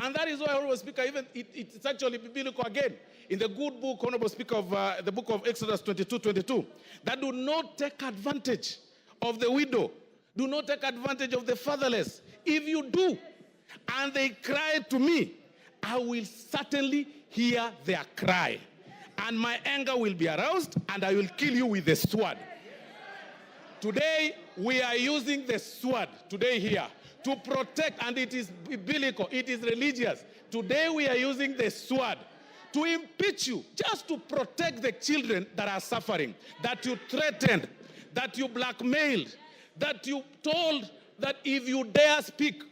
S17: And that is why, Honorable Speaker, even it's actually biblical again. In the good book, Honorable Speaker, of the book of Exodus 22:22, that do not take advantage of the widow, do not take advantage of the fatherless. If you do, and they cry to me, I will certainly hear their cry. And my anger will be aroused, and I will kill you with the sword. Today, we are using the sword, today here, to protect, and it is biblical, it is religious. Today, we are using the sword to impeach you, just to protect the children that are suffering, that you threatened, that you blackmailed, that you told that if you dare speak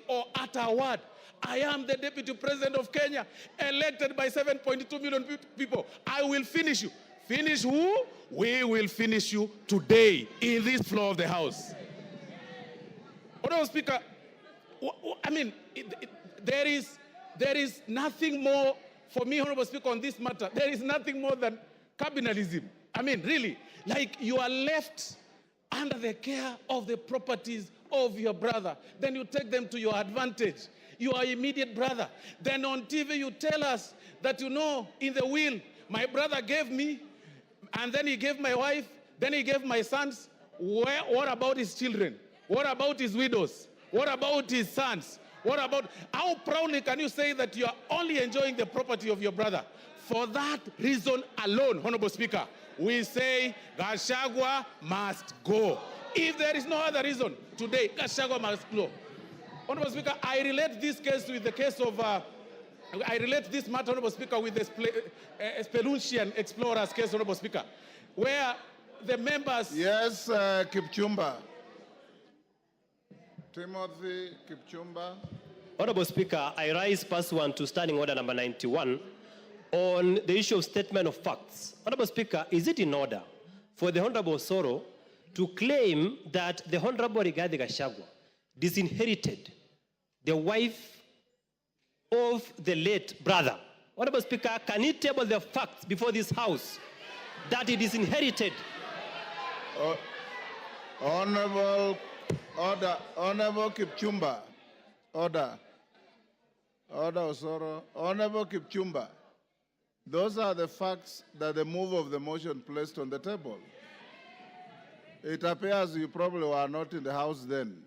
S17: or utter a word, I am the Deputy President of Kenya, elected by 7.2 million people. I will finish you. Finish who? We will finish you today in this floor of the House. Honorable Speaker, I mean, there is nothing more for me, Honorable Speaker, on this matter. There is nothing more than cabinalism. I mean, really, like you are left under the care of the properties of your brother. Then you take them to your advantage. Your immediate brother. Then on TV you tell us that, you know, in the will, my brother gave me, and then he gave my wife, then he gave my sons. What about his children? What about his widows? What about his sons? What about, how proudly can you say that you are only enjoying the property of your brother? For that reason alone, Honorable Speaker, we say Gachagua must go. If there is no other reason, today, Gachagua must go. Honorable Speaker, I relate this case with the case of, I relate this matter, Honorable Speaker, with the Spelunchian explorers case, Honorable Speaker, where the members...
S2: Yes, Kipchumba. Timothy Kipchumba.
S18: Honorable Speaker, I rise pursuant to Standing Order number 91 on the issue of statement of facts. Honorable Speaker, is it in order for the Honorable Soro to claim that the Honorable Rigathi Gachagua disinherited the wife of the late brother? Honorable Speaker, can he table the facts before this House that he disinherited?
S2: Honorable Kipchumba. Order, Osoro. Honorable Kipchumba. Those are the facts that the move of the motion placed on the table. It appears you probably were not in the House then.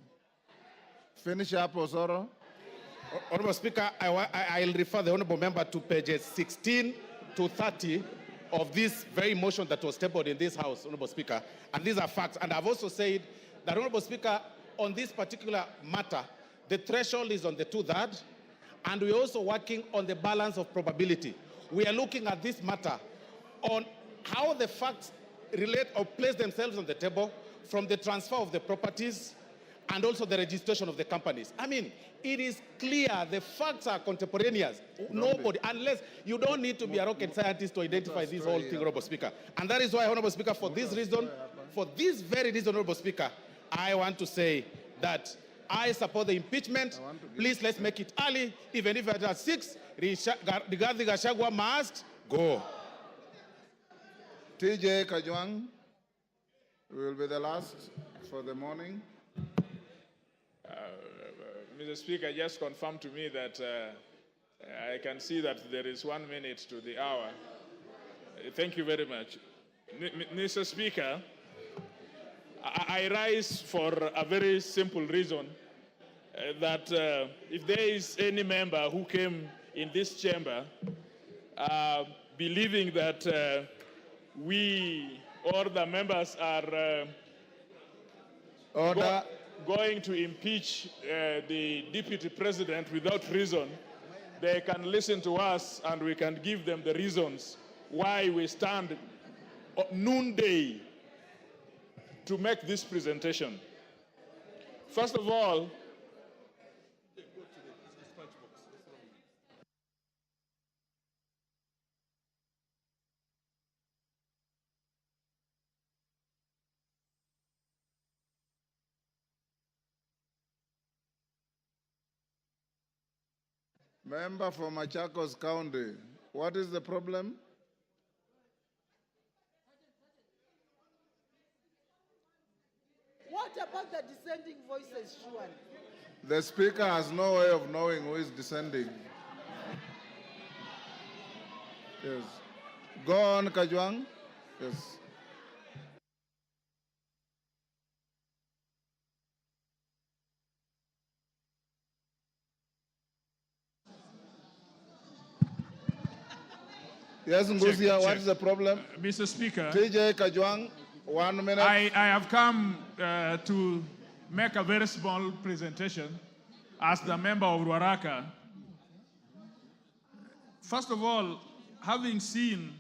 S2: Finish up, Osoro.
S17: Honorable Speaker, I'll refer the honorable member to pages 16 to 30 of this very motion that was tabled in this House, Honorable Speaker. And these are facts. And I've also said that, Honorable Speaker, on this particular matter, the threshold is on the 2/3, and we're also working on the balance of probability. We are looking at this matter on how the facts relate or place themselves on the table from the transfer of the properties and also the registration of the companies. I mean, it is clear, the facts are contemporaneous. Nobody, unless you don't need to be a rocket scientist to identify this whole thing, Honorable Speaker. And that is why, Honorable Speaker, for this reason, for this very reason, Honorable Speaker, I want to say that I support the impeachment. Please, let's make it early. Even if it's at 6, Rigathi Gachagua must go.
S2: TJ Kajwang will be the last for the morning.
S19: Mr. Speaker, just confirm to me that I can see that there is 1 minute to the hour. Thank you very much. Mr. Speaker, I rise for a very simple reason, that if there is any member who came in this chamber believing that we or the members are going to impeach the deputy president without reason, they can listen to us and we can give them the reasons why we stand noonday to make this presentation. First of all,
S2: Member for Machakos County, what is the problem?
S8: What about the dissenting voices, Shuan?
S2: The speaker has no way of knowing who is descending. Yes. Go on, Kajwang. Yes. Yes, Ngusia, what is the problem?
S19: Mr. Speaker,
S2: TJ Kajwang, 1 minute.
S19: I have come to make a very small presentation as the member of Ruaraka. First of all, having seen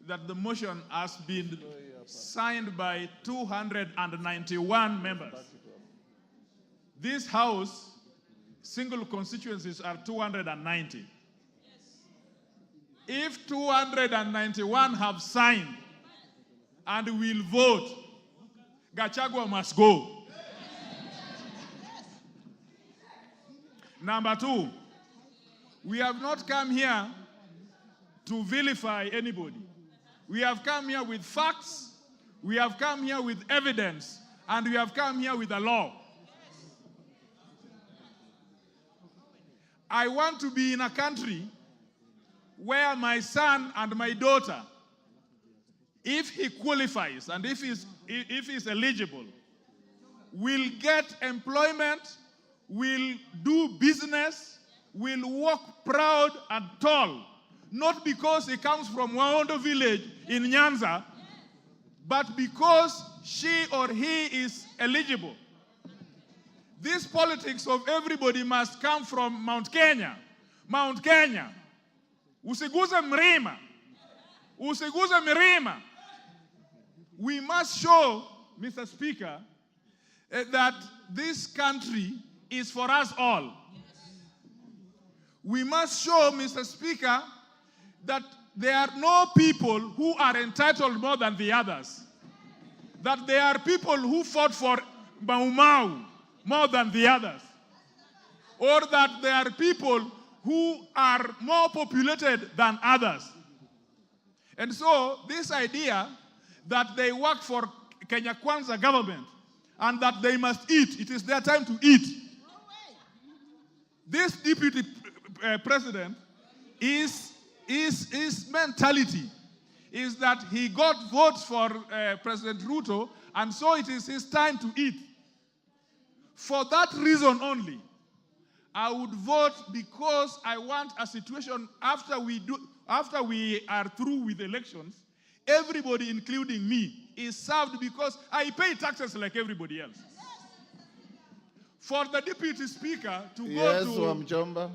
S19: that the motion has been signed by 291 members, this House, single constituencies are 290. If 291 have signed and will vote, Gachagua must go. Number two, we have not come here to vilify anybody. We have come here with facts, we have come here with evidence, and we have come here with the law. I want to be in a country where my son and my daughter, if he qualifies and if he's eligible, will get employment, will do business, will walk proud and tall, not because he comes from Waondo village in Nyanza, but because she or he is eligible. This politics of everybody must come from Mount Kenya. Mount Kenya. Usiguze mlima. Usiguze milima. We must show, Mr. Speaker, that this country is for us all. We must show, Mr. Speaker, that there are no people who are entitled more than the others. That there are people who fought for Mau Mau more than the others. Or that there are people who are more populated than others. And so this idea that they work for Kenya Kwanza government and that they must eat, it is their time to eat. This deputy president his mentality is that he got votes for President Ruto, and so it is his time to eat. For that reason only, I would vote, because I want a situation after we are through with elections, everybody, including me, is served because I pay taxes like everybody else. For the deputy speaker to go to...
S2: Yes, Wamchomba.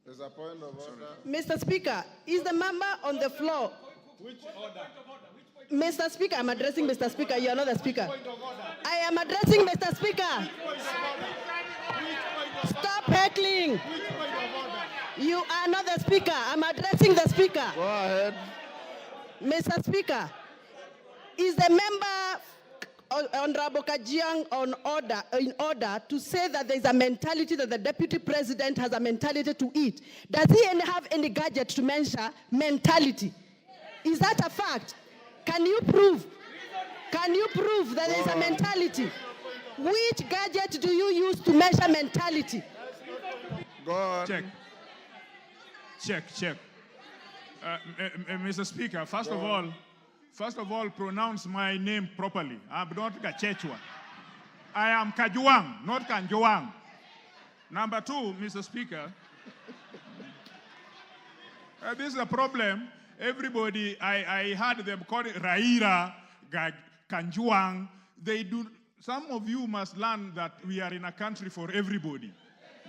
S2: There's a point of order.
S8: Mr. Speaker, is the member on the floor?
S19: Which order?
S8: Mr. Speaker, I'm addressing Mr. Speaker. You are not the Speaker. I am addressing Mr. Speaker. Stop heckling. You are not the Speaker. I'm addressing the Speaker.
S2: Go ahead.
S8: Mr. Speaker, is the member Honorable Kajiang in order to say that there is a mentality that the deputy president has a mentality to eat? Does he have any gadget to measure mentality? Is that a fact? Can you prove? Can you prove that there is a mentality? Which gadget do you use to measure mentality?
S2: Go on.
S19: Check. Mr. Speaker, first of all, pronounce my name properly. I'm not Gachechua. I am Kajuang, not Kanjuang. Number two, Mr. Speaker, this is a problem. Everybody, I heard them call it Raira, Kanjuang. Some of you must learn that we are in a country for everybody.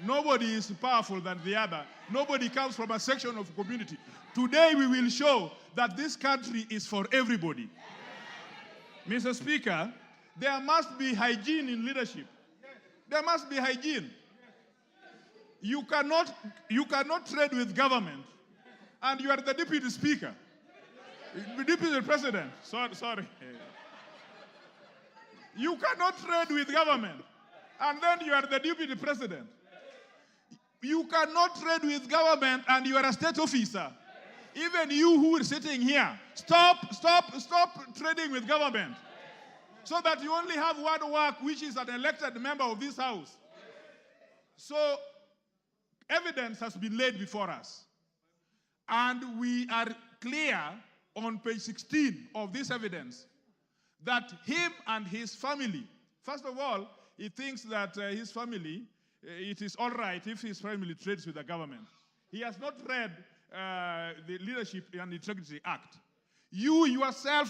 S19: Nobody is powerful than the other. Nobody comes from a section of community. Today we will show that this country is for everybody. Mr. Speaker, there must be hygiene in leadership. There must be hygiene. You cannot trade with government, and you are the deputy speaker. Deputy president, sorry. You cannot trade with government, and then you are the deputy president.
S20: You cannot trade with government and you are a state officer. Even you who are sitting here, stop trading with government. So that you only have one work, which is an elected member of this house. So evidence has been laid before us. And we are clear on page 16 of this evidence that him and his family, first of all, he thinks that his family, it is all right if his family trades with the government. He has not read the Leadership and Integrity Act. You yourself